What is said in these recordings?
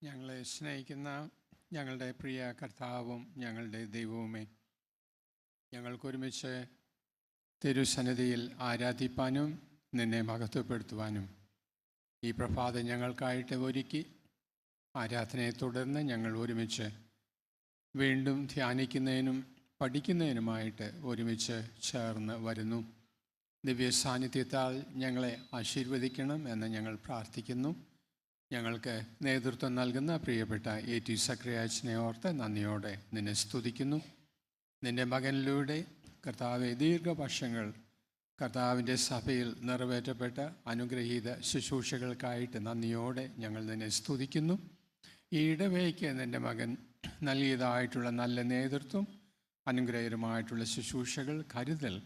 ഞങ്ങളെ സ്നേഹിക്കുന്ന ഞങ്ങളുടെ പ്രിയ കർത്താവും ഞങ്ങളുടെ ദൈവവുമേ, ഞങ്ങൾക്കൊരുമിച്ച് തിരുസന്നിധിയിൽ ആരാധിപ്പാനും നിന്നെ മഹത്വപ്പെടുത്തുവാനും ഈ പ്രഭാതം ഞങ്ങൾക്കായിട്ട് ഒരുക്കി ആരാധനയെ തുടർന്ന് ഞങ്ങൾ ഒരുമിച്ച് വീണ്ടും ധ്യാനിക്കുന്നതിനും പഠിക്കുന്നതിനുമായിട്ട് ഒരുമിച്ച് ചേർന്ന് വരുന്നു. ദിവ്യ സാന്നിധ്യത്താൽ ഞങ്ങളെ ആശീർവദിക്കണം എന്ന് ഞങ്ങൾ പ്രാർത്ഥിക്കുന്നു. ഞങ്ങൾക്ക് നേതൃത്വം നൽകുന്ന പ്രിയപ്പെട്ട A.T. സക്രിയാച്ചനെ ഓർത്ത് നന്ദിയോടെ നിന്നെ സ്തുതിക്കുന്നു. നിൻ്റെ മകനിലൂടെ കർത്താവെ ദീർഘവർഷങ്ങൾ കർത്താവിൻ്റെ സഭയിൽ നിറവേറ്റപ്പെട്ട അനുഗ്രഹീത ശുശ്രൂഷകൾക്കായിട്ട് നന്ദിയോടെ ഞങ്ങൾ നിന്നെ സ്തുതിക്കുന്നു. ഈ ഇടവേയ്ക്ക് നിൻ്റെ മകൻ നൽകിയതായിട്ടുള്ള നല്ല നേതൃത്വം, അനുഗ്രഹകരമായിട്ടുള്ള ശുശ്രൂഷകൾ, കരുതൽ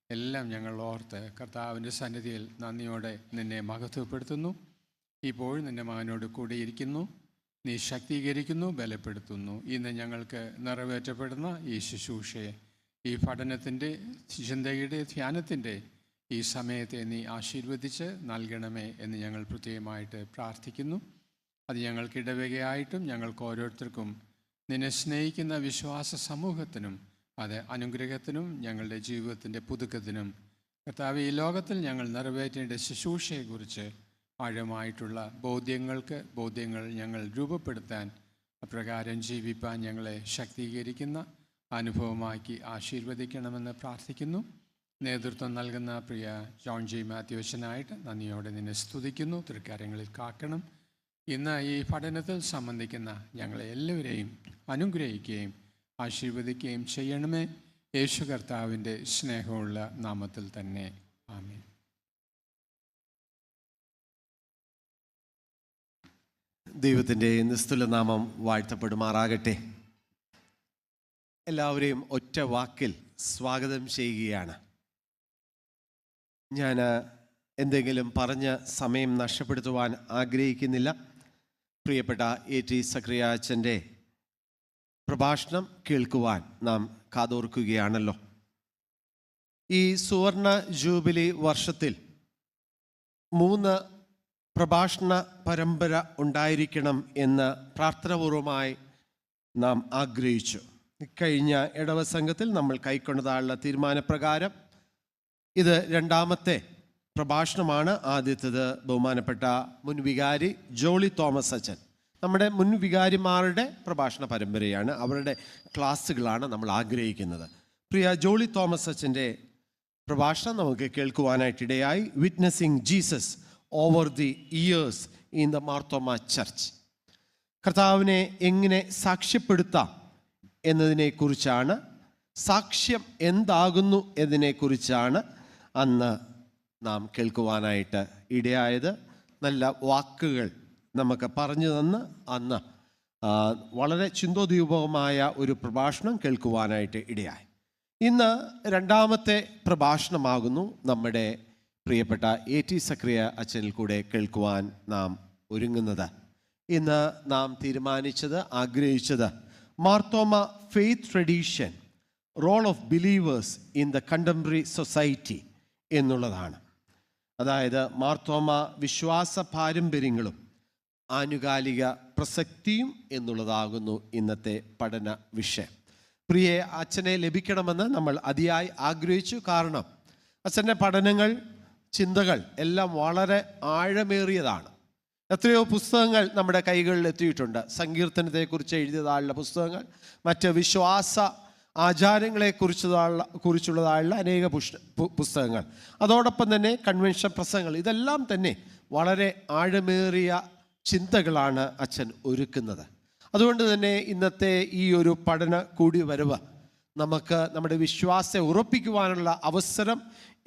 എല്ലാം ഞങ്ങൾ ഓർത്ത് കർത്താവിൻ്റെ സന്നിധിയിൽ നന്ദിയോടെ നിന്നെ മഹത്വപ്പെടുത്തുന്നു. ഇപ്പോൾ നിൻ്റെ മകനോട് കൂടിയിരിക്കുന്നു, നീ ശക്തീകരിക്കുന്നു, ബലപ്പെടുത്തുന്നു. ഇന്ന് ഞങ്ങൾക്ക് നിറവേറ്റപ്പെടുന്ന ഈ ശുശ്രൂഷയെ, ഈ പഠനത്തിൻ്റെ, ചിന്തയുടെ, ധ്യാനത്തിൻ്റെ ഈ സമയത്തെ നീ ആശീർവദിച്ച് നൽകണമേ എന്ന് ഞങ്ങൾ പ്രത്യേകമായിട്ട് പ്രാർത്ഥിക്കുന്നു. അത് ഞങ്ങൾക്ക് ഇടവകയായിട്ടും ഞങ്ങൾക്ക് ഓരോരുത്തർക്കും നിന്നെ സ്നേഹിക്കുന്ന വിശ്വാസ സമൂഹത്തിനും അത് അനുഗ്രഹത്തിനും ഞങ്ങളുടെ ജീവിതത്തിൻ്റെ പുതുക്കത്തിനും കർത്താവ് ഈ ലോകത്തിൽ ഞങ്ങൾ നിറവേറ്റേണ്ട ശുശ്രൂഷയെക്കുറിച്ച് ആഴമായിട്ടുള്ള ബോധ്യങ്ങൾ ഞങ്ങൾ രൂപപ്പെടുത്താൻ, അപ്രകാരം ജീവിപ്പാൻ ഞങ്ങളെ ശക്തീകരിക്കുന്ന അനുഭവമാക്കി ആശീർവദിക്കണമെന്ന് പ്രാർത്ഥിക്കുന്നു. നേതൃത്വം നൽകുന്ന പ്രിയ ജോൺ ജി മാത്യുവച്ചനായിട്ട് നന്ദിയോടെ നിന്നെ സ്തുതിക്കുന്നു. തൃക്കാര്യങ്ങളിൽ കാക്കണം. ഇന്ന് ഈ പഠനത്തിൽ സംബന്ധിക്കുന്ന ഞങ്ങളെ എല്ലാവരെയും അനുഗ്രഹിക്കുകയും ആശീർവദിക്കുകയും ചെയ്യണമേ. യേശു കർത്താവിൻ്റെ സ്നേഹമുള്ള നാമത്തിൽ തന്നെ, ആമേൻ. ദൈവത്തിൻ്റെ നിസ്തുല നാമം വാഴ്ത്തപ്പെടുമാറാകട്ടെ. എല്ലാവരെയും ഒറ്റ വാക്കിൽ സ്വാഗതം ചെയ്യുകയാണ്. ഞാൻ എന്തെങ്കിലും പറഞ്ഞ് സമയം നഷ്ടപ്പെടുത്തുവാൻ ആഗ്രഹിക്കുന്നില്ല. പ്രിയപ്പെട്ട A.T. സക്രിയാച്ചൻ്റെ പ്രഭാഷണം കേൾക്കുവാൻ നാം കാതോർക്കുകയാണല്ലോ. ഈ സുവർണ ജൂബിലി വർഷത്തിൽ 3 പ്രഭാഷണ പരമ്പര ഉണ്ടായിരിക്കണം എന്ന് പ്രാർത്ഥനാപൂർവമായി നാം ആഗ്രഹിച്ചു. കഴിഞ്ഞ ഇടവ സംഘത്തിൽ നമ്മൾ കൈക്കൊണ്ടതായുള്ള തീരുമാനപ്രകാരം ഇത് 2ാമത്തെ പ്രഭാഷണമാണ്. ആദ്യത്തേത് ബഹുമാനപ്പെട്ട മുൻ വികാരി ജോളി തോമസ് അച്ഛൻ, നമ്മുടെ മുൻ വികാരിമാരുടെ പ്രഭാഷണ പരമ്പരയാണ്, അവരുടെ ക്ലാസ്സുകളാണ് നമ്മൾ ആഗ്രഹിക്കുന്നത്. പ്രിയ ജോളി തോമസ് അച്ഛൻ്റെ പ്രഭാഷണം നമുക്ക് കേൾക്കുവാനായിട്ടിടയായി. Witnessing Jesus over the years in the Marthoma church. കർത്താവിനെ എങ്ങനെ സാക്ഷ്യപ്പെടുത്താം എന്നതിനെക്കുറിച്ചാണ്, സാക്ഷ്യം എന്താകുന്നു എന്നതിനെക്കുറിച്ചാണ് അന്ന് നാം കേൾക്കുവാനായിട്ട് ഇടയായത്. നല്ല വാക്കുകൾ നമുക്ക് പറഞ്ഞു തന്ന് അന്ന് വളരെ ചിന്തോദ്ദീപകമായ ഒരു പ്രഭാഷണം കേൾക്കുവാനായിട്ട് ഇടയായി. ഇന്ന് 2ാമത്തെ പ്രഭാഷണമാകുന്നു നമ്മുടെ പ്രിയപ്പെട്ട A.T. സക്രിയ അച്ഛനിൽ കൂടെ കേൾക്കുവാൻ നാം ഒരുങ്ങുന്നത്. ഇന്ന് നാം തീരുമാനിച്ചത്, ആഗ്രഹിച്ചത് Marthoma faith tradition, role of believers in the contemporary society എന്നുള്ളതാണ്. അതായത് മാർത്തോമ വിശ്വാസ പാരമ്പര്യങ്ങളും ആനുകാലിക പ്രസക്തിയും എന്നുള്ളതാകുന്നു ഇന്നത്തെ പഠന വിഷയം. പ്രിയ അച്ഛനെ ലഭിക്കണമെന്ന് നമ്മൾ അതിയായി ആഗ്രഹിച്ചു. കാരണം അച്ഛൻ്റെ പഠനങ്ങൾ, ചിന്തകൾ എല്ലാം വളരെ ആഴമേറിയതാണ്. എത്രയോ പുസ്തകങ്ങൾ നമ്മുടെ കൈകളിൽ എത്തിയിട്ടുണ്ട്. സങ്കീർത്തനത്തെക്കുറിച്ച് എഴുതിയതായുള്ള പുസ്തകങ്ങൾ, മറ്റ് വിശ്വാസ ആചാരങ്ങളെക്കുറിച്ചുള്ളതായുള്ള അനേക പുസ്തകങ്ങൾ, അതോടൊപ്പം തന്നെ കൺവെൻഷൻ പ്രസംഗങ്ങൾ, ഇതെല്ലാം തന്നെ വളരെ ആഴമേറിയ ചിന്തകളാണ് അച്ഛൻ ഒരുക്കുന്നത്. അതുകൊണ്ട് തന്നെ ഇന്നത്തെ ഈ ഒരു പഠന കൂടിവരവ് നമുക്ക് നമ്മുടെ വിശ്വാസത്തെ ഉറപ്പിക്കുവാനുള്ള അവസരം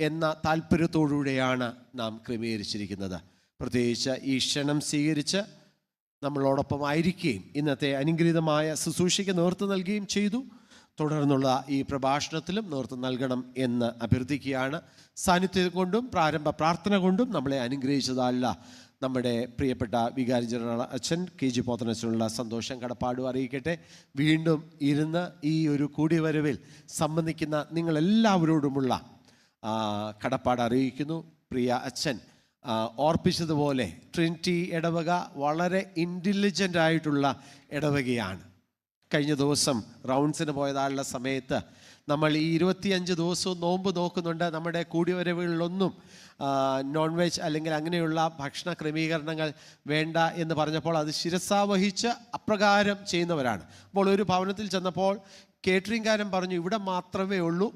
എന്ന താല്പര്യത്തോടുകൂടെയാണ് നാം ക്രമീകരിച്ചിരിക്കുന്നത്. പ്രത്യേകിച്ച് ഈ ക്ഷണം സ്വീകരിച്ച് നമ്മളോടൊപ്പം ആയിരിക്കുകയും ഇന്നത്തെ അനുഗ്രഹീതമായ ശുശ്രൂഷയ്ക്ക് നേതൃത്വം നൽകുകയും ചെയ്തു. തുടർന്നുള്ള ഈ പ്രഭാഷണത്തിലും നേതൃത്വം നൽകണം എന്ന് അഭ്യർത്ഥിക്കുകയാണ്. സാന്നിധ്യം കൊണ്ടും പ്രാരംഭ പ്രാർത്ഥന കൊണ്ടും നമ്മളെ അനുഗ്രഹിച്ചതല്ല നമ്മുടെ പ്രിയപ്പെട്ട വികാരി ജനറൽ അച്ഛൻ KG പോത്തനച്ഛനുള്ള സന്തോഷം, കടപ്പാടും അറിയിക്കട്ടെ. വീണ്ടും ഇരുന്ന് ഈ ഒരു കൂടിവരവിൽ സംബന്ധിക്കുന്ന നിങ്ങളെല്ലാവരോടുമുള്ള കടപ്പാട് അറിയിക്കുന്നു. പ്രിയ അച്ഛൻ ഓർപ്പിച്ചതുപോലെ ട്രിനിറ്റി ഇടവക വളരെ ഇൻ്റലിജൻ്റ് ആയിട്ടുള്ള ഇടവകയാണ്. കഴിഞ്ഞ ദിവസം റൗണ്ട്സിന് പോയതായുള്ള സമയത്ത് നമ്മൾ ഈ 25 ദിവസവും നോമ്പ് നോക്കുന്നുണ്ട്. നമ്മുടെ കൂടിവരവുകളിലൊന്നും നോൺ വെജ് അല്ലെങ്കിൽ അങ്ങനെയുള്ള ഭക്ഷണ ക്രമീകരണങ്ങൾ വേണ്ട എന്ന് പറഞ്ഞപ്പോൾ അത് ശിരസാവഹിച്ച് അപ്രകാരം ചെയ്യുന്നവരാണ്. അപ്പോൾ ഒരു ഭവനത്തിൽ ചെന്നപ്പോൾ കേറ്ററിംഗുകാരൻ പറഞ്ഞു, ഇവിടെ മാത്രമേ ഉള്ളൂ,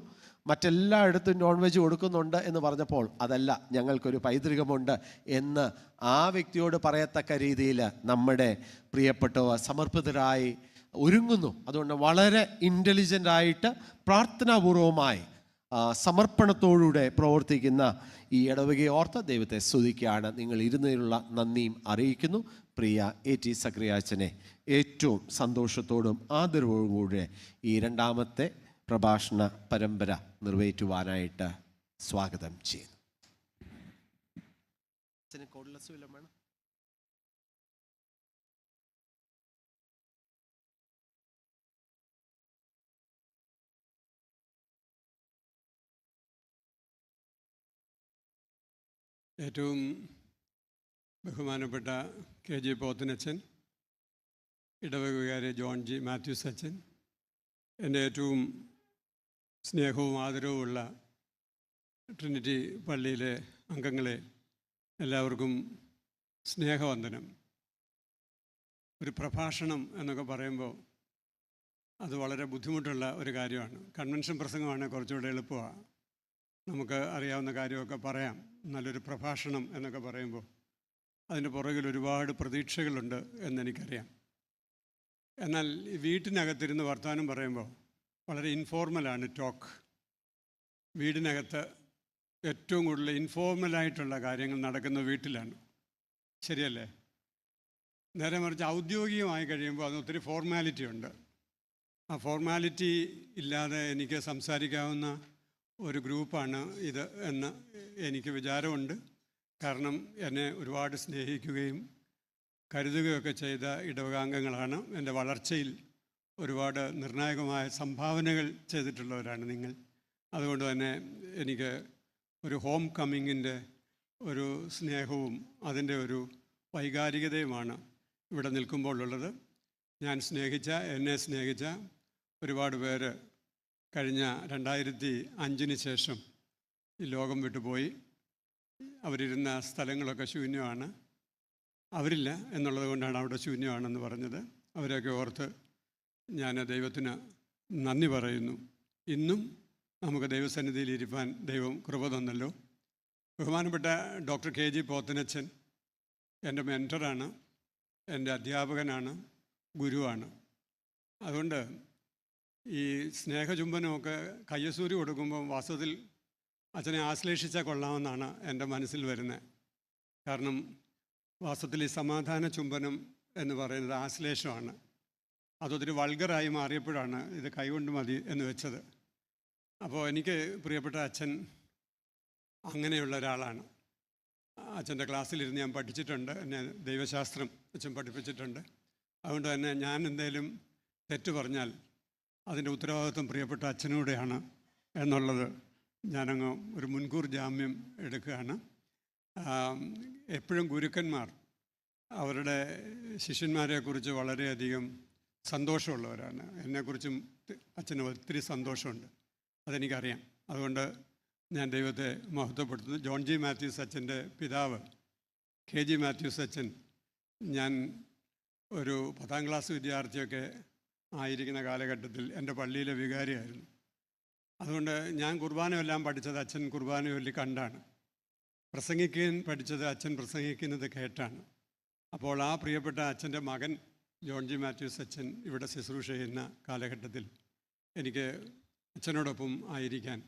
മറ്റെല്ലായിടത്തും നോൺ വെജ് കൊടുക്കുന്നുണ്ട് എന്ന് പറഞ്ഞപ്പോൾ അതല്ല, ഞങ്ങൾക്കൊരു പൈതൃകമുണ്ട് എന്ന് ആ വ്യക്തിയോട് പറയത്തക്ക രീതിയിൽ നമ്മുടെ പ്രിയപ്പെട്ടവർ സമർപ്പിതരായി ഒരുങ്ങുന്നു. അതുകൊണ്ട് വളരെ ഇൻ്റലിജൻ്റ് ആയിട്ട് പ്രാർത്ഥനാപൂർവമായി സമർപ്പണത്തോടുകൂടെ പ്രവർത്തിക്കുന്ന ഈ ഇടവകയെ ഓർത്ത് ദൈവത്തെ സ്തുതിക്കുകയാണ്. നിങ്ങൾ ഇരുന്നതിലുള്ള നന്ദിയും അറിയിക്കുന്നു. പ്രിയ AT സക്രിയാച്ചനെ ഏറ്റവും സന്തോഷത്തോടും ആദരവോടും കൂടെ ഈ രണ്ടാമത്തെ പ്രഭാഷണ പരമ്പര നിറവേറ്റുവാനായിട്ട് സ്വാഗതം ചെയ്യുന്നു. ഏറ്റവും ബഹുമാനപ്പെട്ട KG പോത്തനച്ചൻ, ഇടവക വികാരി ജോൺ G മാത്യൂസ് അച്ചൻ, എൻ്റെ ഏറ്റവും സ്നേഹവും ആദരവുമുള്ള ട്രിനിറ്റി പള്ളിയിലെ അംഗങ്ങളെ, എല്ലാവർക്കും സ്നേഹവന്ദനം. ഒരു പ്രഭാഷണം എന്നൊക്കെ പറയുമ്പോൾ അത് വളരെ ബുദ്ധിമുട്ടുള്ള ഒരു കാര്യമാണ്. കൺവെൻഷൻ പ്രസംഗമാണ് കുറച്ചുകൂടെ എളുപ്പമാണ്, നമുക്ക് അറിയാവുന്ന കാര്യമൊക്കെ പറയാം. നല്ലൊരു പ്രഭാഷണം എന്നൊക്കെ പറയുമ്പോൾ അതിൻ്റെ പുറകിൽ ഒരുപാട് പ്രതീക്ഷകളുണ്ട് എന്നെനിക്കറിയാം. എന്നാൽ വീട്ടിനകത്തിരുന്ന് വർത്തമാനം പറയുമ്പോൾ വളരെ ഇൻഫോർമലാണ് ടോക്ക്. വീടിനകത്ത് ഏറ്റവും കൂടുതൽ ഇൻഫോർമലായിട്ടുള്ള കാര്യങ്ങൾ നടക്കുന്ന വീട്ടിലാണ്, ശരിയല്ലേ? നേരെ മറിച്ച് ഔദ്യോഗികമായി കഴിയുമ്പോൾ അതിന് ഒത്തിരി ഫോർമാലിറ്റി ഉണ്ട്. ആ ഫോർമാലിറ്റി ഇല്ലാതെ എനിക്ക് സംസാരിക്കാവുന്ന ഒരു ഗ്രൂപ്പാണ് ഇത് എന്ന് എനിക്ക് വിചാരമുണ്ട്. കാരണം എന്നെ ഒരുപാട് സ്നേഹിക്കുകയും കരുതുകയൊക്കെ ചെയ്ത ഇടവകാംഗങ്ങളാണ്. എൻ്റെ വളർച്ചയിൽ ഒരുപാട് നിർണായകമായ സംഭാവനകൾ ചെയ്തിട്ടുള്ളവരാണ് നിങ്ങൾ. അതുകൊണ്ട് തന്നെ എനിക്ക് ഒരു ഹോം കമ്മിങ്ങിൻ്റെ ഒരു സ്നേഹവും അതിൻ്റെ ഒരു വൈകാരികതയുമാണ് ഇവിടെ നിൽക്കുമ്പോൾ ഉള്ളത്. എന്നെ സ്നേഹിച്ച ഒരുപാട് പേര് കഴിഞ്ഞ 2005 ശേഷം ഈ ലോകം വിട്ടുപോയി. അവരിരുന്ന സ്ഥലങ്ങളൊക്കെ ശൂന്യമാണ്. അവരില്ല എന്നുള്ളത് കൊണ്ടാണ് അവിടെ ശൂന്യമാണെന്ന് പറഞ്ഞത്. അവരെയൊക്കെ ഓർത്ത് ഞാൻ ദൈവത്തിന് നന്ദി പറയുന്നു. ഇന്നും നമുക്ക് ദൈവസന്നിധിയിൽ ഇരിപ്പാൻ ദൈവം കൃപ തന്നല്ലോ. ബഹുമാനപ്പെട്ട ഡോക്ടർ KG പോത്തനച്ചൻ എൻ്റെ മെൻറ്ററാണ്, എൻ്റെ അധ്യാപകനാണ്, ഗുരുവാണ്. അതുകൊണ്ട് ഈ സ്നേഹചുംബനമൊക്കെ കയ്യസൂരി കൊടുക്കുമ്പോൾ വാസ്തവത്തിൽ അച്ഛനെ ആശ്ലേഷിച്ചാൽ കൊള്ളാമെന്നാണ് എൻ്റെ മനസ്സിൽ വരുന്നത്. കാരണം വാസ്തവത്തിൽ ഈ സമാധാന ചുംബനം എന്ന് പറയുന്നത് ആശ്ലേഷമാണ്. അതൊത്തിരി വൾഗറായി മാറിയപ്പോഴാണ് ഇത് കൈകൊണ്ട് മതി എന്ന് വെച്ചത്. അപ്പോൾ എനിക്ക് പ്രിയപ്പെട്ട അച്ഛൻ അങ്ങനെയുള്ള ഒരാളാണ്. അച്ഛൻ്റെ ക്ലാസ്സിലിരുന്ന് ഞാൻ പഠിച്ചിട്ടുണ്ട്, എന്നെ ദൈവശാസ്ത്രം അച്ഛൻ പഠിപ്പിച്ചിട്ടുണ്ട്. അതുകൊണ്ട് തന്നെ ഞാൻ എന്തെങ്കിലും തെറ്റ് പറഞ്ഞാൽ അതിൻ്റെ ഉത്തരവാദിത്വം പ്രിയപ്പെട്ട അച്ഛനൂടെയാണ് എന്നുള്ളത് ഞാനങ്ങ് ഒരു മുൻകൂർ ജാമ്യം എടുക്കുകയാണ്. എപ്പോഴും ഗുരുക്കന്മാർ അവരുടെ ശിഷ്യന്മാരെക്കുറിച്ച് വളരെയധികം സന്തോഷമുള്ളവരാണ്. എന്നെക്കുറിച്ചും അച്ഛന് ഒത്തിരി സന്തോഷമുണ്ട്, അതെനിക്കറിയാം. അതുകൊണ്ട് ഞാൻ ദൈവത്തെ മഹത്വപ്പെടുത്തുന്നു. ജോൺ G മാത്യൂസ് അച്ഛൻ്റെ പിതാവ് KG മാത്യൂസ് അച്ഛൻ, ഞാൻ ഒരു 10ാം ക്ലാസ് വിദ്യാർത്ഥിയൊക്കെ ആയിരിക്കുന്ന കാലഘട്ടത്തിൽ എൻ്റെ പള്ളിയിലെ വികാരിയായിരുന്നു. അതുകൊണ്ട് ഞാൻ കുർബാനയെല്ലാം പഠിച്ചത് അച്ഛൻ കുർബാന ചൊല്ലി കണ്ടാണ്. പ്രസംഗിക്കാൻ പഠിച്ചത് അച്ഛൻ പ്രസംഗിക്കുന്നത് കേട്ടാണ്. അപ്പോൾ ആ പ്രിയപ്പെട്ട അച്ഛൻ്റെ മകൻ ജോൺ G മാത്യൂസ് അച്ഛൻ ഇവിടെ ശുശ്രൂഷ ചെയ്യുന്ന കാലഘട്ടത്തിൽ എനിക്ക് അച്ഛനോടൊപ്പം ആയിരിക്കാൻ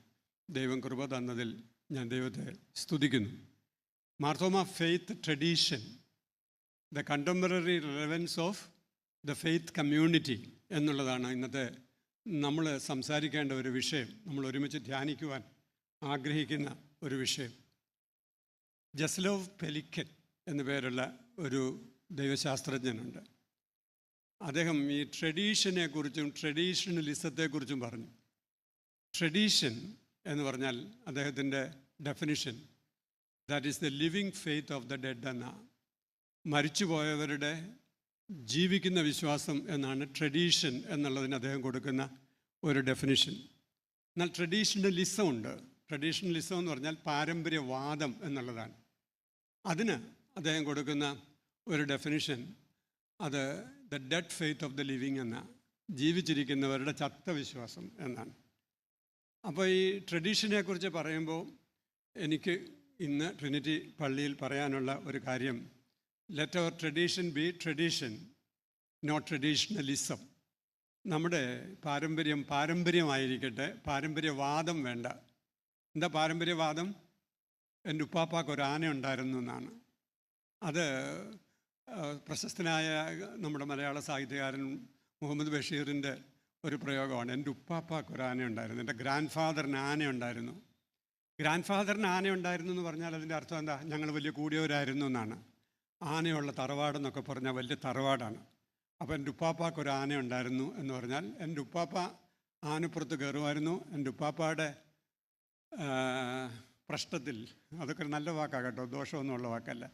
ദൈവം കൃപ തന്നതിൽ ഞാൻ ദൈവത്തെ സ്തുതിക്കുന്നു. Marthoma faith tradition, the contemporary relevance of the faith community എന്നുള്ളതാണ് ഇന്നത്തെ നമ്മൾ സംസാരിക്കേണ്ട ഒരു വിഷയം, നമ്മൾ ഒരുമിച്ച് ധ്യാനിക്കുവാൻ ആഗ്രഹിക്കുന്ന ഒരു വിഷയം. ജസ്ലോവ് പെലിക്കൻ എന്നു പേരുള്ള ഒരു ദൈവശാസ്ത്രജ്ഞനുണ്ട്. അദ്ദേഹം ഈ ട്രഡീഷനെക്കുറിച്ചും ട്രഡീഷണലിസത്തെക്കുറിച്ചും പറഞ്ഞു. ട്രഡീഷൻ എന്ന് പറഞ്ഞാൽ അദ്ദേഹത്തിൻ്റെ definition that is the living faith of the dead എന്ന, മരിച്ചുപോയവരുടെ ജീവിക്കുന്ന വിശ്വാസം എന്നാണ് ട്രഡീഷൻ എന്നുള്ളതിന് അദ്ദേഹം കൊടുക്കുന്ന ഒരു ഡെഫിനിഷൻ. എന്നാൽ ട്രഡീഷണലിസം ഉണ്ട്. ട്രഡീഷണലിസം എന്ന് പറഞ്ഞാൽ പാരമ്പര്യവാദം എന്നുള്ളതാണ്. അതിന് അദ്ദേഹം കൊടുക്കുന്ന ഒരു ഡെഫിനിഷൻ അത് the dead faith of the living എന്ന, ജീവിച്ചിരിക്കുന്നവരുടെ ചത്ത വിശ്വാസം എന്നാണ്. അപ്പോൾ ഈ ട്രഡീഷനെ കുറിച്ച് പറയുമ്പോൾ എനിക്ക് ഇന്ന് ട്രിനിറ്റി പള്ളിയിൽ പറയാനുള്ള ഒരു കാര്യം, let our tradition be tradition, not traditionalism. നമ്മുടെ പാരമ്പര്യം പാരമ്പര്യമായിരിക്കട്ടെ, പാരമ്പര്യവാദം വേണ്ട. എന്താ പാരമ്പര്യവാദം? എൻ്റെ ഉപ്പാപ്പാക്ക് ഒരു ആന ഉണ്ടായിരുന്നു എന്നാണ്. അത് പ്രശസ്തനായ നമ്മുടെ മലയാള സാഹിത്യകാരൻ മുഹമ്മദ് ബഷീറിൻ്റെ ഒരു പ്രയോഗമാണ്. എൻ്റെ ഉപ്പാപ്പാക്ക് ഒരു ആന ഉണ്ടായിരുന്നു, എൻ്റെ ഗ്രാൻഡ് ഫാദറിന് ആന ഉണ്ടായിരുന്നു. ഗ്രാൻഡ് ഫാദറിന് ആന ഉണ്ടായിരുന്നു എന്ന് പറഞ്ഞാൽ അതിൻ്റെ അർത്ഥം എന്താ? ഞങ്ങൾ വലിയ കൂടിയവരായിരുന്നു എന്നാണ്. ആനയുള്ള തറവാടെന്നൊക്കെ പറഞ്ഞാൽ വലിയ തറവാടാണ്. അപ്പോൾ എൻ്റെ ഉപ്പാപ്പാക്ക് ഒരു ആന ഉണ്ടായിരുന്നു എന്ന് പറഞ്ഞാൽ എൻ്റെ ഉപ്പാപ്പ ആനപ്പുറത്ത് കയറുമായിരുന്നു. എൻ്റെ ഉപ്പാപ്പയുടെ പ്രശ്നത്തിൽ, അതൊക്കെ ഒരു നല്ല വാക്കാണ് കേട്ടോ, ദോഷമൊന്നുമുള്ള വാക്കല്ല.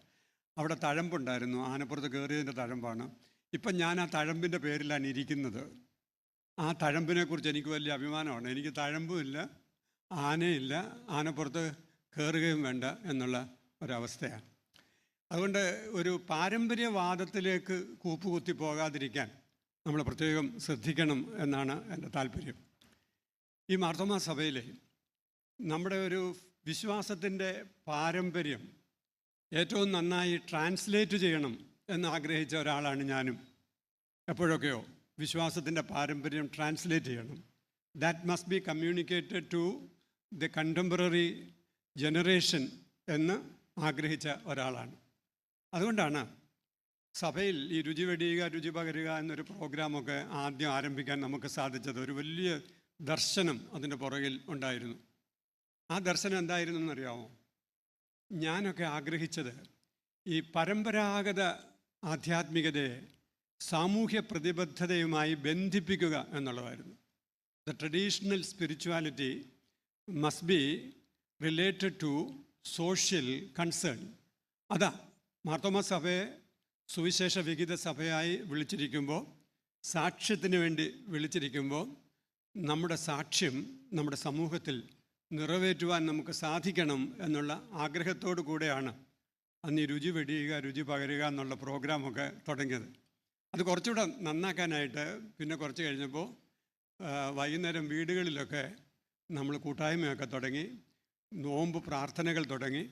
അവിടെ തഴമ്പുണ്ടായിരുന്നു, ആനപ്പുറത്ത് കയറിയതിൻ്റെ തഴമ്പാണ്. ഇപ്പം ഞാൻ ആ തഴമ്പിൻ്റെ പേരിലാണ് ഇരിക്കുന്നത്. ആ തഴമ്പിനെക്കുറിച്ച് എനിക്ക് വലിയ അഭിമാനമാണ്. എനിക്ക് തഴമ്പുമില്ല, ആനയില്ല, ആനപ്പുറത്ത് കയറുകയും വേണ്ട എന്നുള്ള ഒരവസ്ഥയാണ്. അതുകൊണ്ട് ഒരു പാരമ്പര്യവാദത്തിലേക്ക് കൂപ്പുകുത്തി പോകാതിരിക്കാൻ നമ്മൾ പ്രത്യേകം ശ്രദ്ധിക്കണം എന്നാണ് എൻ്റെ താല്പര്യം. ഈ മാർത്തോമാ സഭയിലെ നമ്മുടെ ഒരു വിശ്വാസത്തിൻ്റെ പാരമ്പര്യം ഏറ്റവും നന്നായി ട്രാൻസ്ലേറ്റ് ചെയ്യണം എന്നാഗ്രഹിച്ച ഒരാളാണ് ഞാനും. എപ്പോഴൊക്കെയോ വിശ്വാസത്തിൻ്റെ പാരമ്പര്യം ട്രാൻസ്ലേറ്റ് ചെയ്യണം. That must be communicated to the contemporary generation എന്ന് ആഗ്രഹിച്ച ഒരാളാണ്. അതുകൊണ്ടാണ് സഭയിൽ ഈ രുചി വെടിയുക രുചി പകരുക എന്നൊരു പ്രോഗ്രാമൊക്കെ ആദ്യം ആരംഭിക്കാൻ നമുക്ക് സാധിച്ചത്. ഒരു വലിയ ദർശനം അതിൻ്റെ പുറകിൽ ഉണ്ടായിരുന്നു. ആ ദർശനം എന്തായിരുന്നു എന്നറിയാമോ? ഞാനൊക്കെ ആഗ്രഹിച്ചത് ഈ പരമ്പരാഗത ആധ്യാത്മികതയെ സാമൂഹ്യ പ്രതിബദ്ധതയുമായി ബന്ധിപ്പിക്കുക എന്നുള്ളതായിരുന്നു. The traditional spirituality must be related to social concern. അതാ മാർത്തോമാ സഭയെ സുവിശേഷ വിഹിത സഭയായി വിളിച്ചിരിക്കുമ്പോൾ, സാക്ഷ്യത്തിന് വേണ്ടി വിളിച്ചിരിക്കുമ്പോൾ, നമ്മുടെ സാക്ഷ്യം നമ്മുടെ സമൂഹത്തിൽ നിറവേറ്റുവാൻ നമുക്ക് സാധിക്കണം എന്നുള്ള ആഗ്രഹത്തോടു കൂടെയാണ് അന്ന് ഈ രുചി വെടിയുക രുചി പകരുക എന്നുള്ള പ്രോഗ്രാമൊക്കെ തുടങ്ങിയത്. അത് കുറച്ചുകൂടെ നന്നാക്കാനായിട്ട് പിന്നെ കുറച്ച് കഴിഞ്ഞപ്പോൾ വൈകുന്നേരം വീടുകളിലൊക്കെ നമ്മൾ കൂട്ടായ്മയൊക്കെ തുടങ്ങി, നോമ്പ് പ്രാർത്ഥനകൾ തുടങ്ങി.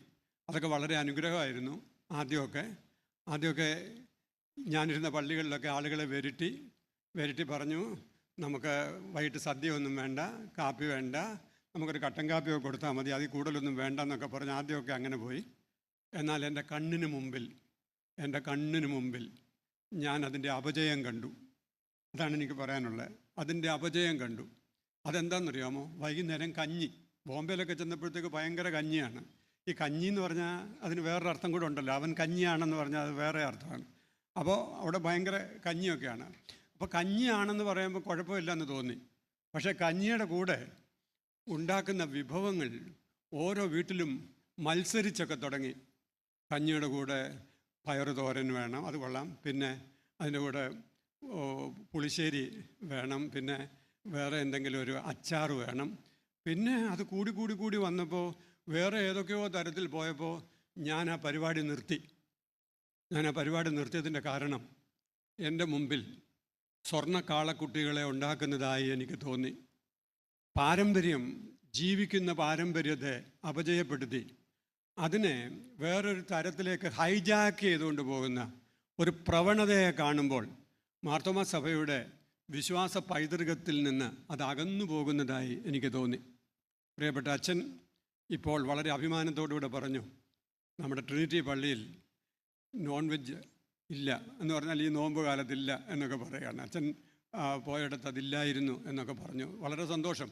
അതൊക്കെ വളരെ അനുഗ്രഹമായിരുന്നു. ആദ്യമൊക്കെ ഞാനിരുന്ന പള്ളികളിലൊക്കെ ആളുകളെ വരുത്തി പറഞ്ഞു, നമുക്ക് വൈകിട്ട് സദ്യ ഒന്നും വേണ്ട, കാപ്പി വേണ്ട, നമുക്കൊരു കട്ടൻ കാപ്പിയൊക്കെ കൊടുത്താൽ മതി, അതിൽ കൂടുതലൊന്നും വേണ്ട എന്നൊക്കെ പറഞ്ഞ് ആദ്യമൊക്കെ അങ്ങനെ പോയി. എന്നാൽ എൻ്റെ കണ്ണിന് മുമ്പിൽ ഞാൻ അതിൻ്റെ അപജയം കണ്ടു. അതാണ് എനിക്ക് പറയാനുള്ളത്. അതിൻ്റെ അപജയം കണ്ടു. അതെന്താണെന്നറിയാമോ? വൈകുന്നേരം കഞ്ഞി. ബോംബെയിലൊക്കെ ചെന്നപ്പോഴത്തേക്ക് ഭയങ്കര കഞ്ഞിയാണ്. ഈ കഞ്ഞി എന്ന് പറഞ്ഞാൽ അതിന് വേറൊരു അർത്ഥം കൂടെ ഉണ്ടല്ലോ. അവൻ കഞ്ഞിയാണെന്ന് പറഞ്ഞാൽ അത് വേറെ അർത്ഥമാണ്. അപ്പോൾ അവിടെ ഭയങ്കര കഞ്ഞിയൊക്കെയാണ്. അപ്പോൾ കഞ്ഞിയാണെന്ന് പറയുമ്പോൾ കുഴപ്പമില്ലെന്ന് തോന്നി. പക്ഷേ കഞ്ഞിയുടെ കൂടെ ഉണ്ടാക്കുന്ന വിഭവങ്ങൾ ഓരോ വീട്ടിലും മത്സരിച്ചൊക്കെ തുടങ്ങി. കഞ്ഞിയുടെ കൂടെ പയറ് തോരൻ വേണം, അത് കൊള്ളാം. പിന്നെ അതിൻ്റെ കൂടെ പുളിശ്ശേരി വേണം. പിന്നെ വേറെ എന്തെങ്കിലും ഒരു അച്ചാർ വേണം. പിന്നെ അത് കൂടി വന്നപ്പോൾ വേറെ ഏതൊക്കെയോ തരത്തിൽ പോയപ്പോൾ ഞാൻ ആ പരിപാടി നിർത്തിയതിൻ്റെ കാരണം എൻ്റെ മുമ്പിൽ സ്വർണ്ണ കാളക്കുട്ടികളെ ഉണ്ടാക്കുന്നതായി എനിക്ക് തോന്നി. പാരമ്പര്യം, ജീവിക്കുന്ന പാരമ്പര്യത്തെ അപജയപ്പെടുത്തി അതിനെ വേറൊരു തരത്തിലേക്ക് ഹൈജാക്ക് ചെയ്തുകൊണ്ട് പോകുന്ന ഒരു പ്രവണതയെ കാണുമ്പോൾ മാർത്തോമാ സഭയുടെ വിശ്വാസ പൈതൃകത്തിൽ നിന്ന് അത് അകന്നു പോകുന്നതായി എനിക്ക് തോന്നി. പ്രിയപ്പെട്ട അച്ഛൻ ഇപ്പോൾ വളരെ അഭിമാനത്തോടുകൂടെ പറഞ്ഞു, നമ്മുടെ ട്രിനിറ്റി പള്ളിയിൽ നോൺ വെജ് ഇല്ല എന്ന് പറഞ്ഞാൽ ഈ നോമ്പ് കാലത്തില്ല എന്നൊക്കെ പറയുകയാണ്. അച്ഛൻ പോയിടത്ത് അതില്ലായിരുന്നു എന്നൊക്കെ പറഞ്ഞു. വളരെ സന്തോഷം.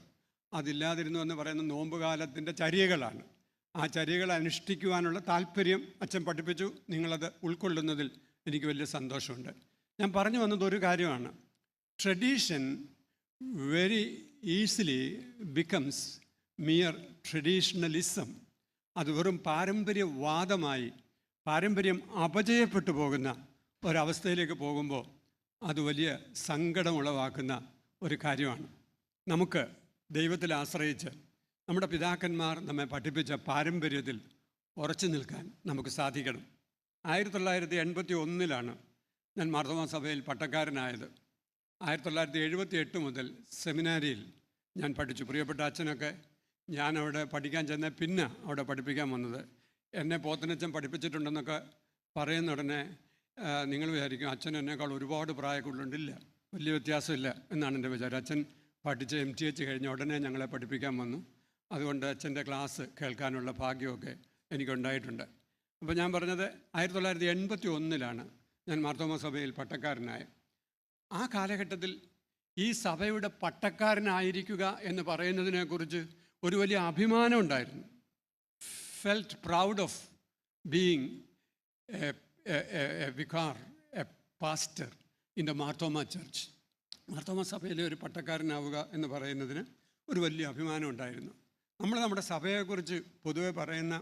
അതില്ലാതിരുന്നു എന്ന് പറയുന്ന നോമ്പ് കാലത്തിൻ്റെ ചര്യകളാണ്. ആ ചര്യകൾ അനുഷ്ഠിക്കുവാനുള്ള താല്പര്യം അച്ഛൻ പഠിപ്പിച്ചു. നിങ്ങളത് ഉൾക്കൊള്ളുന്നതിൽ എനിക്ക് വലിയ സന്തോഷമുണ്ട്. ഞാൻ പറഞ്ഞു വന്നത് ഒരു കാര്യമാണ്. Tradition very easily becomes mere traditionalism അത് വെറും പാരമ്പര്യവാദമായി പാരമ്പര്യം അപജയപ്പെട്ടു പോകുന്ന ഒരവസ്ഥയിലേക്ക് പോകുമ്പോൾ അത് വലിയ സങ്കടമുളവാക്കുന്ന ഒരു കാര്യമാണ്. നമുക്ക് ദൈവത്തിൽ ആശ്രയിച്ച് നമ്മുടെ പിതാക്കന്മാർ നമ്മെ പഠിപ്പിച്ച പാരമ്പര്യത്തിൽ ഉറച്ചു നിൽക്കാൻ നമുക്ക് സാധിക്കണം. 1981 ഞാൻ മാർത്തോമാ സഭയിൽ പട്ടക്കാരനായത്. 1978 മുതൽ സെമിനാരിയിൽ ഞാൻ പഠിച്ചു. പ്രിയപ്പെട്ട അച്ഛനൊക്കെ ഞാൻ അവിടെ പഠിക്കാൻ ചെന്ന പിന്നെ അവിടെ പഠിപ്പിക്കാൻ വന്നത്. എന്നെ പോത്തനച്ഛൻ പഠിപ്പിച്ചിട്ടുണ്ടെന്നൊക്കെ പറയുന്ന ഉടനെ നിങ്ങൾ വിചാരിക്കും അച്ഛൻ എന്നേക്കാൾ ഒരുപാട് പ്രായക്കുള്ളുണ്ടില്ല, വലിയ വ്യത്യാസമില്ല എന്നാണ് എൻ്റെ വിചാരം. അച്ഛൻ പഠിച്ച് MTH കഴിഞ്ഞ ഉടനെ ഞങ്ങളെ പഠിപ്പിക്കാൻ വന്നു. അതുകൊണ്ട് അച്ഛൻ്റെ ക്ലാസ് കേൾക്കാനുള്ള ഭാഗ്യമൊക്കെ എനിക്കുണ്ടായിട്ടുണ്ട്. അപ്പോൾ ഞാൻ പറഞ്ഞത് 1981 ഞാൻ മാർത്തോമാ സഭയിൽ പട്ടക്കാരനായ. ആ കാലഘട്ടത്തിൽ ഈ സഭയുടെ പട്ടക്കാരനായിരിക്കുക എന്ന് പറയുന്നതിനെക്കുറിച്ച് ഒരു വലിയ അഭിമാനം ഉണ്ടായിരുന്നു. Felt proud of being A vicar, A pastor in the Marthoma church. Marthoma സഭയിലെ ഒരു പട്ടക്കാരനാവുക എന്ന് പറയുന്നതിന് ഒരു വലിയ അഭിമാനം ഉണ്ടായിരുന്നു. നമ്മുടെ സഭയെക്കുറിച്ച് പൊതുവെ പറയുന്ന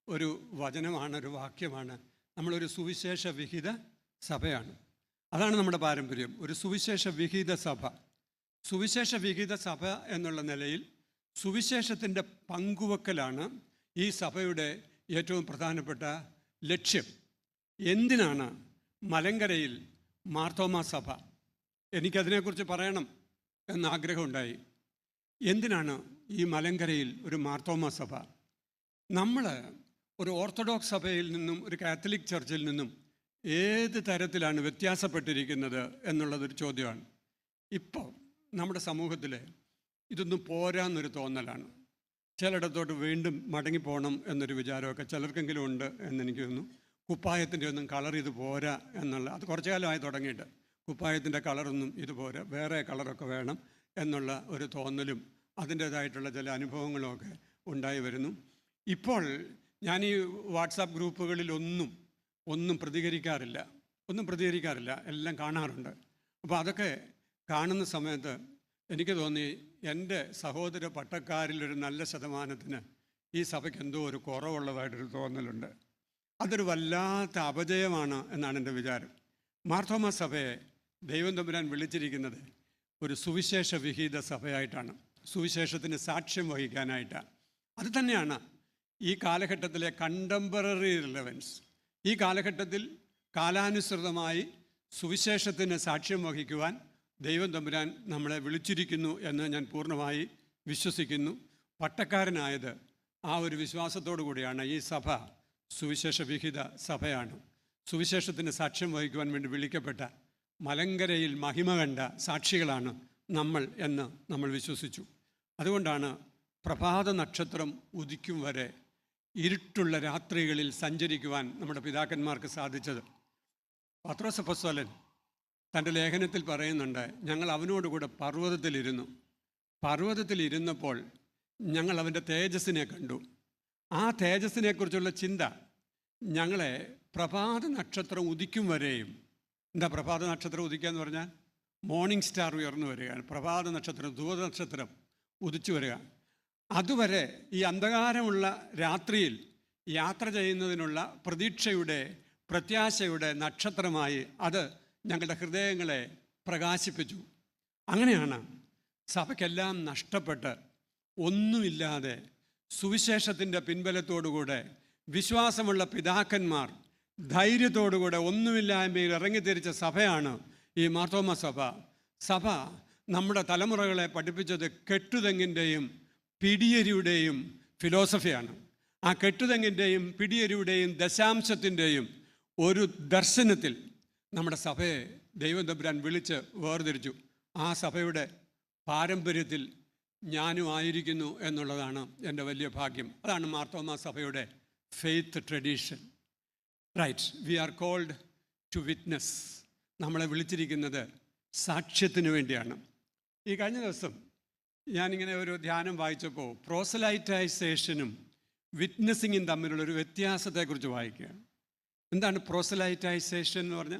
ഒരു വചനമാണ്, ഒരു വാക്യമാണ്, നമ്മളൊരു സുവിശേഷ വിഹിത സഭയാണ്. അതാണ് നമ്മുടെ പാരമ്പര്യം, ഒരു സുവിശേഷ വിഹിത സഭ. സുവിശേഷ വിഹിത സഭ എന്നുള്ള നിലയിൽ സുവിശേഷത്തിൻ്റെ പങ്കുവെക്കലാണ് ഈ സഭയുടെ ഏറ്റവും പ്രധാനപ്പെട്ട ലക്ഷ്യം. എന്തിനാണ് മലങ്കരയിൽ മാർത്തോമാ സഭ? എനിക്കതിനെക്കുറിച്ച് പറയണം എന്നാഗ്രഹമുണ്ടായി. എന്തിനാണ് ഈ മലങ്കരയിൽ ഒരു മാർത്തോമാ സഭ? നമ്മൾ ഒരു ഓർത്തഡോക്സ് സഭയിൽ നിന്നും ഒരു കാത്തലിക് ചർച്ചിൽ നിന്നും ഏത് തരത്തിലാണ് വ്യത്യാസപ്പെട്ടിരിക്കുന്നത് എന്നുള്ളതൊരു ചോദ്യമാണ്. ഇപ്പോൾ നമ്മുടെ സമൂഹത്തിൽ ഇതൊന്നും പോരാന്നൊരു തോന്നലാണ്. ചിലയിടത്തോട്ട് വീണ്ടും മടങ്ങിപ്പോകണം എന്നൊരു വിചാരമൊക്കെ ചിലർക്കെങ്കിലും ഉണ്ട് എന്നെനിക്ക് തോന്നുന്നു. കുപ്പായത്തിൻ്റെ ഒന്നും കളർ ഇത് പോരാ എന്നുള്ള, അത് കുറച്ചു കാലമായി തുടങ്ങിയിട്ട് കുപ്പായത്തിൻ്റെ കളറൊന്നും ഇത് പോരാ, വേറെ കളറൊക്കെ വേണം എന്നുള്ള ഒരു തോന്നലും അതിൻ്റേതായിട്ടുള്ള ചില അനുഭവങ്ങളുമൊക്കെ ഉണ്ടായി വരുന്നു. ഇപ്പോൾ ഞാൻ ഈ വാട്സാപ്പ് ഗ്രൂപ്പുകളിലൊന്നും പ്രതികരിക്കാറില്ല, എല്ലാം കാണാറുണ്ട്. അപ്പോൾ അതൊക്കെ കാണുന്ന സമയത്ത് എനിക്ക് തോന്നി എൻ്റെ സഹോദര പട്ടക്കാരിലൊരു നല്ല ശതമാനത്തിന് ഈ സഭയ്ക്ക് എന്തോ ഒരു കുറവുള്ളതായിട്ടൊരു തോന്നലുണ്ട്. അതൊരു വല്ലാത്ത അപജയമാണ് എന്നാണ് എൻ്റെ വിചാരം. മാർത്തോമാ സഭയെ ദൈവം തമ്പുരാൻ വിളിച്ചിരിക്കുന്നത് ഒരു സുവിശേഷ വിഹിത സഭയായിട്ടാണ്, സുവിശേഷത്തിന് സാക്ഷ്യം വഹിക്കാനായിട്ടാണ്. അത് തന്നെയാണ് ഈ കാലഘട്ടത്തിലെ കണ്ടംപററി റിലവൻസ്. ഈ കാലഘട്ടത്തിൽ കാലാനുസൃതമായി സുവിശേഷത്തിന് സാക്ഷ്യം വഹിക്കുവാൻ ദൈവം തമ്പുരാൻ നമ്മളെ വിളിച്ചിരിക്കുന്നു എന്ന് ഞാൻ പൂർണ്ണമായി വിശ്വസിക്കുന്നു. പട്ടക്കാരനായത് ആ ഒരു വിശ്വാസത്തോടു കൂടിയാണ്. ഈ സഭ സുവിശേഷ വിഹിത സഭയാണ്. സുവിശേഷത്തിന് സാക്ഷ്യം വഹിക്കുവാൻ വേണ്ടി വിളിക്കപ്പെട്ട മലങ്കരയിൽ മഹിമ കണ്ട സാക്ഷികളാണ് നമ്മൾ എന്ന് നമ്മൾ വിശ്വസിച്ചു. അതുകൊണ്ടാണ് പ്രഭാത നക്ഷത്രം ഉദിക്കും വരെ ഇരുട്ടുള്ള രാത്രികളിൽ സഞ്ചരിക്കുവാൻ നമ്മുടെ പിതാക്കന്മാർക്ക് സാധിച്ചത്. പത്രോസ് അപ്പോസ്തലൻ തൻ്റെ ലേഖനത്തിൽ പറയുന്നുണ്ട്, ഞങ്ങൾ അവനോടുകൂടെ പർവ്വതത്തിലിരുന്നപ്പോൾ ഞങ്ങൾ അവൻ്റെ തേജസ്സിനെ കണ്ടു. ആ തേജസ്സിനെക്കുറിച്ചുള്ള ചിന്ത ഞങ്ങളെ പ്രഭാത നക്ഷത്രം ഉദിക്കും വരെയും, എന്താ പ്രഭാത നക്ഷത്രം ഉദിക്കുക എന്ന് പറഞ്ഞാൽ മോർണിംഗ് സ്റ്റാർ ഉയർന്നു വരികയാണ്. പ്രഭാത നക്ഷത്രം, ധൂവ നക്ഷത്രം ഉദിച്ചു വരിക. അതുവരെ ഈ അന്ധകാരമുള്ള രാത്രിയിൽ യാത്ര ചെയ്യുന്നതിനുള്ള പ്രതീക്ഷയുടെ, പ്രത്യാശയുടെ നക്ഷത്രമായി അത് ഞങ്ങളുടെ ഹൃദയങ്ങളെ പ്രകാശിപ്പിച്ചു. അങ്ങനെയാണ് സഭയ്ക്കെല്ലാം നഷ്ടപ്പെട്ട് ഒന്നുമില്ലാതെ സുവിശേഷത്തിൻ്റെ പിൻബലത്തോടുകൂടെ വിശ്വാസമുള്ള പിതാക്കന്മാർ ധൈര്യത്തോടുകൂടെ ഒന്നുമില്ലായ്മയിൽ ഇറങ്ങിത്തിരിച്ച സഭയാണ് ഈ മാർത്തോമാ സഭ. സഭ നമ്മുടെ തലമുറകളെ പഠിപ്പിച്ചത് കെട്ടുതെങ്ങിൻ്റെയും പിടിയരിയുടെയും ഫിലോസഫിയാണ്. ആ കെട്ടുതെങ്ങിൻ്റെയും പിടിയരിയുടെയും ദശാംശത്തിൻ്റെയും ഒരു ദർശനത്തിൽ നമ്മുടെ സഭയെ ദൈവം തമ്പുരാൻ വിളിച്ച് വേർതിരിച്ചു. ആ സഭയുടെ പാരമ്പര്യത്തിൽ ഞാനും ആയിരിക്കുന്നു എന്നുള്ളതാണ് എൻ്റെ വലിയ ഭാഗ്യം. അതാണ് മാർത്തോമാ സഭയുടെ faith tradition. Right, we are called to witness. നമ്മളെ വിളിച്ചിരിക്കുന്നത് സാക്ഷ്യത്തിന് വേണ്ടിയാണ്. ഈ കഴിഞ്ഞ ദിവസം ഞാനിങ്ങനെ ഒരു ധ്യാനം വായിച്ചപ്പോൾ പ്രോസലൈറ്റൈസേഷനും വിറ്റ്നസിങ്ങും തമ്മിലുള്ളൊരു വ്യത്യാസത്തെക്കുറിച്ച് വായിക്കുകയാണ്. എന്താണ് പ്രോസലൈറ്റൈസേഷൻ എന്ന്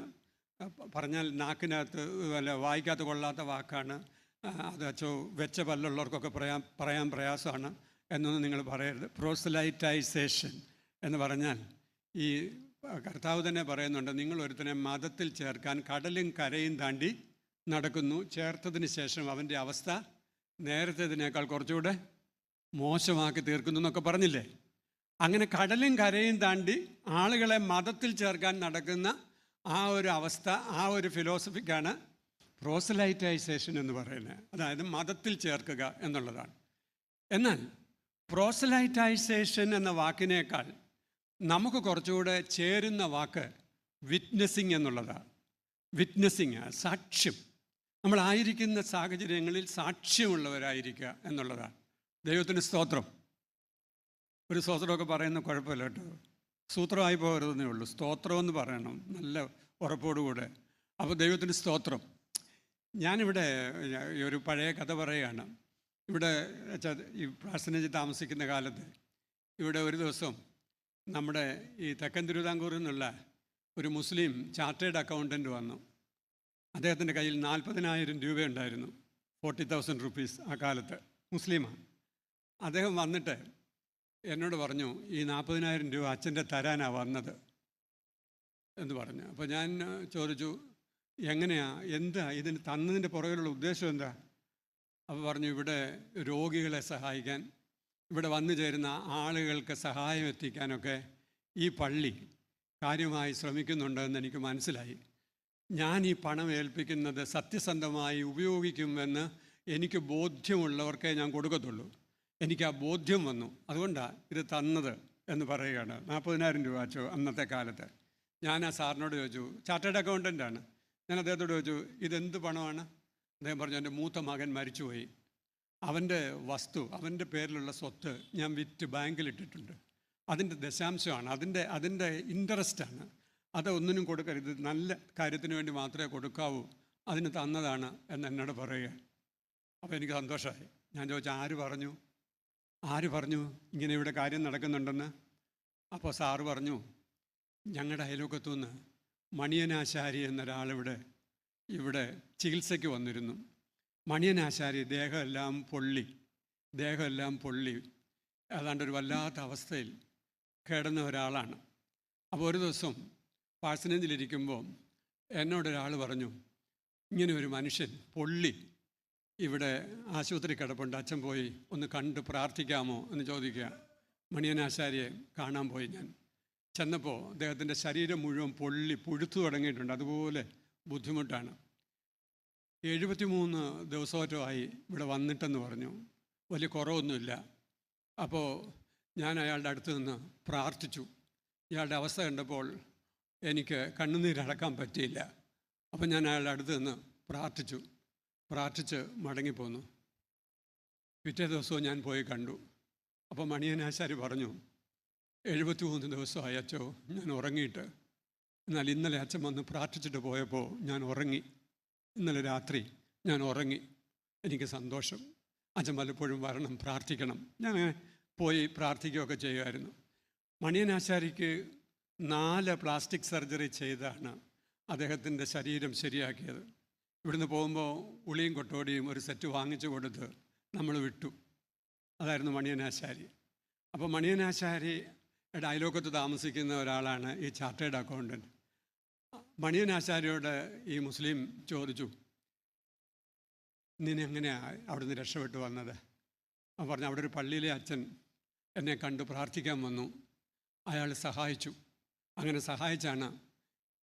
പറഞ്ഞാൽ നാക്കിനകത്ത് വല്ല വായിക്കാത്ത കൊള്ളാത്ത വാക്കാണ്. അത് വെച്ച പല്ലുള്ളവർക്കൊക്കെ പറയാൻ പ്രയാസമാണ്. എന്നൊന്നും നിങ്ങൾ പറയരുത്. പ്രോസലൈറ്റൈസേഷൻ എന്ന് പറഞ്ഞാൽ ഈ കർത്താവ് തന്നെ പറയുന്നുണ്ട്, നിങ്ങൾ ഒരുത്തനെ മതത്തിൽ ചേർക്കാൻ കടലും കരയും താണ്ടി നടക്കുന്നു, ചേർത്തതിന് ശേഷം അവൻ്റെ അവസ്ഥ നേരത്തേതിനേക്കാൾ കുറച്ചുകൂടെ മോശമാക്കി തീർക്കുന്നു എന്നൊക്കെ പറഞ്ഞില്ലേ? അങ്ങനെ കടലും കരയും താണ്ടി ആളുകളെ മതത്തിൽ ചേർക്കാൻ നടക്കുന്ന ആ ഒരു അവസ്ഥ, ആ ഒരു ഫിലോസഫിക്കാണ് പ്രോസലൈറ്റൈസേഷൻ എന്ന് പറയുന്നത്. അതായത് മതത്തിൽ ചേർക്കുക എന്നുള്ളതാണ്. എന്നാൽ പ്രോസലൈറ്റൈസേഷൻ എന്ന വാക്കിനേക്കാൾ നമുക്ക് കുറച്ചുകൂടെ ചേരുന്ന വാക്ക് വിറ്റ്നസിങ് എന്നുള്ളതാണ്. വിറ്റ്നസിങ്, സാക്ഷ്യം. നമ്മളായിരിക്കുന്ന സാഹചര്യങ്ങളിൽ സാക്ഷ്യമുള്ളവരായിരിക്കുക എന്നുള്ളതാണ്. ദൈവത്തിന് സ്തോത്രം. ഒരു സ്തോത്രമൊക്കെ പറയുന്ന കുഴപ്പമില്ല കേട്ടോ, സൂത്രമായി പോകരുതെന്നേ ഉള്ളൂ. സ്തോത്രം എന്ന് പറയണം നല്ല ഉറപ്പോടുകൂടെ. അപ്പോൾ ദൈവത്തിന് സ്തോത്രം. ഞാനിവിടെ ഒരു പഴയ കഥ പറയുകയാണ്. ഇവിടെ ഈ പ്രാസനജി താമസിക്കുന്ന കാലത്ത് ഇവിടെ ഒരു ദിവസം നമ്മുടെ ഈ തെക്കൻ തിരുവിതാംകൂറിൽ നിന്നുള്ള ഒരു മുസ്ലിം ചാർട്ടേഡ് അക്കൗണ്ടൻറ്റ് വന്നു. അദ്ദേഹത്തിൻ്റെ കയ്യിൽ 40,000 രൂപയുണ്ടായിരുന്നു, 40,000 റുപ്പീസ് ആ കാലത്ത്. മുസ്ലിമാണ്. അദ്ദേഹം വന്നിട്ട് എന്നോട് പറഞ്ഞു, ഈ 40,000 രൂപ അച്ഛൻ്റെ തരാനാണ് വന്നത് എന്ന് പറഞ്ഞു. അപ്പോൾ ഞാൻ ചോദിച്ചു, എങ്ങനെയാ, എന്താ ഇതിന് തന്നതിൻ്റെ പുറകിലുള്ള ഉദ്ദേശം എന്താ? അപ്പോൾ പറഞ്ഞു, ഇവിടെ രോഗികളെ സഹായിക്കാൻ, ഇവിടെ വന്നു ചേരുന്ന ആളുകൾക്ക് സഹായം എത്തിക്കാനൊക്കെ ഈ പള്ളി കാര്യമായി ശ്രമിക്കുന്നുണ്ടെന്ന് എനിക്ക് മനസ്സിലായി. ഞാൻ ഈ പണം ഏൽപ്പിക്കുന്നത് സത്യസന്ധമായി ഉപയോഗിക്കുമെന്ന് എനിക്ക് ബോധ്യമുള്ളവർക്കേ ഞാൻ കൊടുക്കത്തുള്ളൂ. എനിക്ക് ആ ബോധ്യം വന്നു, അതുകൊണ്ടാണ് ഇത് തന്നത് എന്ന് പറയുകയാണ്. 40,000 രൂപ അച്ചോ അന്നത്തെ കാലത്ത്. ഞാൻ ആ സാറിനോട് ചോദിച്ചു, ചാർട്ടേഡ് അക്കൗണ്ടൻ്റാണ്, ഞാൻ അദ്ദേഹത്തോട് ചോദിച്ചു, ഇതെന്ത് പണമാണ്? അദ്ദേഹം പറഞ്ഞു, എൻ്റെ മൂത്ത മകൻ മരിച്ചുപോയി, അവൻ്റെ വസ്തു, അവൻ്റെ പേരിലുള്ള സ്വത്ത് ഞാൻ വിറ്റ് ബാങ്കിലിട്ടിട്ടുണ്ട്, അതിൻ്റെ ദശാംശമാണ്, അതിൻ്റെ ഇൻട്രസ്റ്റാണ്, അത് ഒന്നിനും കൊടുക്കരുത്, നല്ല കാര്യത്തിന് വേണ്ടി മാത്രമേ കൊടുക്കാവൂ, അതിന് തന്നതാണ് എന്ന് എന്നോട് പറയുക. അപ്പോൾ എനിക്ക് സന്തോഷമായി. ഞാൻ ചോദിച്ചു, ആര് പറഞ്ഞു ഇങ്ങനെ ഇവിടെ കാര്യം നടക്കുന്നുണ്ടെന്ന്? അപ്പോൾ സാറ് പറഞ്ഞു, ഞങ്ങളുടെ അയൽവക്കത്തു നിന്ന് മണിയനാശാരി എന്നൊരാളിവിടെ ചികിത്സയ്ക്ക് വന്നിരുന്നു. മണിയനാശാരി ദേഹമെല്ലാം പൊള്ളി ഏതാണ്ടൊരു വല്ലാത്ത അവസ്ഥയിൽ കിടന്ന ഒരാളാണ്. അപ്പോൾ ഒരു ദിവസം പാഴ്സനേജിലിരിക്കുമ്പോൾ എന്നോടൊരാൾ പറഞ്ഞു, ഇങ്ങനെ ഒരു മനുഷ്യൻ പൊള്ളി ഇവിടെ ആശുപത്രി കിടപ്പുണ്ട്, അച്ഛൻ പോയി ഒന്ന് കണ്ട് പ്രാർത്ഥിക്കാമോ എന്ന് ചോദിക്കുക. മണിയനാശാരിയെ കാണാൻ പോയി ഞാൻ. ചെന്നപ്പോൾ അദ്ദേഹത്തിൻ്റെ ശരീരം മുഴുവൻ പുഴുത്തു തുടങ്ങിയിട്ടുണ്ട്, അതുപോലെ ബുദ്ധിമുട്ടാണ്. 73 ദിവസമൊറ്റമായി ഇവിടെ വന്നിട്ടെന്ന് പറഞ്ഞു, വലിയ കുറവൊന്നുമില്ല. അപ്പോൾ ഞാൻ അയാളുടെ അടുത്ത് നിന്ന് പ്രാർത്ഥിച്ചു. ഇയാളുടെ അവസ്ഥ കണ്ടപ്പോൾ എനിക്ക് കണ്ണുനീരടക്കാൻ പറ്റിയില്ല. അപ്പം ഞാൻ അയാളുടെ അടുത്ത് നിന്ന് പ്രാർത്ഥിച്ച് മടങ്ങിപ്പോന്നു. പിറ്റേ ദിവസവും ഞാൻ പോയി കണ്ടു. അപ്പോൾ മണിയനാശാരി പറഞ്ഞു, 73 ദിവസമായി അച്ചോ ഞാൻ ഉറങ്ങിയിട്ട്. എന്നാൽ ഇന്നലെ അച്ഛൻ വന്ന് പ്രാർത്ഥിച്ചിട്ട് പോയപ്പോൾ ഞാൻ ഉറങ്ങി. ഇന്നലെ രാത്രി ഞാൻ ഉറങ്ങി, എനിക്ക് സന്തോഷം. അച്ഛൻ പലപ്പോഴും വരണം, പ്രാർത്ഥിക്കണം. ഞാൻ പോയി പ്രാർത്ഥിക്കുകയൊക്കെ ചെയ്യുമായിരുന്നു. മണിയനാശാരിക്ക് 4 പ്ലാസ്റ്റിക് സർജറി ചെയ്താണ് അദ്ദേഹത്തിൻ്റെ ശരീരം ശരിയാക്കിയത്. ഇവിടുന്ന് പോകുമ്പോൾ ഉളിയും കൊട്ടോടിയും ഒരു സെറ്റ് വാങ്ങിച്ചു കൊടുത്ത് നമ്മൾ വിട്ടു. അതായിരുന്നു മണിയനാശാരി. അപ്പോൾ മണിയനാശാരിയുടെ അയലോക്കത്ത് താമസിക്കുന്ന ഒരാളാണ് ഈ ചാർട്ടേഡ് അക്കൗണ്ടൻറ്റ്. മണിയനാശാരിയോട് ഈ മുസ്ലിം ചോദിച്ചു, നിന്നെങ്ങനെയാണ് അവിടുന്ന് രക്ഷപ്പെട്ടു വന്നത്? അവൻ പറഞ്ഞു, അവിടെ ഒരു പള്ളിയിലെ അച്ഛൻ എന്നെ കണ്ട് പ്രാർത്ഥിക്കാൻ വന്നു, അയാൾ സഹായിച്ചു, അങ്ങനെ സഹായിച്ചാണ്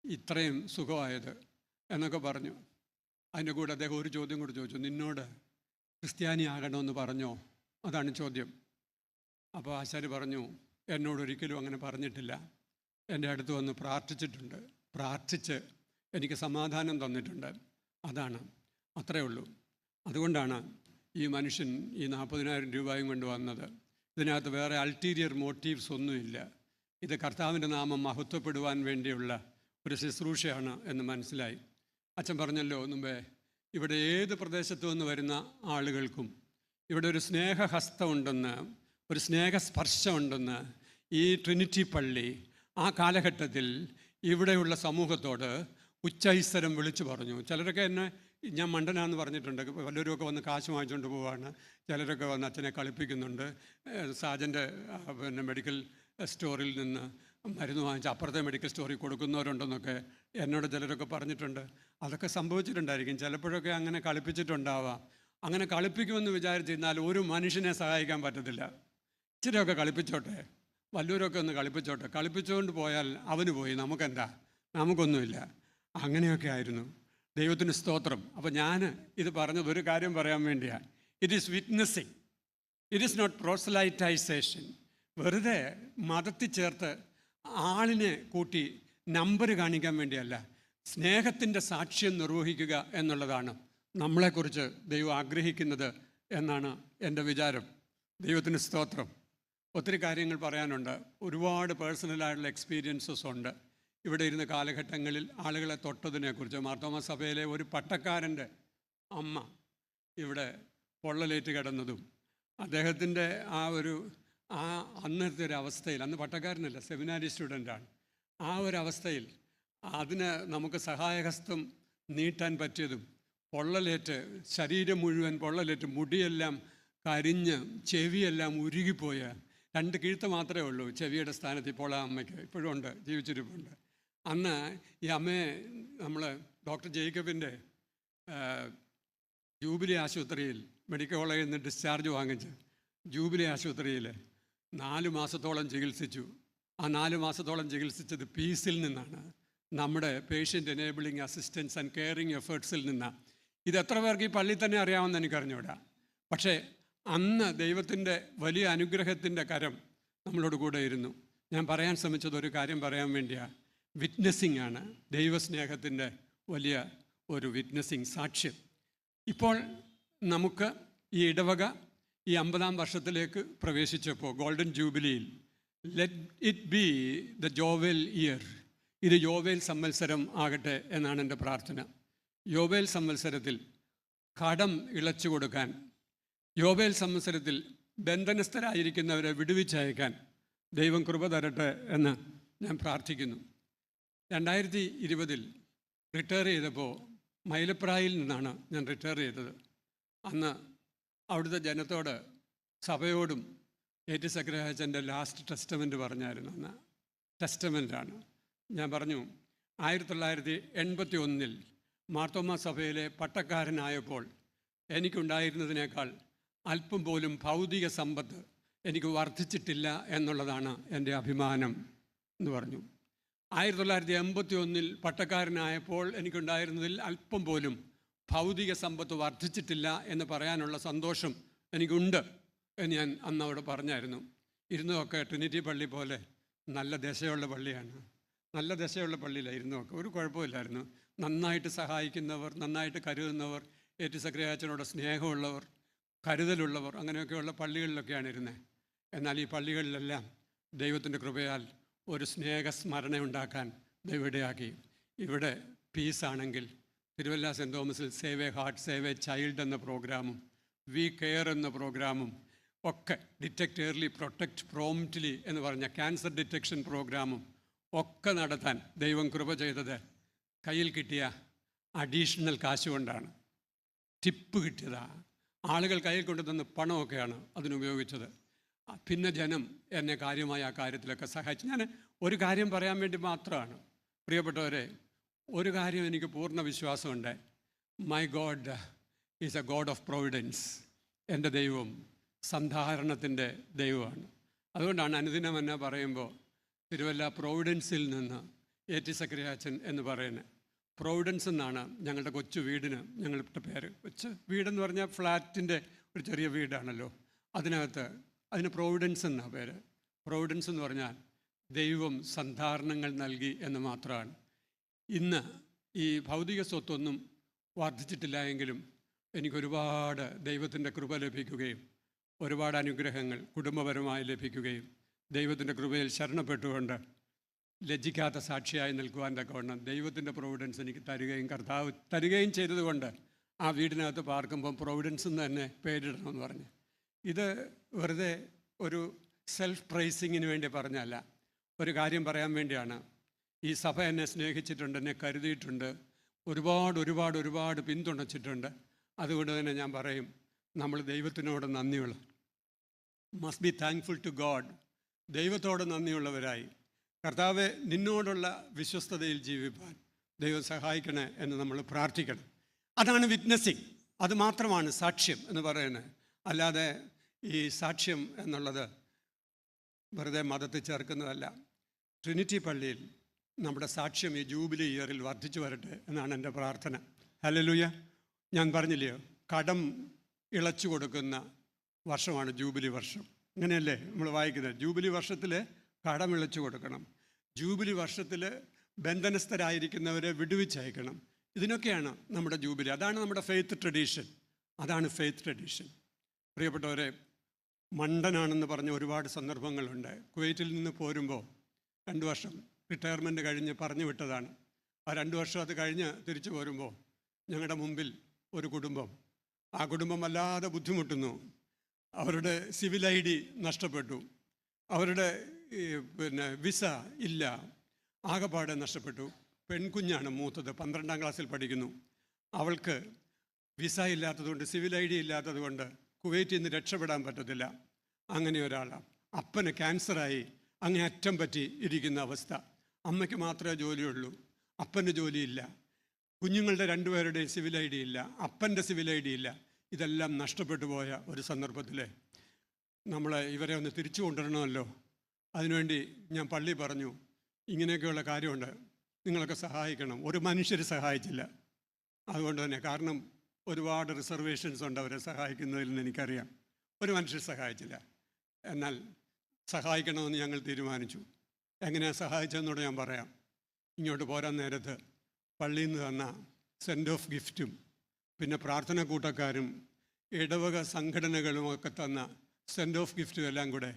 ഇത്രയും സുഖമായത് എന്നൊക്കെ പറഞ്ഞു. അതിൻ്റെ കൂടെ അദ്ദേഹം ഒരു ചോദ്യം കൂടി ചോദിച്ചു, നിന്നോട് ക്രിസ്ത്യാനിയാകണമെന്ന് പറഞ്ഞോ? അതാണ് ചോദ്യം. അപ്പോൾ ആശാരി പറഞ്ഞു, എന്നോടൊരിക്കലും അങ്ങനെ പറഞ്ഞിട്ടില്ല, എൻ്റെ അടുത്ത് വന്ന് പ്രാർത്ഥിച്ചിട്ടുണ്ട്, പ്രാർത്ഥിച്ച് എനിക്ക് സമാധാനം തന്നിട്ടുണ്ട്, അതാണ്, അത്രയേ ഉള്ളൂ. അതുകൊണ്ടാണ് ഈ മനുഷ്യൻ ഈ 40,000 രൂപയും കൊണ്ട് വന്നത്. ഇതിനകത്ത് വേറെ അൾട്ടീരിയർ മോട്ടീവ്സ് ഒന്നുമില്ല. ഇത് കർത്താവിൻ്റെ നാമം മഹത്വപ്പെടുവാൻ വേണ്ടിയുള്ള ഒരു ശുശ്രൂഷയാണ് എന്ന് മനസ്സിലായി. അച്ഛൻ പറഞ്ഞല്ലോ മുമ്പേ, ഇവിടെ ഏത് പ്രദേശത്തു നിന്ന് വരുന്ന ആളുകൾക്കും ഇവിടെ ഒരു സ്നേഹഹസ്തമുണ്ടെന്ന്, ഒരു സ്നേഹസ്പർശമുണ്ടെന്ന് ഈ ട്രിനിറ്റി പള്ളി ആ കാലഘട്ടത്തിൽ ഇവിടെയുള്ള സമൂഹത്തോട് ഉച്ചൈസ്തരം വിളിച്ചു പറഞ്ഞു. ചിലരൊക്കെ എന്നെ ഞാൻ മണ്ടനാന്ന് പറഞ്ഞിട്ടുണ്ട്. വല്ലവരുമൊക്കെ വന്ന് കാശ് വാങ്ങിച്ചുകൊണ്ട് പോവാണ്, ചിലരൊക്കെ വന്ന് അച്ഛനെ കളിപ്പിക്കുന്നുണ്ട്. സാജൻ്റെ പിന്നെ മെഡിക്കൽ സ്റ്റോറിൽ നിന്ന് മരുന്ന് വാങ്ങിച്ച് അപ്പുറത്തെ മെഡിക്കൽ സ്റ്റോറിൽ കൊടുക്കുന്നവരുണ്ടെന്നൊക്കെ എന്നോട് ചിലരൊക്കെ പറഞ്ഞിട്ടുണ്ട്. അതൊക്കെ സംഭവിച്ചിട്ടുണ്ടായിരിക്കും, ചിലപ്പോഴൊക്കെ അങ്ങനെ കളിപ്പിച്ചിട്ടുണ്ടാവാം. അങ്ങനെ കളിപ്പിക്കുമെന്ന് വിചാരിച്ചിരുന്നാൽ ഒരു മനുഷ്യനെ സഹായിക്കാൻ പറ്റത്തില്ല. ഇച്ചിരിയൊക്കെ കളിപ്പിച്ചോട്ടെ, വല്ലവരൊക്കെ ഒന്ന് കളിപ്പിച്ചോട്ടെ, കളിപ്പിച്ചുകൊണ്ട് പോയാൽ അവന് പോയി, നമുക്കെന്താ, നമുക്കൊന്നുമില്ല. അങ്ങനെയൊക്കെ ആയിരുന്നു. ദൈവത്തിന് സ്തോത്രം. അപ്പോൾ ഞാൻ ഇത് പറഞ്ഞത് ഒരു കാര്യം പറയാൻ വേണ്ടിയാണ്. It is witnessing, it is not proselytization. വെറുതെ മതത്തിൽ ചേർത്ത് ആളിനെ കൂട്ടി നമ്പർ കാണിക്കാൻ വേണ്ടിയല്ല, സ്നേഹത്തിൻ്റെ സാക്ഷ്യം നിർവഹിക്കുക എന്നുള്ളതാണ് നമ്മളെക്കുറിച്ച് ദൈവം ആഗ്രഹിക്കുന്നത് എന്നാണ് എൻ്റെ വിചാരം. ദൈവത്തിന് സ്തോത്രം. ഒത്തിരി കാര്യങ്ങൾ പറയാനുണ്ട്, ഒരുപാട് പേഴ്സണലായിട്ടുള്ള എക്സ്പീരിയൻസസ് ഉണ്ട്. ഇവിടെ ഇരുന്ന കാലഘട്ടങ്ങളിൽ ആളുകളെ തൊട്ടതിനെക്കുറിച്ച്, മാർത്തോമാ സഭയിലെ ഒരു പട്ടക്കാരൻ്റെ അമ്മ ഇവിടെ പൊള്ളലേറ്റ് കിടന്നതും, അദ്ദേഹത്തിൻ്റെ ആ അന്നത്തെ ഒരു അവസ്ഥയിൽ, അന്ന് പട്ടക്കാരനല്ല, സെമിനാരി സ്റ്റുഡൻ്റാണ്, ആ ഒരു അവസ്ഥയിൽ അതിന് നമുക്ക് സഹായഹസ്തം നീട്ടാൻ പറ്റിയതും, പൊള്ളലേറ്റ് ശരീരം മുഴുവൻ പൊള്ളലേറ്റ് മുടിയെല്ലാം കരിഞ്ഞ് ചെവിയെല്ലാം ഉരുകിപ്പോയ 2 കിഴുത്ത് മാത്രമേ ഉള്ളൂ ചെവിയുടെ സ്ഥാനത്ത്. ഇപ്പോൾ ആ അമ്മയ്ക്ക് ഇപ്പോഴും ഉണ്ട്, ജീവിച്ചിരിപ്പുണ്ട്. അന്ന് ഈ അമ്മയെ നമ്മൾ ഡോക്ടർ ജേക്കബിൻ്റെ ജൂബിലി ആശുപത്രിയിൽ മെഡിക്കൽ കോളേജിൽ നിന്ന് ഡിസ്ചാർജ് വാങ്ങിച്ച് ജൂബിലി ആശുപത്രിയിൽ 4 മാസത്തോളം ചികിത്സിച്ചു. ആ 4 മാസത്തോളം ചികിത്സിച്ചത് പീസിൽ നിന്നാണ്, നമ്മുടെ patient enabling assistance and caring എഫേർട്സിൽ നിന്നാണ്. ഇത് എത്ര പേർക്ക് ഈ പള്ളിയിൽ തന്നെ അറിയാമെന്ന് എനിക്കറിഞ്ഞൂടാ. പക്ഷേ അന്ന് ദൈവത്തിൻ്റെ വലിയ അനുഗ്രഹത്തിൻ്റെ കരം നമ്മളോട് കൂടെ ഇരുന്നു. ഞാൻ പറയാൻ ശ്രമിച്ചത് ഒരു കാര്യം പറയാൻ വേണ്ടിയാണ്. വിറ്റ്നസ്സിങ് ആണ്, ദൈവസ്നേഹത്തിൻ്റെ വലിയ ഒരു വിറ്റ്നസ്സിങ് സാക്ഷ്യം. ഇപ്പോൾ നമുക്ക് ഈ ഇടവക ഈ 50-ാം വർഷത്തിലേക്ക് പ്രവേശിച്ചപ്പോൾ ഗോൾഡൻ ജൂബിലിയിൽ let it be the Jovel year, ഇത് യോവേൽ സംവത്സരം ആകട്ടെ എന്നാണ് എൻ്റെ പ്രാർത്ഥന. യോവേൽ സംവത്സരത്തിൽ കടം ഇളച്ചു കൊടുക്കാൻ, യോവേൽ സംവത്സരത്തിൽ ബന്ധനസ്ഥരായിരിക്കുന്നവരെ വിടുവിച്ചയക്കാൻ ദൈവം കൃപ തരട്ടെ എന്ന് ഞാൻ പ്രാർത്ഥിക്കുന്നു. 2020 റിട്ടയർ ചെയ്തപ്പോൾ മൈലപ്രായിൽ നിന്നാണ് ഞാൻ റിട്ടയർ ചെയ്തത്. അന്ന് അവിടുത്തെ ജനത്തോട്, സഭയോടും ഏറ്റി സക്രിയാച്ചൻ്റെ ലാസ്റ്റ് ടെസ്റ്റമെൻറ്റ് പറഞ്ഞായിരുന്നു. അന്ന് ടെസ്റ്റമെൻറ്റാണ്. ഞാൻ പറഞ്ഞു 1981 മാർത്തോമാ സഭയിലെ പട്ടക്കാരനായപ്പോൾ എനിക്കുണ്ടായിരുന്നതിനേക്കാൾ അല്പം പോലും ഭൗതിക സമ്പത്ത് എനിക്ക് വർദ്ധിച്ചിട്ടില്ല എന്നുള്ളതാണ് എൻ്റെ അഭിമാനം എന്ന് പറഞ്ഞു. 1981 പട്ടക്കാരനായപ്പോൾ എനിക്കുണ്ടായിരുന്നതിൽ അല്പം പോലും ഭൗതിക സമ്പത്ത് വർദ്ധിച്ചിട്ടില്ല എന്ന് പറയാനുള്ള സന്തോഷം എനിക്കുണ്ട് എന്ന് ഞാൻ അന്ന് അവിടെ പറഞ്ഞായിരുന്നു. ഇരുന്നതൊക്കെ ട്രിനിറ്റി പള്ളി പോലെ നല്ല ദശയുള്ള പള്ളിയാണ്, നല്ല ദശയുള്ള പള്ളിയിലാണ് ഇരുന്നതൊക്കെ, ഒരു കുഴപ്പമില്ലായിരുന്നു. നന്നായിട്ട് സഹായിക്കുന്നവർ, നന്നായിട്ട് കരുതുന്നവർ, ഏറ്റി സക്രിയാച്ചനോട് സ്നേഹമുള്ളവർ, കരുതലുള്ളവർ, അങ്ങനെയൊക്കെയുള്ള പള്ളികളിലൊക്കെയാണ് ഇരുന്നത്. എന്നാൽ ഈ പള്ളികളിലെല്ലാം ദൈവത്തിൻ്റെ കൃപയാൽ ഒരു സ്നേഹസ്മരണ ഉണ്ടാക്കാൻ ദൈവം ഇടയാക്കി. ഇവിടെ പീസാണെങ്കിൽ തിരുവല്ല സെൻറ്റ് തോമസിൽ save a heart, save a child എന്ന പ്രോഗ്രാമും വി കെയർ എന്ന പ്രോഗ്രാമും ഒക്കെ, ഡിറ്റക്ട് ഏർലി പ്രൊട്ടക്റ്റ് പ്രോംപ്റ്റ്ലി എന്ന് പറഞ്ഞ ക്യാൻസർ ഡിറ്റക്ഷൻ പ്രോഗ്രാമും ഒക്കെ നടത്താൻ ദൈവം കൃപ ചെയ്തത് കയ്യിൽ കിട്ടിയ അഡീഷണൽ കാശ് കൊണ്ടാണ്. ടിപ്പ് കിട്ടിയതാണ്. ആളുകൾ കയ്യിൽ കൊണ്ടുതന്ന പണമൊക്കെയാണ് അതിനുപയോഗിച്ചത്. പിന്നെ ജനം എന്നെ കാര്യമായി ആ കാര്യത്തിലൊക്കെ സഹായിച്ചു. ഞാൻ ഒരു കാര്യം പറയാൻ വേണ്ടി മാത്രമാണ്, പ്രിയപ്പെട്ടവരെ, ഒരു കാര്യം എനിക്ക് പൂർണ്ണ വിശ്വാസമുണ്ട്. My God is A God of Providence. എൻ്റെ ദൈവം സന്ധാരണത്തിൻ്റെ ദൈവമാണ്. അതുകൊണ്ടാണ് അനുദിനം എന്നെ പറയുമ്പോൾ തിരുവല്ല പ്രൊവിഡൻസിൽ നിന്ന് ഏറ്റി സക്രിയാച്ചൻ എന്ന് പറയുന്നത്. പ്രൊവിഡൻസ് എന്നാണ് ഞങ്ങളുടെ കൊച്ചു വീടിന് ഞങ്ങളുടെ പേര്. കൊച്ചു വീടെന്ന് പറഞ്ഞാൽ ഫ്ലാറ്റിൻ്റെ ഒരു ചെറിയ വീടാണല്ലോ, അതിന് പ്രൊവിഡൻസ് എന്നാണ് പേര്. പ്രൊവിഡൻസ് എന്ന് പറഞ്ഞാൽ ദൈവം സന്ധാരണങ്ങൾ നൽകി എന്ന് മാത്രമാണ്. ഇന്ന് ഈ ഭൗതിക സ്വത്തൊന്നും വർദ്ധിച്ചിട്ടില്ല എങ്കിലും എനിക്കൊരുപാട് ദൈവത്തിൻ്റെ കൃപ ലഭിക്കുകയും ഒരുപാട് അനുഗ്രഹങ്ങൾ കുടുംബപരമായി ലഭിക്കുകയും ദൈവത്തിൻ്റെ കൃപയിൽ ശരണപ്പെട്ടുകൊണ്ട് ലജ്ജിക്കാത്ത സാക്ഷിയായി നിൽക്കുവാൻ തക്കവണ്ണം ദൈവത്തിൻ്റെ പ്രൊവിഡൻസ് എനിക്ക് തരികയും കർത്താവ് തരികയും ചെയ്തതുകൊണ്ട് ആ വീടിനകത്ത് പാർക്കുമ്പം പ്രൊവിഡൻസ് എന്ന് തന്നെ പേരിടണമെന്ന് പറഞ്ഞു. ഇത് വെറുതെ ഒരു സെൽഫ് പ്രൈസിങ്ങിന് വേണ്ടി പറഞ്ഞല്ല, ഒരു കാര്യം പറയാൻ വേണ്ടിയാണ്. ഈ സഭ എന്നെ സ്നേഹിച്ചിട്ടുണ്ട്, എന്നെ കരുതിയിട്ടുണ്ട്. ഒരുപാട് പിന്തുണച്ചിട്ടുണ്ട്. അതുകൊണ്ട് തന്നെ ഞാൻ പറയും, നമ്മൾ ദൈവത്തിനോട് നന്ദിയുള്ള, must be thankful to God. ദൈവത്തോട് നന്ദിയുള്ളവരായി, കർത്താവെ നിന്നോടുള്ള വിശ്വസ്തതയിൽ ജീവിപ്പാൻ ദൈവം സഹായിക്കണേ എന്ന് നമ്മൾ പ്രാർത്ഥിക്കണം. അതാണ് വിറ്റ്നസിങ്. അത് മാത്രമാണ് സാക്ഷ്യം എന്ന് പറയുന്നത്. അല്ലാതെ ഈ സാക്ഷ്യം എന്നുള്ളത് വെറുതെ മതത്തിൽ ചേർക്കുന്നതല്ല. ട്രിനിറ്റി പള്ളിയിൽ നമ്മുടെ സാക്ഷ്യം ഈ ജൂബിലി ഇയറിൽ വർദ്ധിച്ചു വരട്ടെ എന്നാണ് എൻ്റെ പ്രാർത്ഥന. ഹല്ലേലൂയ. ഞാൻ പറഞ്ഞില്ലയോ, കടം ഇളച്ചു കൊടുക്കുന്ന വർഷമാണ് ജൂബിലി വർഷം. അങ്ങനെയല്ലേ നമ്മൾ വായിക്കുന്നത്? ജൂബിലി വർഷത്തിൽ കടം ഇളച്ചു കൊടുക്കണം. ജൂബിലി വർഷത്തിൽ ബന്ധനസ്ഥരായിരിക്കുന്നവരെ വിടുവിച്ചയക്കണം. ഇതിനൊക്കെയാണ് നമ്മുടെ ജൂബിലി. അതാണ് നമ്മുടെ ഫെയ്ത്ത് ട്രഡീഷൻ. അതാണ് ഫെയ്ത്ത് ട്രഡീഷൻ. പ്രിയപ്പെട്ടവരെ, മണ്ടനാണെന്ന് പറഞ്ഞ ഒരുപാട് സന്ദർഭങ്ങളുണ്ട്. കുവൈറ്റിൽ നിന്ന് പോരുമ്പോൾ 2 വർഷം റിട്ടയർമെൻറ്റ് കഴിഞ്ഞ് പറഞ്ഞു വിട്ടതാണ്. ആ 2 വർഷം അത് കഴിഞ്ഞ് തിരിച്ചു പോരുമ്പോൾ ഞങ്ങളുടെ മുമ്പിൽ ഒരു കുടുംബം, ആ കുടുംബം വല്ലാതെ ബുദ്ധിമുട്ടുന്നു. അവരുടെ സിവിൽ ID നഷ്ടപ്പെട്ടു, അവരുടെ വിസ ഇല്ല, ആകെപ്പാടെ നഷ്ടപ്പെട്ടു. പെൺകുഞ്ഞാണ് മൂത്തത്, 12ാം ക്ലാസ്സിൽ പഠിക്കുന്നു. അവൾക്ക് വിസ ഇല്ലാത്തതുകൊണ്ട്, സിവിൽ ID ഇല്ലാത്തതുകൊണ്ട് കുവൈറ്റിൽ നിന്ന് രക്ഷപ്പെടാൻ പറ്റത്തില്ല. അങ്ങനെ ഒരാളാണ്. അപ്പന് ക്യാൻസറായി അങ്ങേ അറ്റം പറ്റി ഇരിക്കുന്ന അവസ്ഥ. അമ്മയ്ക്ക് മാത്രമേ ജോലിയുള്ളൂ, അപ്പന് ജോലിയില്ല. കുഞ്ഞുങ്ങളുടെ 2 പേരുടെയും സിവിൽ ID ഇല്ല, അപ്പൻ്റെ സിവിൽ ID ഇല്ല. ഇതെല്ലാം നഷ്ടപ്പെട്ടു പോയ ഒരു സന്ദർഭത്തിൽ ഇവരെ ഒന്ന് തിരിച്ചു കൊണ്ടുവരണമല്ലോ. അതിനുവേണ്ടി ഞാൻ പള്ളി പറഞ്ഞു, ഇങ്ങനെയൊക്കെയുള്ള കാര്യമുണ്ട്, നിങ്ങളൊക്കെ സഹായിക്കണം. ഒരു മനുഷ്യർ സഹായിച്ചില്ല. അതുകൊണ്ട് തന്നെ, കാരണം ഒരുപാട് റിസർവേഷൻസ് ഉണ്ട് അവരെ സഹായിക്കുന്നതിൽ നിന്ന് എനിക്കറിയാം. ഒരു മനുഷ്യർ സഹായിച്ചില്ല. എന്നാൽ സഹായിക്കണമെന്ന് ഞങ്ങൾ തീരുമാനിച്ചു. എങ്ങനെയാണ് സഹായിച്ചതെന്നോട് ഞാൻ പറയാം. ഇങ്ങോട്ട് പോരാൻ നേരത്ത് പള്ളിയിൽ നിന്ന് തന്ന സെൻഡ് ഓഫ് ഗിഫ്റ്റും പിന്നെ പ്രാർത്ഥന കൂട്ടക്കാരും ഇടവക സംഘടനകളും ഒക്കെ തന്ന സെൻഡ് ഓഫ് ഗിഫ്റ്റും എല്ലാം കൂടെ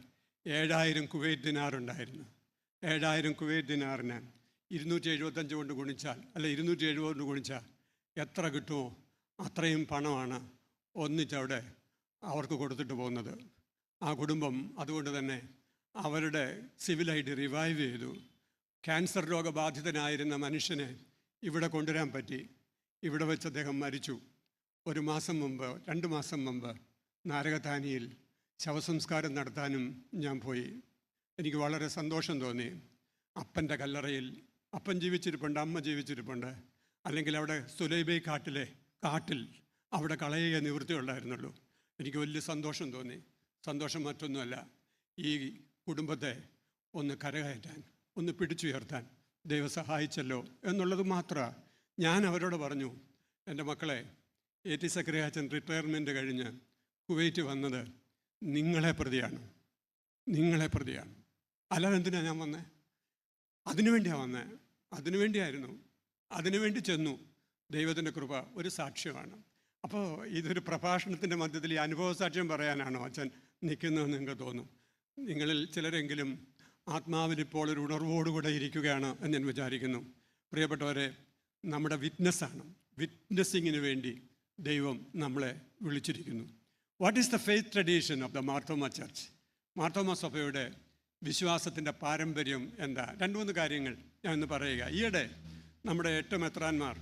7000 കുവൈറ്റ് ദിനാറുണ്ടായിരുന്നു. 7000 കുവൈറ്റ് ദിനാറിന് 275 കൊണ്ട് ഗുണിച്ചാൽ, അല്ല 270 കൊണ്ട് ഗുണിച്ചാൽ എത്ര കിട്ടുമോ അത്രയും പണമാണ് ഒന്നിച്ചവിടെ അവർക്ക് കൊടുത്തിട്ട് പോകുന്നത്. ആ കുടുംബം അതുകൊണ്ട് തന്നെ അവരുടെ സിവിൽ ID റിവൈവ് ചെയ്തു. ക്യാൻസർ രോഗബാധിതനായിരുന്ന മനുഷ്യനെ ഇവിടെ കൊണ്ടുവരാൻ പറ്റി. ഇവിടെ വെച്ച് അദ്ദേഹം മരിച്ചു. 2 മാസം മുമ്പ് നാരകത്താനിയിൽ ശവസംസ്കാരം നടത്താനും ഞാൻ പോയി. എനിക്ക് വളരെ സന്തോഷം തോന്നി. അപ്പൻ്റെ കല്ലറയിൽ അപ്പൻ ജീവിച്ചിരിപ്പുണ്ട്, അമ്മ ജീവിച്ചിരിപ്പുണ്ട്. അല്ലെങ്കിൽ അവിടെ സുലൈബൈ കാട്ടിൽ അവിടെ കളയുക നിവൃത്തിയുണ്ടായിരുന്നുള്ളൂ. എനിക്ക് വലിയ സന്തോഷം തോന്നി. സന്തോഷം മറ്റൊന്നുമല്ല, ഈ കുടുംബത്തെ ഒന്ന് കരകയറ്റാൻ, ഒന്ന് പിടിച്ചുയർത്താൻ ദൈവം സഹായിച്ചല്ലോ എന്നുള്ളത് മാത്രമാണ്. ഞാൻ അവരോട് പറഞ്ഞു, എൻ്റെ മക്കളെ, AT സക്രിയാച്ചൻ റിട്ടയർമെൻറ്റ് കഴിഞ്ഞ് കുവൈറ്റ് വന്നത് നിങ്ങളെ പ്രതിയാണ്. അല്ലാതെ എന്തിനാണ് ഞാൻ വന്നത്? അതിനുവേണ്ടിയാണ് വന്നത്. അതിനുവേണ്ടി ചെന്നു. ദൈവത്തിൻ്റെ കൃപ ഒരു സാക്ഷ്യമാണ്. അപ്പോൾ ഇതൊരു പ്രഭാഷണത്തിൻ്റെ മധ്യത്തിൽ ഈ അനുഭവ സാക്ഷ്യം പറയാനാണോ അച്ഛൻ നിൽക്കുന്നതെന്ന് നിങ്ങൾക്ക് തോന്നും. നിങ്ങളിൽ ചിലരെങ്കിലും ആത്മാവിൽ ഇപ്പോൾ ഒരു ഉണർവോടുകൂടെ ഇരിക്കുകയാണ് എന്ന് ഞാൻ വിചാരിക്കുന്നു. പ്രിയപ്പെട്ടവരെ, നമ്മുടെ വിറ്റ്നസിങ്ങിന് വേണ്ടി ദൈവം നമ്മളെ വിളിച്ചിരിക്കുന്നു. What is the faith tradition of the Marthoma church? Marthoma സഭയുടെ വിശ്വാസത്തിൻ്റെ പാരമ്പര്യം എന്താ? 2-3 കാര്യങ്ങൾ ഞാൻ ഇന്ന് പറയുക. ഈയിടെ നമ്മുടെ 8 മെത്രാന്മാർ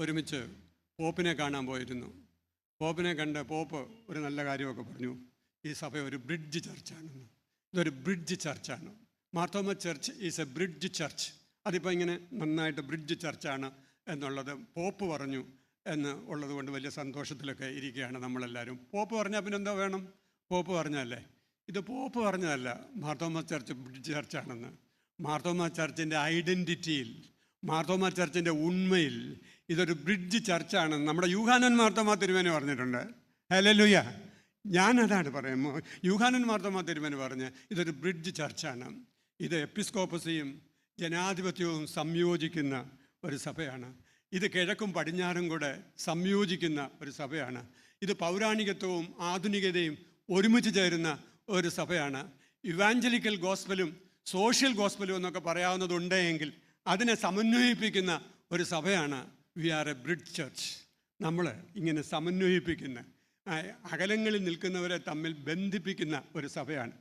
ഒരുമിച്ച് പോപ്പിനെ കാണാൻ പോയിരുന്നു. പോപ്പിനെ കണ്ട് പോപ്പ് ഒരു നല്ല കാര്യമൊക്കെ പറഞ്ഞു. ഈ സഭ ഒരു ബ്രിഡ്ജ് ചർച്ചാണെന്ന്. ഇതൊരു ബ്രിഡ്ജ് ചർച്ചാണ്. Marthoma church is a bridge church. അതിപ്പോൾ ഇങ്ങനെ നന്നായിട്ട് ബ്രിഡ്ജ് ചർച്ചാണ് എന്നുള്ളത് പോപ്പ് പറഞ്ഞു എന്ന് ഉള്ളത് കൊണ്ട് വലിയ സന്തോഷത്തിലൊക്കെ ഇരിക്കുകയാണ് നമ്മളെല്ലാവരും. പോപ്പ് പറഞ്ഞാൽ പിന്നെ എന്താ വേണം? പോപ്പ് പറഞ്ഞല്ലേ? ഇത് പോപ്പ് പറഞ്ഞതല്ല, മാർത്തോമ ചർച്ച് ബ്രിഡ്ജ് ചർച്ചാണെന്ന്. മാർത്തോമ ചർച്ചിൻ്റെ ഐഡൻറ്റിറ്റിയിൽ, മാർത്തോമ ചർച്ചിൻ്റെ ഉണ്മയിൽ ഇതൊരു ബ്രിഡ്ജ് ചർച്ചാണ് നമ്മുടെ യൂഹാനൻ മാർത്തോമ തിരുമേനി പറഞ്ഞിട്ടുണ്ട്. ഹല്ലേലൂയ. ഞാനതാണ് പറയുമ്പോൾ യൂഹാനൻ മാർത്തോമ തിരുമേനി പറഞ്ഞ് ഇതൊരു ബ്രിഡ്ജ് ചർച്ചാണ്. ഇത് എപ്പിസ്കോപ്പസിയും ജനാധിപത്യവും സംയോജിക്കുന്ന ഒരു സഭയാണ്. ഇത് കിഴക്കും പടിഞ്ഞാറും കൂടെ സംയോജിക്കുന്ന ഒരു സഭയാണ്. ഇത് പൗരാണികത്വവും ആധുനികതയും ഒരുമിച്ച് ചേരുന്ന ഒരു സഭയാണ്. ഇവാഞ്ചലിക്കൽ ഗോസ്പലും സോഷ്യൽ ഗോസ്പലും എന്നൊക്കെ പറയാവുന്നതുണ്ടെങ്കിൽ അതിനെ സമന്വയിപ്പിക്കുന്ന ഒരു സഭയാണ് we are a bridge church. നമ്മൾ ഇങ്ങനെ സമന്വയിപ്പിക്കുന്ന, അകലങ്ങളിൽ നിൽക്കുന്നവരെ തമ്മിൽ ബന്ധിപ്പിക്കുന്ന ഒരു സഭയാണ്.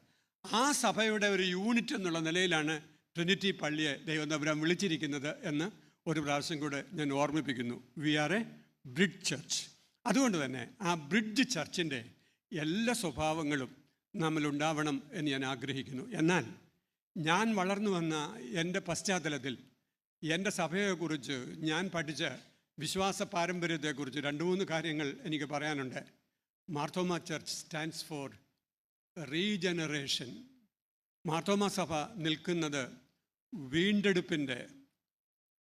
ആ സഭയുടെ ഒരു യൂണിറ്റ് എന്നുള്ള നിലയിലാണ് ട്രിനിറ്റി പള്ളിയെ ദൈവം തമ്പുരാൻ വിളിച്ചിരിക്കുന്നത് എന്ന് ഒരു പ്രാവശ്യം കൂടെ ഞാൻ ഓർമ്മിപ്പിക്കുന്നു. We are a bridge church. അതുകൊണ്ട് തന്നെ ആ ബ്രിഡ്ജ് ചർച്ചിൻ്റെ എല്ലാ സ്വഭാവങ്ങളും നമ്മളുണ്ടാവണം എന്ന് ഞാൻ ആഗ്രഹിക്കുന്നു. എന്നാൽ ഞാൻ വളർന്നു വന്ന എൻ്റെ പശ്ചാത്തലത്തിൽ എൻ്റെ സഭയെക്കുറിച്ച് ഞാൻ പഠിച്ച വിശ്വാസ പാരമ്പര്യത്തെക്കുറിച്ച് 2-3 കാര്യങ്ങൾ എനിക്ക് പറയാനുണ്ട്. Marthoma church stands for regeneration. Marthoma സഭ നിൽക്കുന്നത് വീണ്ടെടുപ്പിൻ്റെ,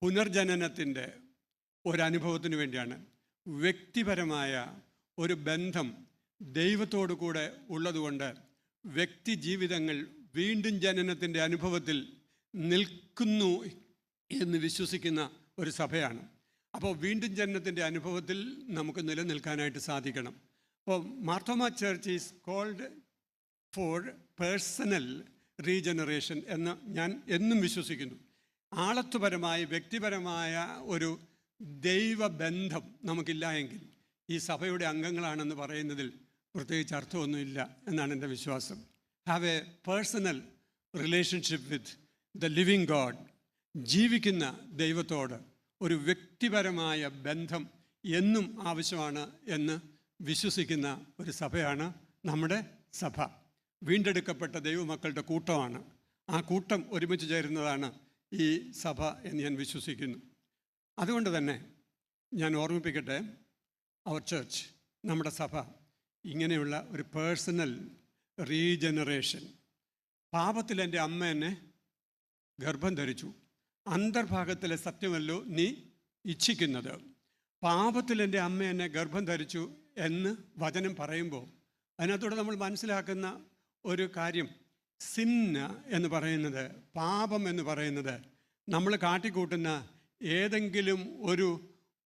പുനർജനനത്തിൻ്റെ ഒരനുഭവത്തിന് വേണ്ടിയാണ്. വ്യക്തിപരമായ ഒരു ബന്ധം ദൈവത്തോടു കൂടെ ഉള്ളതുകൊണ്ട് വ്യക്തി ജീവിതങ്ങൾ വീണ്ടും ജനനത്തിൻ്റെ അനുഭവത്തിൽ നിൽക്കുന്നു എന്ന് വിശ്വസിക്കുന്ന ഒരു സഭയാണ്. അപ്പോൾ വീണ്ടും ജനനത്തിൻ്റെ അനുഭവത്തിൽ നമുക്ക് നിലനിൽക്കാനായിട്ട് സാധിക്കണം. അപ്പോൾ Marthoma church is called for personal regeneration എന്ന് ഞാൻ എന്നും വിശ്വസിക്കുന്നു. ആളത്വപരമായ വ്യക്തിപരമായ ഒരു ദൈവബന്ധം നമുക്കില്ല എങ്കിൽ ഈ സഭയുടെ അംഗങ്ങളാണെന്ന് പറയുന്നതിൽ പ്രത്യേകിച്ച് അർത്ഥമൊന്നുമില്ല എന്നാണ് എൻ്റെ വിശ്വാസം. Have a personal relationship with the living God. ജീവിക്കുന്ന ദൈവത്തോട് ഒരു വ്യക്തിപരമായ ബന്ധം എന്നും ആവശ്യമാണ് എന്ന് വിശ്വസിക്കുന്ന ഒരു സഭയാണ് നമ്മുടെ സഭ. വീണ്ടെടുക്കപ്പെട്ട ദൈവമക്കളുടെ കൂട്ടമാണ്. ആ കൂട്ടം ഒരുമിച്ച് ചേരുന്നതാണ് ഈ സഭ എന്ന് ഞാൻ വിശ്വസിക്കുന്നു. അതുകൊണ്ട് തന്നെ ഞാൻ ഓർമ്മിപ്പിക്കട്ടെ, അവർ ചർച്ച്, നമ്മുടെ സഭ ഇങ്ങനെയുള്ള ഒരു പേഴ്സണൽ റീജനറേഷൻ. പാപത്തിൽ എൻ്റെ അമ്മ എന്നെ ഗർഭം ധരിച്ചു. അന്തർഭാഗത്തിലെ സത്യമല്ലോ നീ ഇച്ഛിക്കുന്നത്. പാപത്തിൽ എൻ്റെ അമ്മ എന്നെ ഗർഭം ധരിച്ചു എന്ന് വചനം പറയുമ്പോൾ അതിനകത്തൂടെ നമ്മൾ മനസ്സിലാക്കുന്ന ഒരു കാര്യം, സിന്ന് എന്ന് പറയുന്നത്, പാപം എന്ന് പറയുന്നത് നമ്മൾ കാട്ടിക്കൂട്ടുന്ന ഏതെങ്കിലും ഒരു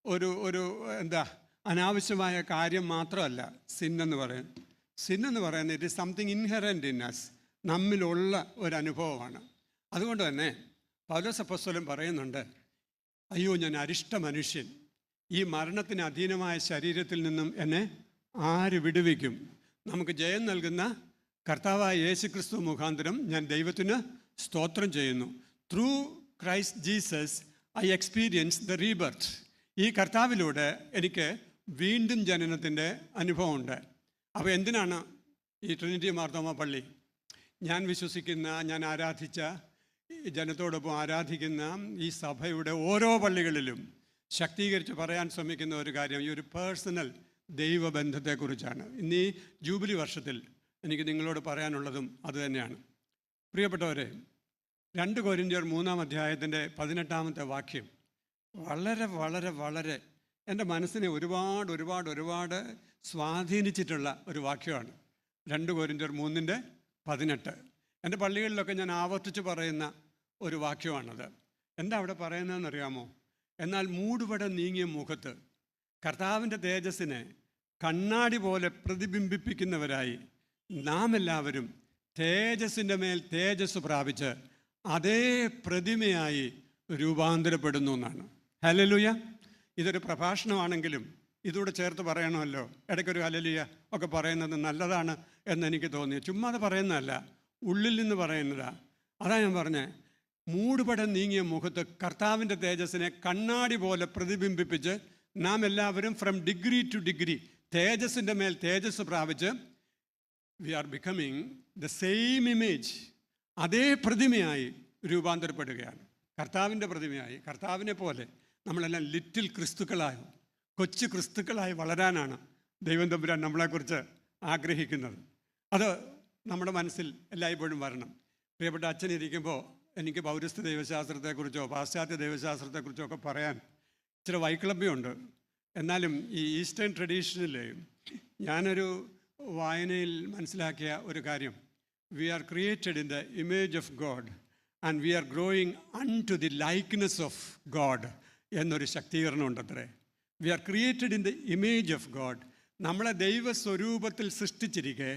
ഒരു ഒരു എന്താ അനാവശ്യമായ കാര്യം മാത്രമല്ല സിന്നെന്ന് പറയുന്നത്. സിന്നെന്ന് പറയുന്നത് it is something inherent in us, നമ്മിലുള്ള ഒരനുഭവമാണ്. അതുകൊണ്ട് തന്നെ പൗലോസ് അപ്പോസ്തലൻ പറയുന്നുണ്ട്, അയ്യോ ഞാൻ അരിഷ്ട മനുഷ്യൻ, ഈ മരണത്തിന് അധീനമായ ശരീരത്തിൽ നിന്നും എന്നെ ആര് വിടുവിക്കും? നമുക്ക് ജയം നൽകുന്ന കർത്താവായ യേശുക്രിസ്തു മുഖാന്തരം ഞാൻ ദൈവത്തിന് സ്തോത്രം ചെയ്യുന്നു. Through Christ Jesus I experience the rebirth. ഈ കർത്താവിലൂടെ എനിക്ക് വീണ്ടും ജനനത്തിൻ്റെ അനുഭവമുണ്ട്. അപ്പോൾ എന്തിനാണ് ഈ ട്രിനിറ്റി മാർത്തോമ പള്ളി, ഞാൻ വിശ്വസിക്കുന്ന, ഞാൻ ആരാധിച്ച, ജനത്തോടൊപ്പം ആരാധിക്കുന്ന ഈ സഭയുടെ ഓരോ പള്ളികളിലും ശക്തീകരിച്ച് പറയാൻ ശ്രമിക്കുന്ന ഒരു കാര്യം ഈ ഒരു പേഴ്സണൽ ദൈവബന്ധത്തെക്കുറിച്ചാണ്. ഇന്ന് ഈ ജൂബിലി വർഷത്തിൽ എനിക്ക് നിങ്ങളോട് പറയാനുള്ളതും അതുതന്നെയാണ്. പ്രിയപ്പെട്ടവരെ, 2 കൊരിന്ത്യർ 3-ാം അധ്യായത്തിൻ്റെ 18-ാമത്തെ വാക്യം വളരെ വളരെ വളരെ എൻ്റെ മനസ്സിനെ ഒരുപാട് സ്വാധീനിച്ചിട്ടുള്ള ഒരു വാക്യമാണ്. 2 കൊരിന്ത്യർ 3:18. എൻ്റെ പള്ളികളിലൊക്കെ ഞാൻ ആവർത്തിച്ച് പറയുന്ന ഒരു വാക്യമാണത്. എന്താ അവിടെ പറയുന്നതെന്നറിയാമോ? എന്നാൽ മൂടുപടം നീങ്ങിയ മുഖത്ത് കർത്താവിൻ്റെ തേജസ്സിനെ കണ്ണാടി പോലെ പ്രതിബിംബിപ്പിക്കുന്നവരായി നാം എല്ലാവരും തേജസ്സിൻ്റെ മേൽ തേജസ് പ്രാപിച്ച് അതേ പ്രതിമയായി രൂപാന്തരപ്പെടുന്നു എന്നാണ്. ഹല്ലേലൂയ. ഇതൊരു പ്രഭാഷണമാണെങ്കിലും ഇതൂടെ ചേർത്ത് പറയണമല്ലോ. ഇടയ്ക്കൊരു ഹല്ലേലൂയ ഒക്കെ പറയുന്നത് നല്ലതാണ് എന്നെനിക്ക് തോന്നി. ചുമ്മാ അത് പറയുന്നതല്ല, ഉള്ളിൽ നിന്ന് പറയുന്നതാ. അതാ ഞാൻ പറഞ്ഞത്, മൂടുപടം നീങ്ങിയ മുഖത്ത് കർത്താവിൻ്റെ തേജസ്സിനെ കണ്ണാടി പോലെ പ്രതിബിംബിപ്പിച്ച് നാം എല്ലാവരും ഫ്രം ഡിഗ്രി ടു ഡിഗ്രി തേജസ്സിൻ്റെ മേൽ തേജസ് പ്രാപിച്ച് we are becoming the same image, അതേ പ്രതിമയായി രൂപാന്തരപ്പെടുകയാണ്. കർത്താവിൻ്റെ പ്രതിമയായി, കർത്താവിനെ പോലെ നമ്മളെല്ലാം ലിറ്റിൽ ക്രിസ്തുക്കളായി, കൊച്ചു ക്രിസ്തുക്കളായി വളരാനാണ് ദൈവം തമ്പുരാൻ നമ്മളെക്കുറിച്ച് ആഗ്രഹിക്കുന്നത്. അത് നമ്മുടെ മനസ്സിൽ എല്ലായ്പ്പോഴും വരണം. പ്രിയപ്പെട്ട അച്ഛൻ ഇരിക്കുമ്പോൾ എനിക്ക് പൗരസ്ത്യ ദൈവശാസ്ത്രത്തെക്കുറിച്ചോ പാശ്ചാത്യ ദൈവശാസ്ത്രത്തെക്കുറിച്ചോ ഒക്കെ പറയാൻ ഇച്ചിരി വൈക്ലഭ്യമുണ്ട്. എന്നാലും ഈ ഈസ്റ്റേൺ ട്രഡീഷനിൽ ഞാനൊരു വായനയിൽ മനസ്സിലാക്കിയ ഒരു കാര്യം, we are created in the image of God and we are growing unto the likeness of God എന്നൊരു ശക്തീകരണം ഉണ്ടത്രേ. We are created in the image of God. നമ്മളെ ദൈവസ്വരൂപത്തിൽ സൃഷ്ടിച്ചിരിക്കെ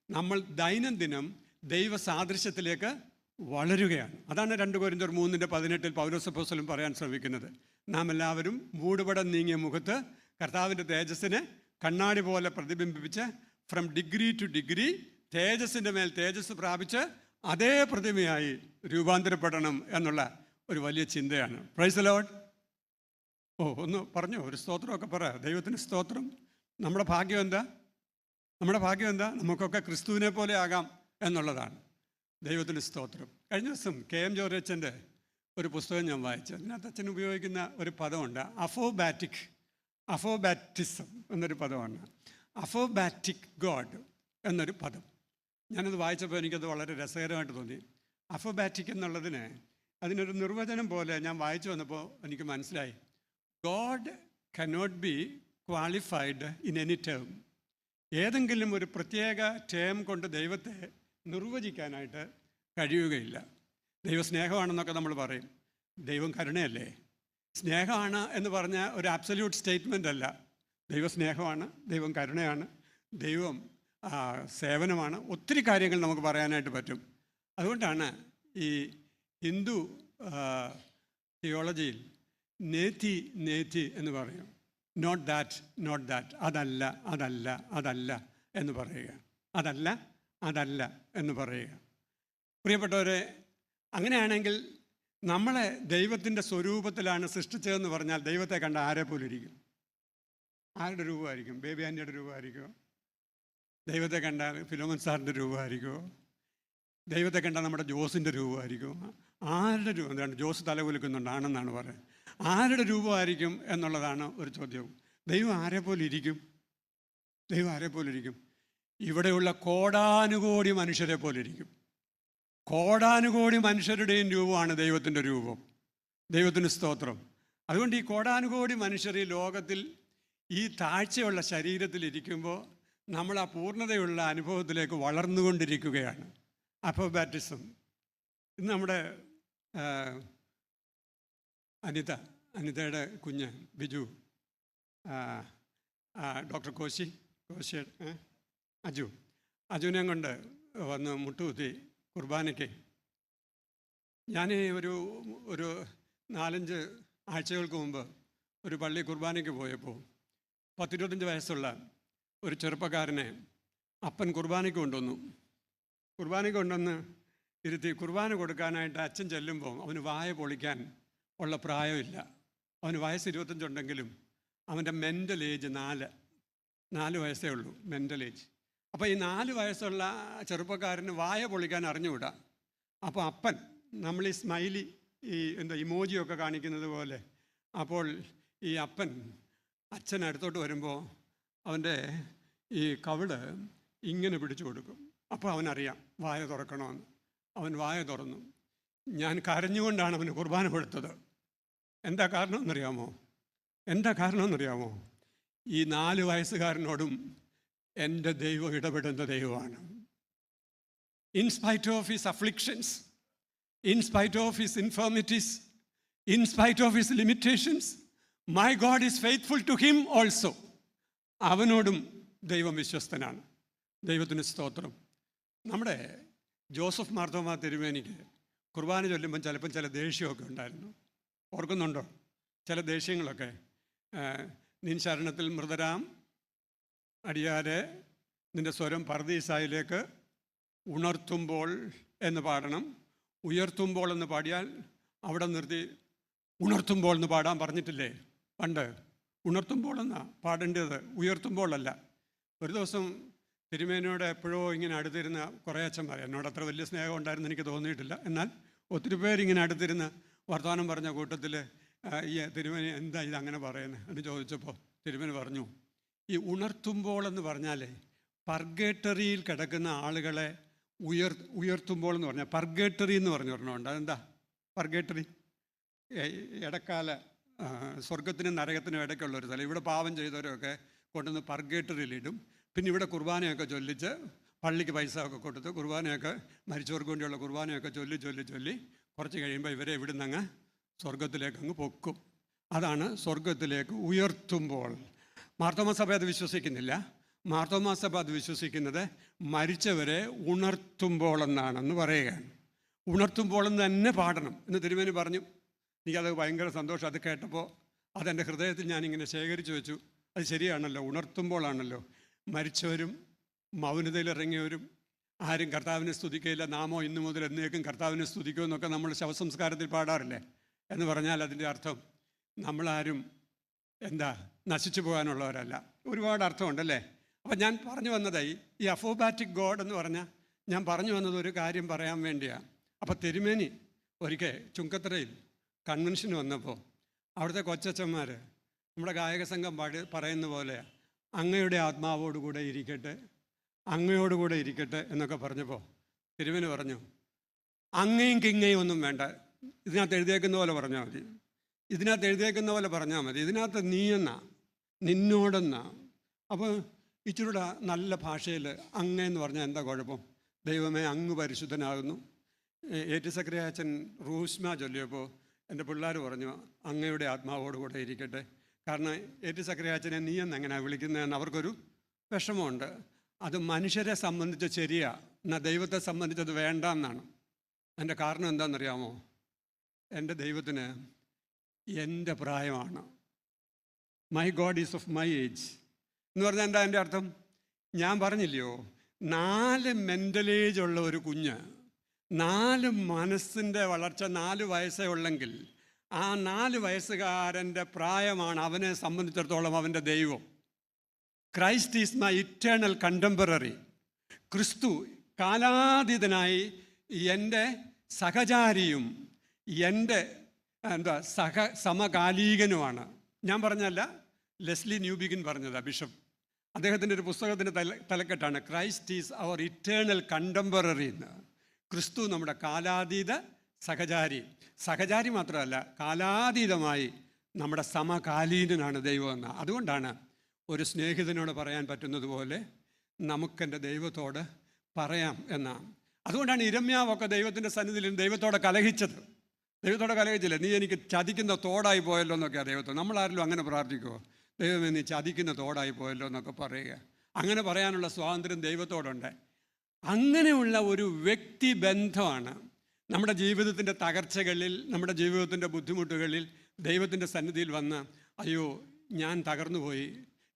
നമ്മൾ ദൈനംദിനം ദൈവ സാദൃശ്യത്തിലേക്ക് വളരുകയാണ്. അതാണ് 2 കൊരിന്ത്യർ 3:18 പൗലോസ് അപ്പോസ്തലൻ പറയാൻ ശ്രമിക്കുന്നത്. നാം എല്ലാവരും മൂടുപടം നീങ്ങിയ മുഖത്ത് കർത്താവിൻ്റെ തേജസ്സിനെ കണ്ണാടി പോലെ പ്രതിബിംബിപ്പിച്ച് ഫ്രം ഡിഗ്രി ടു ഡിഗ്രി തേജസ്സിൻ്റെ മേൽ തേജസ് പ്രാപിച്ച് അതേ പ്രതിമയായി രൂപാന്തരപ്പെടണം എന്നുള്ള ഒരു വലിയ ചിന്തയാണ്. Praise the Lord. ഒന്ന് പറഞ്ഞോ, ഒരു സ്തോത്രമൊക്കെ പറ. ദൈവത്തിന് സ്തോത്രം. നമ്മുടെ ഭാഗ്യം എന്താ? നമ്മുടെ ഭാഗ്യം എന്താ? നമുക്കൊക്കെ ക്രിസ്തുവിനെ പോലെ ആകാം എന്നുള്ളതാണ്. ദൈവത്തിന് സ്തോത്രം. കഴിഞ്ഞ ദിവസം KM ജോർജ് അച്ഛൻ്റെ ഒരു പുസ്തകം ഞാൻ വായിച്ചു. അതിനകത്ത് അച്ഛൻ ഉപയോഗിക്കുന്ന ഒരു പദമുണ്ട്, അഫോബാറ്റിസം എന്നൊരു പദമാണ്. അഫോബാറ്റിക് ഗോഡ് എന്നൊരു പദം. ഞാനത് വായിച്ചപ്പോൾ എനിക്കത് വളരെ രസകരമായിട്ട് തോന്നി. അഫോബാറ്റിക് എന്നുള്ളതിന് അതിനൊരു നിർവചനം പോലെ ഞാൻ വായിച്ചു വന്നപ്പോൾ എനിക്ക് മനസ്സിലായി, God cannot be qualified in any term. ഏതെങ്കിലും ഒരു പ്രത്യേക ടേം കൊണ്ട് ദൈവത്തെ നിർവചിക്കാനായിട്ട് കഴിയുകയില്ല. ദൈവം സ്നേഹമാണെന്നൊക്കെ നമ്മൾ പറയും. ദൈവം കരുണയല്ലേ? സ്നേഹമാണ് എന്ന് പറഞ്ഞ ഒരു ആബ്സല്യൂട്ട് സ്റ്റേറ്റ്മെൻ്റ് അല്ല. ദൈവം സ്നേഹമാണ്, ദൈവം കരുണയാണ്, ദൈവം സേവനമാണ്. ഒത്തിരി കാര്യങ്ങൾ നമുക്ക് പറയാനായിട്ട് പറ്റും. അതുകൊണ്ടാണ് ഈ ഹിന്ദു തിയോളജിയിൽ നേതി എന്ന് പറയും. നോട്ട് ദാറ്റ്, അതല്ല എന്ന് പറയുക. അതല്ല എന്ന് പറയുക. പ്രിയപ്പെട്ടവരെ, അങ്ങനെയാണെങ്കിൽ നമ്മളെ ദൈവത്തിൻ്റെ സ്വരൂപത്തിലാണ് സൃഷ്ടിച്ചതെന്ന് പറഞ്ഞാൽ ദൈവത്തെ കണ്ട ആരെ പോലെ ഇരിക്കും? ആരുടെ രൂപമായിരിക്കും? ബേബി ആൻറ്റിയുടെ രൂപമായിരിക്കുമോ? ദൈവത്തെ കണ്ടാൽ ഫിലോമൻ സാറിൻ്റെ രൂപമായിരിക്കുമോ? ദൈവത്തെ കണ്ടാൽ നമ്മുടെ ജോസിൻ്റെ രൂപമായിരിക്കുമോ? ആരുടെ രൂപം? എന്താണ് ജോസ് തലകുലുക്കുന്നുണ്ടാണെന്നാണ് പറയുന്നത്. ആരുടെ രൂപമായിരിക്കും എന്നുള്ളതാണ് ഒരു ചോദ്യവും. ദൈവം ആരെ പോലെ ഇരിക്കും? ദൈവം ആരെ പോലെ ഇരിക്കും? ഇവിടെയുള്ള കോടാനുകോടി മനുഷ്യരെ പോലെ ഇരിക്കും. കോടാനുകോടി മനുഷ്യരുടെയും രൂപമാണ് ദൈവത്തിൻ്റെ രൂപം. ദൈവത്തിന് സ്തോത്രം. അതുകൊണ്ട് ഈ കോടാനുകോടി മനുഷ്യർ ഈ ലോകത്തിൽ ഈ താഴ്ചയുള്ള ശരീരത്തിലിരിക്കുമ്പോൾ നമ്മൾ ആ പൂർണ്ണതയുള്ള അനുഭവത്തിലേക്ക് വളർന്നുകൊണ്ടിരിക്കുകയാണ്. അഫോബാറ്റിസം. ഇന്ന് നമ്മുടെ അനിതയുടെ കുഞ്ഞ് ബിജു, ഡോക്ടർ കോശിയുടെ അജുവിനെ കൊണ്ട് വന്ന് മുട്ടുകുത്തി കുർബാനയ്ക്ക്. ഞാൻ ഒരു 4-5 ആഴ്ചകൾക്ക് മുമ്പ് ഒരു പള്ളി കുർബാനയ്ക്ക് പോയപ്പോൾ 10-25 വയസ്സുള്ള ഒരു ചെറുപ്പക്കാരനെ അപ്പൻ കുർബാനയ്ക്ക് കൊണ്ടുവന്നു. കുർബാനയ്ക്ക് കൊണ്ടുവന്ന് ഇരുത്തി കുർബാന കൊടുക്കാനായിട്ട് അച്ഛൻ ചെല്ലുമ്പോൾ അവന് വായ പൊളിക്കാൻ ഉള്ള പ്രായമില്ല. അവന് വയസ്സ് 25 ഉണ്ടെങ്കിലും അവൻ്റെ മെൻ്റൽ ഏജ് 4 വയസ്സേ ഉള്ളൂ, മെൻ്റൽ ഏജ്. അപ്പോൾ ഈ 4 വയസ്സുള്ള ചെറുപ്പക്കാരന് വായ പൊളിക്കാൻ അറിഞ്ഞുകൂടാ. അപ്പോൾ അപ്പൻ, നമ്മൾ ഈ സ്മൈലി ഇമോജിയൊക്കെ കാണിക്കുന്നത് പോലെ, അപ്പോൾ ഈ അപ്പൻ അച്ഛൻ അടുത്തോട്ട് വരുമ്പോൾ അവൻ്റെ ഈ കവിള് ഇങ്ങനെ പിടിച്ചു കൊടുക്കും. അപ്പോൾ അവനറിയാം വായ തുറക്കണമെന്ന്. അവൻ വായ തുറന്നു. ഞാൻ കരഞ്ഞുകൊണ്ടാണ് അവന് കുർബാന കൊടുത്തത്. എന്താ കാരണമെന്നറിയാമോ? ഈ 4 വയസ്സുകാരനോടും എൻ്റെ ദൈവം ഇടപെടുന്ന ദൈവമാണ്. In spite of his afflictions, in spite of his infirmities, in spite of his limitations, my God is faithful to him also. അവനോടും ദൈവം വിശ്വസ്തനാണ്. ദൈവത്തിന് സ്തോത്രം. നമ്മുടെ ജോസഫ് മാർത്തോമാ തിരുമേനിക്ക് കുർബാന ചൊല്ലുമ്പം ചിലപ്പം ചില ദേഷ്യമൊക്കെ ഉണ്ടായിരുന്നു. ഓർക്കുന്നുണ്ടോ? ചില ദേഷ്യങ്ങളൊക്കെ. നിൻ ശരണത്തിൽ മൃതരാം അടിയാരെ നിൻ്റെ സ്വരം പർദീസായിലേക്ക് ഉണർത്തുമ്പോൾ എന്ന് പാടണം. ഉയർത്തുമ്പോൾ എന്ന് പാടിയാൽ അവിടെ നിർത്തി ഉണർത്തുമ്പോൾ എന്ന് പാടാൻ പറഞ്ഞിട്ടില്ലേ പണ്ട്? ഉണർത്തുമ്പോൾ എന്നാണ് പാടേണ്ടത്, ഉയർത്തുമ്പോഴല്ല. ഒരു ദിവസം തിരുമേനോട് എപ്പോഴോ ഇങ്ങനെ അടുത്തിരുന്ന കുറേ അച്ഛന്മാർ, എന്നോട് അത്ര വലിയ സ്നേഹം ഉണ്ടായിരുന്നു എനിക്ക് തോന്നിയിട്ടില്ല, എന്നാൽ ഒത്തിരി പേരിങ്ങനെ അടുത്തിരുന്ന് വർത്തമാനം പറഞ്ഞ കൂട്ടത്തിൽ ഈ തിരുമേനി എന്താ ഇതങ്ങനെ പറയുന്നത് എന്ന് ചോദിച്ചപ്പോൾ തിരുമേനി പറഞ്ഞു, ഈ ഉണർത്തുമ്പോൾ എന്ന് പറഞ്ഞാലേ പർഗേറ്ററിയിൽ കിടക്കുന്ന ആളുകളെ ഉയർത്തുമ്പോൾ എന്ന് പറഞ്ഞാൽ, പർഗേറ്ററി എന്ന് പറഞ്ഞിട്ടുണ്ട്. അതെന്താ പർഗേറ്ററി? ഇടക്കാല സ്വർഗത്തിനും നരകത്തിനും ഇടയ്ക്കുള്ള ഒരു സ്ഥലം. ഇവിടെ പാപം ചെയ്തവരൊക്കെ കൊണ്ടുവന്ന് പർഗേറ്ററിയിലിടും. പിന്നെ ഇവിടെ കുർബാനയൊക്കെ ചൊല്ലിച്ച് പള്ളിക്ക് പൈസ ഒക്കെ കൊടുത്ത് കുർബാനയൊക്കെ മരിച്ചവർക്ക് വേണ്ടിയുള്ള കുർബാനയൊക്കെ ചൊല്ലി കുറച്ച് കഴിയുമ്പോൾ ഇവരെ ഇവിടുന്ന് അങ്ങ് സ്വർഗത്തിലേക്ക് അങ്ങ് പൊക്കും. അതാണ് സ്വർഗത്തിലേക്ക് ഉയർത്തുമ്പോൾ. മാർത്തോമാ സഭ അത് വിശ്വസിക്കുന്നില്ല. മാർത്തോമാ സഭ അത് വിശ്വസിക്കുന്നത് മരിച്ചവരെ ഉണർത്തുമ്പോൾ എന്നാണെന്ന് പറയുകയാണ്. ഉണർത്തുമ്പോൾ എന്ന് തന്നെ പാടണം എന്ന് തിരുമേനി പറഞ്ഞു. എനിക്കത് ഭയങ്കര സന്തോഷം. അത് കേട്ടപ്പോൾ അതെൻ്റെ ഹൃദയത്തിൽ ഞാനിങ്ങനെ ശേഖരിച്ചു വെച്ചു. അത് ശരിയാണല്ലോ, ഉണർത്തുമ്പോഴാണല്ലോ മരിച്ചവരും മൗനതയിലിറങ്ങിയവരും ആരും കർത്താവിനെ സ്തുതിക്കുകയില്ല, നാമോ ഇന്നു മുതൽ എന്നേക്കും കർത്താവിനെ സ്തുതിക്കുമെന്നൊക്കെ നമ്മൾ ശവസംസ്കാരത്തിൽ പാടാറില്ലേ? എന്ന് പറഞ്ഞാൽ അതിൻ്റെ അർത്ഥം നമ്മളാരും എന്താ നശിച്ചു പോകാനുള്ളവരല്ല. ഒരുപാട് അർത്ഥമുണ്ടല്ലേ. അപ്പം ഞാൻ പറഞ്ഞു വന്നതായി ഈ അഫോബാറ്റിക് ഗോഡ് എന്ന് പറഞ്ഞാൽ ഞാൻ പറഞ്ഞു വന്നത് ഒരു കാര്യം പറയാൻ വേണ്ടിയാണ്. അപ്പോൾ തിരുമേനി ഒരിക്കൽ ചുങ്കത്തറയിൽ കൺവെൻഷന് വന്നപ്പോൾ അവിടുത്തെ കൊച്ചച്ചന്മാർ നമ്മുടെ ഗായക സംഘം പറയുന്ന പോലെ അങ്ങയുടെ ആത്മാവോടുകൂടെ ഇരിക്കട്ടെ, അങ്ങയോടുകൂടെ ഇരിക്കട്ടെ എന്നൊക്കെ പറഞ്ഞപ്പോൾ തിരുമേനി പറഞ്ഞു, അങ്ങയും കിങ്ങയും ഒന്നും വേണ്ട, ഇതിനകത്ത് എഴുതിയേക്കുന്ന പോലെ പറഞ്ഞാൽ മതി, ഇതിനകത്ത് എഴുതിയേക്കുന്ന പോലെ പറഞ്ഞാൽ മതി, ഇതിനകത്ത് നീയെന്നാ, നിന്നോടെന്നാ. അപ്പോൾ ഇച്ചിരൂടെ നല്ല ഭാഷയിൽ അങ്ങയെന്ന് പറഞ്ഞാൽ എന്താ കുഴപ്പം? ദൈവമേ അങ്ങ് പരിശുദ്ധനാകുന്നു. ഏറ്റി സക്രിയാച്ചൻ റൂസ്മ ചൊല്ലിയപ്പോൾ എൻ്റെ പിള്ളേർ പറഞ്ഞു അങ്ങയുടെ ആത്മാവോടുകൂടെ ഇരിക്കട്ടെ. കാരണം ഏറ്റി സക്രിയാച്ചനെ നീ എന്നെങ്ങനെയാണ് വിളിക്കുന്നതെന്ന് അവർക്കൊരു വിഷമമുണ്ട്. അത് മനുഷ്യരെ സംബന്ധിച്ച് ശരിയാ, എന്നാൽ ദൈവത്തെ സംബന്ധിച്ചത് വേണ്ട എന്നാണ്. അതിൻ്റെ കാരണം എന്താണെന്നറിയാമോ? എൻ്റെ ദൈവത്തിന് എൻ്റെ പ്രായമാണ്. My God is of my age എന്ന് പറഞ്ഞാൽ എന്താ എൻ്റെ അർത്ഥം? ഞാൻ പറഞ്ഞില്ലയോ, 4 മെൻ്റൽ ഏജ് ഉള്ള ഒരു കുഞ്ഞ്, 4 മനസ്സിൻ്റെ വളർച്ച 4 വയസ്സേ ഉള്ളെങ്കിൽ ആ 4 വയസ്സുകാരൻ്റെ പ്രായമാണ് അവനെ സംബന്ധിച്ചിടത്തോളം അവൻ്റെ ദൈവം. Christ is my eternal contemporary. ക്രിസ്തു കാലാതീതനായി എൻ്റെ സഹചാരിയും എൻ്റെ സമകാലീകനുമാണ്. ഞാൻ പറഞ്ഞല്ല, ലെസ്ലി ന്യൂബിഗിൻ പറഞ്ഞതാ, ബിഷപ്പ്. അദ്ദേഹത്തിൻ്റെ ഒരു പുസ്തകത്തിൻ്റെ തലക്കെട്ടാണ് Christ is our eternal contemporary എന്ന്. ക്രിസ്തു നമ്മുടെ കാലാതീത സഹചാരി. സഹചാരി മാത്രമല്ല, കാലാതീതമായി നമ്മുടെ സമകാലീനനാണ് ദൈവം എന്ന്. അതുകൊണ്ടാണ് ഒരു സ്നേഹിതനോട് പറയാൻ പറ്റുന്നത് പോലെ നമുക്കെൻ്റെ ദൈവത്തോട് പറയാം എന്നാണ്. അതുകൊണ്ടാണ് ഇരമ്യാവൊക്കെ ദൈവത്തിൻ്റെ സന്നിധിയിൽ ദൈവത്തോടെ കലഹിച്ചത്. ദൈവത്തോടെ കലഹിച്ചില്ല, നീ എനിക്ക് ചതിക്കുന്ന തോടായി പോയല്ലോ എന്നൊക്കെയാണ് ദൈവത്തോട്. നമ്മളാരെങ്കിലും അങ്ങനെ പ്രാർത്ഥിക്കുമോ? ദൈവമേ നീ ചതിക്കുന്ന തോടായി പോയല്ലോ എന്നൊക്കെ പറയുക. അങ്ങനെ പറയാനുള്ള സ്വാതന്ത്ര്യം ദൈവത്തോടുണ്ട്. അങ്ങനെയുള്ള ഒരു വ്യക്തിബന്ധമാണ് നമ്മുടെ ജീവിതത്തിൻ്റെ തകർച്ചകളിൽ, നമ്മുടെ ജീവിതത്തിൻ്റെ ബുദ്ധിമുട്ടുകളിൽ ദൈവത്തിൻ്റെ സന്നിധിയിൽ വന്ന് അയ്യോ ഞാൻ തകർന്നുപോയി,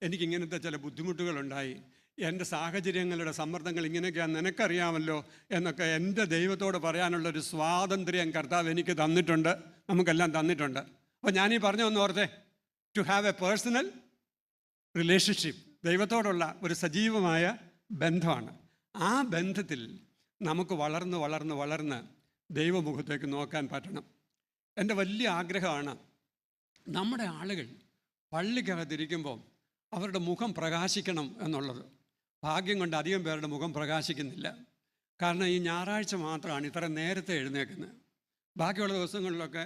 എനിക്കിങ്ങനത്തെ ചില ബുദ്ധിമുട്ടുകളുണ്ടായി, എൻ്റെ സാഹചര്യങ്ങളുടെ സമ്മർദ്ദങ്ങൾ ഇങ്ങനെയൊക്കെയാണ്, നിനക്കറിയാമല്ലോ എന്നൊക്കെ എൻ്റെ ദൈവത്തോട് പറയാനുള്ളൊരു സ്വാതന്ത്ര്യം കർത്താവ് എനിക്ക് തന്നിട്ടുണ്ട്, നമുക്കെല്ലാം തന്നിട്ടുണ്ട്. അപ്പോൾ ഞാനീ പറഞ്ഞു ഒന്ന് ഓർത്തേ, to have a personal relationship, ദൈവത്തോടുള്ള ഒരു സജീവമായ ബന്ധമാണ്. ആ ബന്ധത്തിൽ നമുക്ക് വളർന്ന് വളർന്ന് വളർന്ന് ദൈവമുഖത്തേക്ക് നോക്കാൻ പറ്റണം. എൻ്റെ വലിയ ആഗ്രഹമാണ് നമ്മുടെ ആളുകൾ പള്ളിക്കകത്തിരിക്കുമ്പോൾ അവരുടെ മുഖം പ്രകാശിക്കണം എന്നുള്ളത്. ഭാഗ്യം കൊണ്ട് അധികം പേരുടെ മുഖം പ്രകാശിക്കുന്നില്ല. കാരണം ഈ ഞായറാഴ്ച മാത്രമാണ് ഇത്ര നേരത്തെ എഴുന്നേക്കുന്നത്. ബാക്കിയുള്ള ദിവസങ്ങളിലൊക്കെ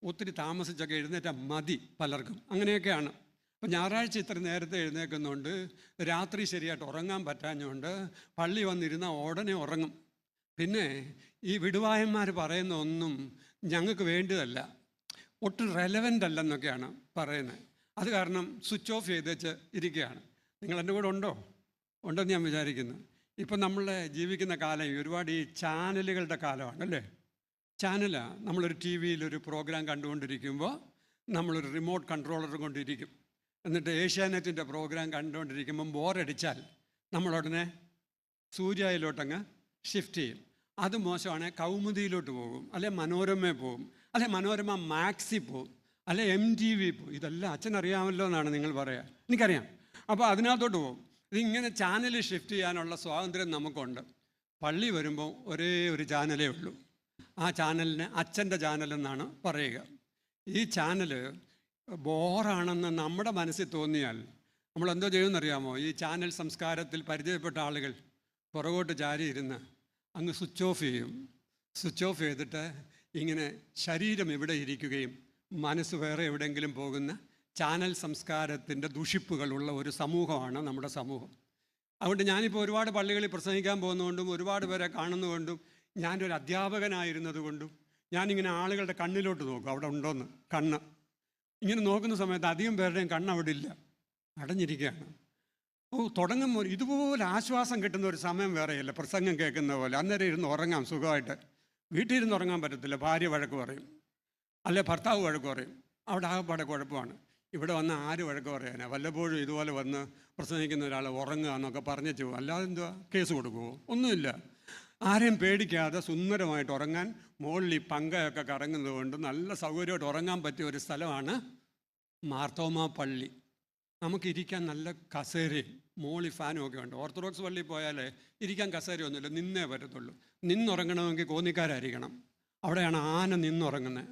ഒത്തിരി താമസിച്ചൊക്കെ എഴുന്നേറ്റാൽ മതി പലർക്കും, അങ്ങനെയൊക്കെയാണ്. അപ്പോൾ ഞായറാഴ്ച ഇത്ര നേരത്തെ എഴുന്നേൽക്കുന്നുണ്ട്, രാത്രി ശരിയായിട്ട് ഉറങ്ങാൻ പറ്റാഞ്ഞുകൊണ്ട് പള്ളി വന്നിരുന്നാൽ ഉടനെ ഉറങ്ങും. പിന്നെ ഈ വിടുവായന്മാർ പറയുന്ന ഒന്നും ഞങ്ങൾക്ക് വേണ്ടതല്ല, ഒട്ടും റെലവൻ്റ് അല്ലെന്നൊക്കെയാണ് പറയുന്നത്. അത് കാരണം സ്വിച്ച് ഓഫ് ചെയ്തേച്ച് ഇരിക്കുകയാണ്. നിങ്ങൾ എൻ്റെ കൂടെ ഉണ്ടെന്ന് ഞാൻ വിചാരിക്കുന്നു. ഇപ്പം നമ്മൾ ജീവിക്കുന്ന കാലം ഒരുപാട് ഈ ചാനലുകളുടെ കാലമാണ് അല്ലേ. ചാനലാണ്. നമ്മളൊരു ടി വിയിലൊരു പ്രോഗ്രാം കണ്ടുകൊണ്ടിരിക്കുമ്പോൾ നമ്മളൊരു റിമോട്ട് കൺട്രോളർ കൊണ്ടിരിക്കും. എന്നിട്ട് ഏഷ്യാനെറ്റിൻ്റെ പ്രോഗ്രാം കണ്ടുകൊണ്ടിരിക്കുമ്പം ബോറടിച്ചാൽ നമ്മളുടനെ സൂര്യയിലോട്ടങ്ങ് ഷിഫ്റ്റ് ചെയ്യും. അത് മോശമാണെങ്കിൽ കൗമുദിയിലോട്ട് പോകും, അല്ലെ മനോരമയിൽ പോകും, അല്ലെ മനോരമ മാക്സിൽ പോകും, അല്ലെ MTV പോകും. ഇതെല്ലാം അച്ഛനറിയാമല്ലോ എന്നാണ് നിങ്ങൾ പറയുക, എനിക്കറിയാം. അപ്പോൾ അതിനകത്തോട്ട് പോകും. ഇതിങ്ങനെ ചാനൽ ഷിഫ്റ്റ് ചെയ്യാനുള്ള സ്വാതന്ത്ര്യം നമുക്കുണ്ട്. പള്ളി വരുമ്പോൾ ഒരേ ഒരു ചാനലേ ഉള്ളൂ. ആ ചാനലിന് അച്ഛൻ്റെ ചാനലെന്നാണ് പറയുക. ഈ ചാനൽ ബോറാണെന്ന് നമ്മുടെ മനസ്സിൽ തോന്നിയാൽ നമ്മളെന്തോ ചെയ്യുമെന്നറിയാമോ? ഈ ചാനൽ സംസ്കാരത്തിൽ പരിചയപ്പെട്ട ആളുകൾ പുറകോട്ട് ചാരിയിരുന്ന് അങ്ങ് സ്വിച്ച് ഓഫ് ചെയ്യും. സ്വിച്ച് ഓഫ് ചെയ്തിട്ട് ഇങ്ങനെ ശരീരം ഇവിടെ ഇരിക്കുകയും മനസ്സ് വേറെ എവിടെയെങ്കിലും പോകുന്ന ചാനൽ സംസ്കാരത്തിൻ്റെ ദുഷിപ്പുകളുള്ള ഒരു സമൂഹമാണ് നമ്മുടെ സമൂഹം. അതുകൊണ്ട് ഞാനിപ്പോൾ ഒരുപാട് പള്ളികളിൽ പ്രസംഗിക്കാൻ പോകുന്നതുകൊണ്ടും ഒരുപാട് പേരെ കാണുന്നതുകൊണ്ടും ഞാനൊരു അധ്യാപകനായിരുന്നത് കൊണ്ടും ഞാനിങ്ങനെ ആളുകളുടെ കണ്ണിലോട്ട് നോക്കും, അവിടെ ഉണ്ടോയെന്ന്. കണ്ണ് ഇങ്ങനെ നോക്കുന്ന സമയത്ത് അധികം പേരുടെയും കണ്ണ് അവിടെ ഇല്ല, അടഞ്ഞിരിക്കുകയാണ്. തുടങ്ങുമ്പോൾ ഇതുപോലെ ആശ്വാസം കിട്ടുന്ന ഒരു സമയം വേറെയല്ല, പ്രസംഗം കേൾക്കുന്ന പോലെ. അന്നേരം ഇരുന്ന് ഉറങ്ങാം സുഖമായിട്ട്. വീട്ടിൽ ഇരുന്ന് ഉറങ്ങാൻ പറ്റത്തില്ല, ഭാര്യ വഴക്ക് പറയും, അല്ലെ ഭർത്താവ് വഴക്ക് പറയും, അവിടെ ആകെപ്പാടെ കുഴപ്പമാണ്. ഇവിടെ വന്ന് ആര് വഴക്ക് പറയാനാ? വല്ലപ്പോഴും ഇതുപോലെ വന്ന് പ്രസംഗിക്കുന്ന ഒരാൾ ഉറങ്ങുക എന്നൊക്കെ പറഞ്ഞു പോകും. അല്ലാതെ എന്തുവാ, കേസ് കൊടുക്കുമോ? ഒന്നുമില്ല. ആരെയും പേടിക്കാതെ സുന്ദരമായിട്ട് ഉറങ്ങാൻ മുകളിൽ ഈ പങ്കയൊക്കെ കറങ്ങുന്നത് കൊണ്ട് നല്ല സൗകര്യമായിട്ട് ഉറങ്ങാൻ പറ്റിയ ഒരു സ്ഥലമാണ് മാർത്തോമാ പള്ളി. നമുക്കിരിക്കാൻ നല്ല കസേരയും മോളി ഫാനും ഒക്കെ ഉണ്ട്. ഓർത്തഡോക്സ് പള്ളിയിൽ പോയാൽ ഇരിക്കാൻ കസേരയൊന്നുമില്ല, നിന്നേ പറ്റത്തുള്ളൂ. നിന്നുറങ്ങണമെങ്കിൽ കോന്നിക്കാരായിരിക്കണം. അവിടെയാണ് ആന നിന്നുറങ്ങുന്നത്,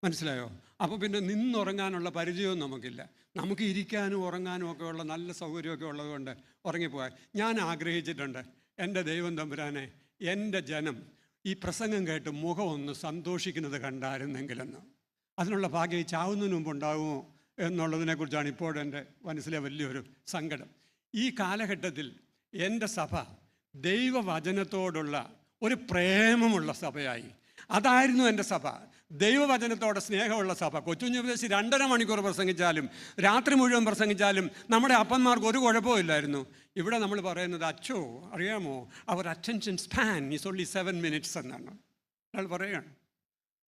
മനസ്സിലായോ? അപ്പോൾ പിന്നെ നിന്നുറങ്ങാനുള്ള പരിചയവും നമുക്കില്ല. നമുക്ക് ഇരിക്കാനും ഉറങ്ങാനും ഒക്കെ ഉള്ള നല്ല സൗകര്യമൊക്കെ ഉള്ളതുകൊണ്ട് ഉറങ്ങിപ്പോയാൽ. ഞാൻ ആഗ്രഹിച്ചിട്ടുണ്ട്, എൻ്റെ ദൈവം തമ്പുരാനെ, എൻ്റെ ജനം ഈ പ്രസംഗം കേട്ട് മുഖം ഒന്ന് സന്തോഷിക്കുന്നത് കണ്ടായിരുന്നെങ്കിലെന്ന്. അതിനുള്ള ഭാഗ്യം ചാവുന്നതിന് മുമ്പ് ഉണ്ടാകുമോ എന്നുള്ളതിനെക്കുറിച്ചാണ് ഇപ്പോഴെൻ്റെ മനസ്സിലെ വലിയൊരു സങ്കടം. ഈ കാലഘട്ടത്തിൽ എൻ്റെ സഭ ദൈവവചനത്തോടുള്ള ഒരു പ്രേമമുള്ള സഭയായി. അതായിരുന്നു എൻ്റെ സഭ, ദൈവവചനത്തോടെ സ്നേഹമുള്ള സഭ. കൊച്ചുകുഞ്ഞുപദേശി 2.5 മണിക്കൂർ പ്രസംഗിച്ചാലും രാത്രി മുഴുവൻ പ്രസംഗിച്ചാലും നമ്മുടെ അപ്പന്മാർക്ക് ഒരു കുഴപ്പമില്ലായിരുന്നു. ഇവിടെ നമ്മൾ പറയുന്നത്, അച്ചോ അറിയാമോ, our attention span is only 7 minutes എന്നാണ്. അയാൾ പറയുകയാണ്,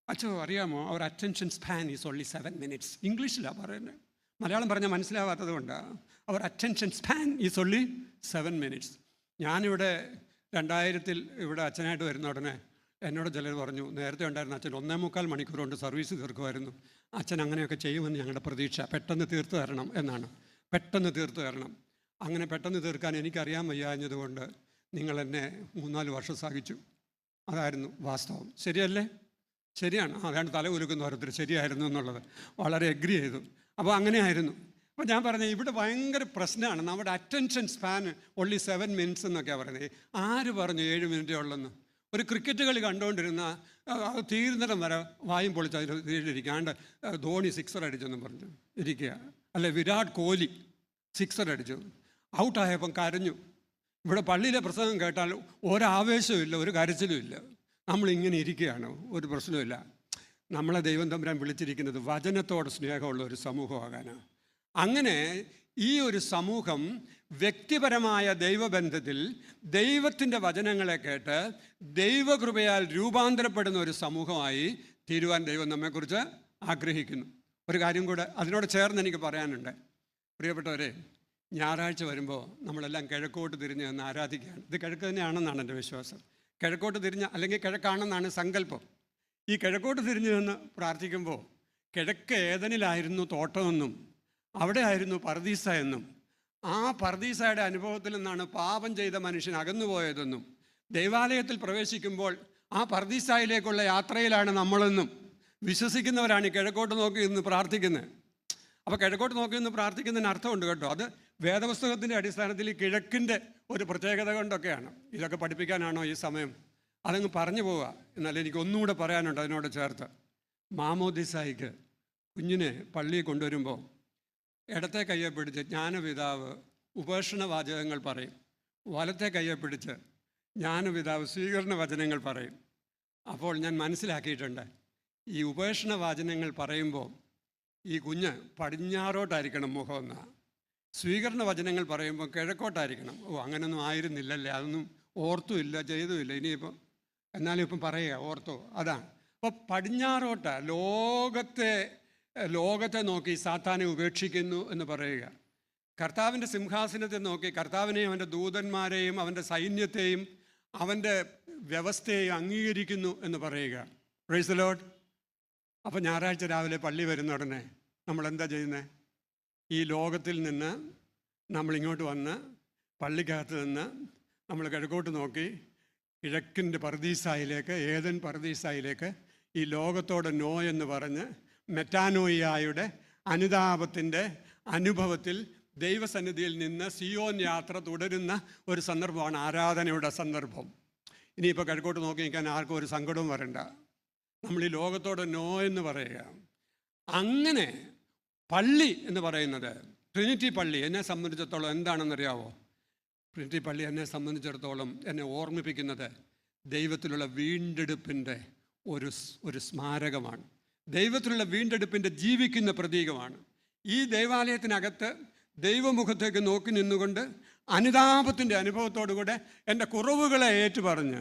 അച്ചോ അറിയാമോ, our attention span is only 7 minutes. ഇംഗ്ലീഷിലാണ് പറയുന്നത്, മലയാളം പറഞ്ഞാൽ മനസ്സിലാവാത്തത് കൊണ്ടാണ്. Our attention span is only 7 minutes. ഞാനിവിടെ 2000 ഇവിടെ അച്ഛനായിട്ട് വരുന്ന ഉടനെ എന്നോട് ചിലർ പറഞ്ഞു, നേരത്തെ ഉണ്ടായിരുന്ന അച്ഛൻ 1.25 മണിക്കൂർ കൊണ്ട് സർവീസ് തീർക്കുമായിരുന്നു. അച്ഛൻ അങ്ങനെയൊക്കെ ചെയ്യുമെന്ന് ഞങ്ങളുടെ പ്രതീക്ഷ. പെട്ടെന്ന് തീർത്ത് തരണം എന്നാണ്, പെട്ടെന്ന് തീർത്ത് തരണം. അങ്ങനെ പെട്ടെന്ന് തീർക്കാൻ എനിക്കറിയാൻ വയ്യാഞ്ഞതുകൊണ്ട് നിങ്ങൾ എന്നെ 3-4 വർഷം സഹിച്ചു. അതായിരുന്നു വാസ്തവം. ശരിയല്ലേ? ശരിയാണ്. അതാണ് തല കുലുക്കുന്ന ഓരോരുത്തർ ശരിയായിരുന്നു എന്നുള്ളത് വളരെ എഗ്രി ചെയ്തു. അപ്പോൾ അങ്ങനെയായിരുന്നു. അപ്പോൾ ഞാൻ പറഞ്ഞത്, ഇവിടെ ഭയങ്കര പ്രശ്നമാണ്. നമ്മുടെ അറ്റൻഷൻ സ്പാൻ ഓൺലി 7 minutes എന്നൊക്കെയാണ് പറയുന്നത്. ആര് പറഞ്ഞു 7 minute ഉള്ളെന്ന്? ഒരു ക്രിക്കറ്റ് കളി കണ്ടുകൊണ്ടിരുന്ന തീരുന്നിടം വരെ വായും പൊളിച്ച് അതിൽ തീരിലിരിക്കാണ്ട് ധോണി 6 അടിച്ചെന്നും പറഞ്ഞു ഇരിക്കുക, അല്ലെ വിരാട് കോഹ്ലി 6 അടിച്ചു, ഔട്ടായപ്പം കരഞ്ഞു. ഇവിടെ പള്ളിയിലെ പ്രസംഗം കേട്ടാൽ ഒരാവേശവും ഇല്ല, ഒരു കരച്ചിലും ഇല്ല. നമ്മളിങ്ങനെ ഇരിക്കുകയാണ്, ഒരു പ്രശ്നമില്ല. നമ്മളെ ദൈവം തമ്പുരാൻ വിളിച്ചിരിക്കുന്നത് വചനത്തോട് സ്നേഹമുള്ള ഒരു സമൂഹമാകാനാണ്. അങ്ങനെ ഈ ഒരു സമൂഹം വ്യക്തിപരമായ ദൈവബന്ധത്തിൽ ദൈവത്തിൻ്റെ വചനങ്ങളെ കേട്ട് ദൈവകൃപയാൽ രൂപാന്തരപ്പെടുന്ന ഒരു സമൂഹമായി തീരുവാൻ ദൈവം നമ്മെക്കുറിച്ച് ആഗ്രഹിക്കുന്നു. ഒരു കാര്യം കൂടെ അതിനോട് ചേർന്ന് എനിക്ക് പറയാനുണ്ട്. പ്രിയപ്പെട്ടവരെ, ഞായറാഴ്ച വരുമ്പോൾ നമ്മളെല്ലാം കിഴക്കോട്ട് തിരിഞ്ഞ് നിന്ന് ആരാധിക്കുകയാണ്. ഇത് കിഴക്ക് തന്നെയാണെന്നാണ് എൻ്റെ വിശ്വാസം. കിഴക്കോട്ട് തിരിഞ്ഞ, അല്ലെങ്കിൽ കിഴക്കാണെന്നാണ് സങ്കല്പം. ഈ കിഴക്കോട്ട് തിരിഞ്ഞു നിന്ന് പ്രാർത്ഥിക്കുമ്പോൾ കിഴക്ക് ഏദനിലായിരുന്നു തോട്ടമെന്നും അവിടെ ആയിരുന്നു പർദീസ എന്നും, ആ പർദീസയുടെ അനുഭവത്തിൽ നിന്നാണ് പാപം ചെയ്ത മനുഷ്യൻ അകന്നുപോയതെന്നും, ദൈവാലയത്തിൽ പ്രവേശിക്കുമ്പോൾ ആ പർദീസായിലേക്കുള്ള യാത്രയിലാണ് നമ്മളെന്നും വിശ്വസിക്കുന്നവരാണ് ഈ കിഴക്കോട്ട് നോക്കി നിന്ന് പ്രാർത്ഥിക്കുന്നത്. അപ്പോൾ കിഴക്കോട്ട് നോക്കി നിന്ന് പ്രാർത്ഥിക്കുന്നതിന് അർത്ഥമുണ്ട് കേട്ടോ. അത് വേദപുസ്തകത്തിൻ്റെ അടിസ്ഥാനത്തിൽ ഈ കിഴക്കിൻ്റെ ഒരു പ്രത്യേകത കൊണ്ടൊക്കെയാണ്. ഇതൊക്കെ പഠിപ്പിക്കാനാണോ ഈ സമയം? അതങ്ങ് പറഞ്ഞു പോവുക. എന്നാൽ എനിക്ക് ഒന്നുകൂടെ പറയാനുണ്ട് അതിനോട് ചേർത്ത്. മാമോദിസായിക്ക് കുഞ്ഞിനെ പള്ളിയിൽ കൊണ്ടുവരുമ്പോൾ ഇടത്തെ കയ്യെ പിടിച്ച് ജ്ഞാനപിതാവ് ഉപേക്ഷണ വാചകങ്ങൾ പറയും, വലത്തെ കയ്യെ പിടിച്ച് ജ്ഞാനപിതാവ് സ്വീകരണ വചനങ്ങൾ പറയും. അപ്പോൾ ഞാൻ മനസ്സിലാക്കിയിട്ടുണ്ട്, ഈ ഉപേക്ഷണ വാചനങ്ങൾ പറയുമ്പോൾ ഈ കുഞ്ഞ് പടിഞ്ഞാറോട്ടായിരിക്കണം മുഖമെന്ന, സ്വീകരണ വചനങ്ങൾ പറയുമ്പോൾ കിഴക്കോട്ടായിരിക്കണം. അങ്ങനെയൊന്നും ആയിരുന്നില്ലല്ലേ, അതൊന്നും ഓർത്തുമില്ല, ചെയ്തുമില്ല. ഇനിയിപ്പോൾ എന്നാലും ഇപ്പം പറയുക ഓർത്തോ, അതാണ്. അപ്പോൾ പടിഞ്ഞാറോട്ട ലോകത്തെ നോക്കി സാത്താനെ ഉപേക്ഷിക്കുന്നു എന്ന് പറയുക. കർത്താവിൻ്റെ സിംഹാസനത്തെ നോക്കി കർത്താവിനെയും അവൻ്റെ ദൂതന്മാരെയും അവൻ്റെ സൈന്യത്തെയും അവൻ്റെ വ്യവസ്ഥയെയും അംഗീകരിക്കുന്നു എന്ന് പറയുക. Praise the Lord. അപ്പോൾ ഞായറാഴ്ച രാവിലെ പള്ളി വരുന്ന ഉടനെ നമ്മൾ എന്താ ചെയ്യുന്നത്? ഈ ലോകത്തിൽ നിന്ന് നമ്മളിങ്ങോട്ട് വന്ന് പള്ളിക്കകത്ത് നിന്ന് നമ്മൾ കിഴക്കോട്ട് നോക്കി കിഴക്കിൻ്റെ പർദീസായിലേക്ക്, ഏദൻ പർദീസായിലേക്ക് ഈ ലോകത്തോട് നോ എന്ന് പറഞ്ഞ് മെറ്റാനോയിയായുടെ അനുതാപത്തിൻ്റെ അനുഭവത്തിൽ ദൈവസന്നിധിയിൽ നിന്ന് സിയോൻ യാത്ര തുടരുന്ന ഒരു സന്ദർഭമാണ് ആരാധനയുടെ സന്ദർഭം. ഇനിയിപ്പോൾ കിഴക്കോട്ട് നോക്കി നിൽക്കാൻ ആർക്കും ഒരു സങ്കടവും വരണ്ട. നമ്മൾ ഈ ലോകത്തോട് നോ എന്ന് പറയുക. അങ്ങനെ പള്ളി എന്ന് പറയുന്നത്, ട്രിനിറ്റി പള്ളി എന്നെ സംബന്ധിച്ചിടത്തോളം എന്താണെന്നറിയാവോ? ട്രിനിറ്റി പള്ളി എന്നെ സംബന്ധിച്ചിടത്തോളം എന്നെ ഓർമ്മിപ്പിക്കുന്നത് ദൈവത്തിലുള്ള വീണ്ടെടുപ്പിൻ്റെ ഒരു സ്മാരകമാണ്. ദൈവത്തിലുള്ള വീണ്ടെടുപ്പിൻ്റെ ജീവിക്കുന്ന പ്രതീകമാണ്. ഈ ദൈവാലയത്തിനകത്ത് ദൈവമുഖത്തേക്ക് നോക്കി നിന്നുകൊണ്ട് അനുതാപത്തിൻ്റെ അനുഭവത്തോടുകൂടെ എൻ്റെ കുറവുകളെ ഏറ്റുപറഞ്ഞ്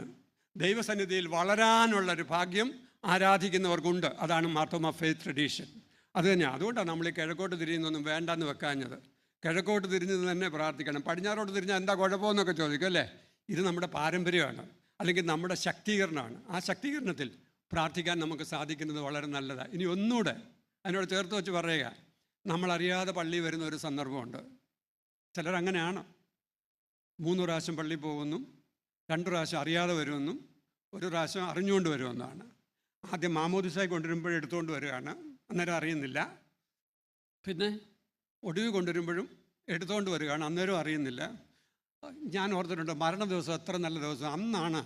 ദൈവസന്നിധിയിൽ വളരാനുള്ളൊരു ഭാഗ്യം ആരാധിക്കുന്നവർക്കുണ്ട്. അതാണ് മാർത്തോമാ ഫെയ്ത്ത് ട്രഡീഷൻ. അത് തന്നെയാണ്. അതുകൊണ്ടാണ് നമ്മൾ ഈ കിഴക്കോട്ട് തിരിയുന്നൊന്നും വേണ്ടെന്ന് വെക്കാഞ്ഞത്. കിഴക്കോട്ട് തിരിഞ്ഞത് തന്നെ പ്രാർത്ഥിക്കണം. പടിഞ്ഞാറോട്ട് തിരിഞ്ഞാൽ എന്താ കുഴപ്പമെന്നൊക്കെ ചോദിക്കും അല്ലേ? ഇത് നമ്മുടെ പാരമ്പര്യമാണ്, അല്ലെങ്കിൽ നമ്മുടെ ശക്തീകരണമാണ്. ആ ശക്തീകരണത്തിൽ പ്രാർത്ഥിക്കാൻ നമുക്ക് സാധിക്കുന്നത് വളരെ നല്ലതാണ്. ഇനി ഒന്നുകൂടെ അതിനോട് ചേർത്ത് വെച്ച് പറയുക, നമ്മളറിയാതെ പള്ളി വരുന്ന ഒരു സന്ദർഭമുണ്ട്. ചിലരങ്ങനെയാണ്. 3 പ്രാവശ്യം പള്ളി പോകുന്നു, 2 പ്രാവശ്യം അറിയാതെ വരുമെന്നും 1 പ്രാവശ്യം അറിഞ്ഞുകൊണ്ട് വരുമെന്നാണ്. ആദ്യം മാമോദിസായി കൊണ്ടുവരുമ്പോഴും എടുത്തുകൊണ്ട് വരികയാണ്, അന്നേരം അറിയുന്നില്ല. പിന്നെ ഒടുവിൽ കൊണ്ടുവരുമ്പോഴും എടുത്തുകൊണ്ട് വരികയാണ്, അന്നേരം അറിയുന്നില്ല. ഞാൻ ഓർത്തിട്ടുണ്ട്, മരണ ദിവസം എത്ര നല്ല ദിവസം, അന്നാണ്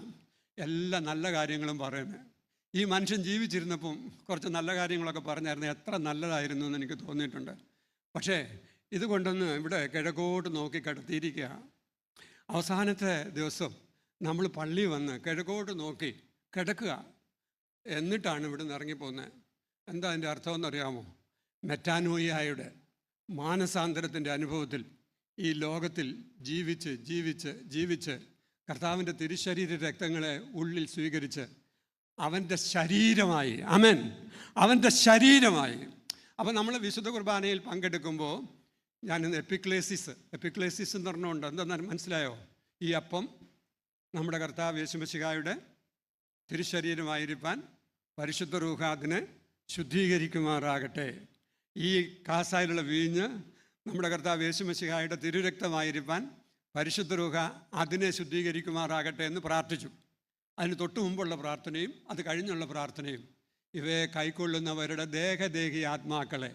എല്ലാ നല്ല കാര്യങ്ങളും പറയുന്നത്. ഈ മനുഷ്യൻ ജീവിച്ചിരുന്നപ്പം കുറച്ച് നല്ല കാര്യങ്ങളൊക്കെ പറഞ്ഞായിരുന്നു, എത്ര നല്ലതായിരുന്നു എന്ന് എനിക്ക് തോന്നിയിട്ടുണ്ട്. പക്ഷേ ഇത് കൊണ്ടൊന്ന് ഇവിടെ കിഴക്കോട്ട് നോക്കി കിടത്തിയിരിക്കുക. അവസാനത്തെ ദിവസം നമ്മൾ പള്ളി വന്ന് കിഴക്കോട്ട് നോക്കി കിടക്കുക. എന്നിട്ടാണ് ഇവിടെ നിന്ന് ഇറങ്ങിപ്പോകുന്നത്. എന്താ അതിൻ്റെ അർത്ഥമെന്നറിയാമോ? മെറ്റാനോയിയായുടെ മാനസാന്തരത്തിൻ്റെ അനുഭവത്തിൽ ഈ ലോകത്തിൽ ജീവിച്ച് ജീവിച്ച് ജീവിച്ച് കർത്താവിൻ്റെ തിരുശരീര രക്തങ്ങളെ ഉള്ളിൽ സ്വീകരിച്ച് അവൻ്റെ ശരീരമായി, ആമേൻ, അവൻ്റെ ശരീരമായി. അപ്പോൾ നമ്മൾ വിശുദ്ധ കുർബാനയിൽ പങ്കെടുക്കുമ്പോൾ ഞാനിന്ന് എപ്പിക്ലേസിസ് എന്ന് പറഞ്ഞുകൊണ്ട് എന്താണെന്ന് മനസ്സിലായോ? ഈ അപ്പം നമ്മുടെ കർത്താവ് യേശു മിശിഹായുടെ തിരുശരീരമായിരിക്കാൻ പരിശുദ്ധ റൂഹ അതിനെ ശുദ്ധീകരിക്കുമാറാകട്ടെ. ഈ കാസായിലുള്ള വീഞ്ഞ് നമ്മുടെ കർത്താവ് യേശു മിശിഹായുടെ തിരുരക്തമായിരിക്കാൻ പരിശുദ്ധ റൂഹ അതിനെ ശുദ്ധീകരിക്കുമാറാകട്ടെ എന്ന് പ്രാർത്ഥിച്ചു. അതിന് തൊട്ടു മുമ്പുള്ള പ്രാർത്ഥനയും അത് കഴിഞ്ഞുള്ള പ്രാർത്ഥനയും ഇവയെ കൈക്കൊള്ളുന്നവരുടെ ദേഹദേഹി ആത്മാക്കളെ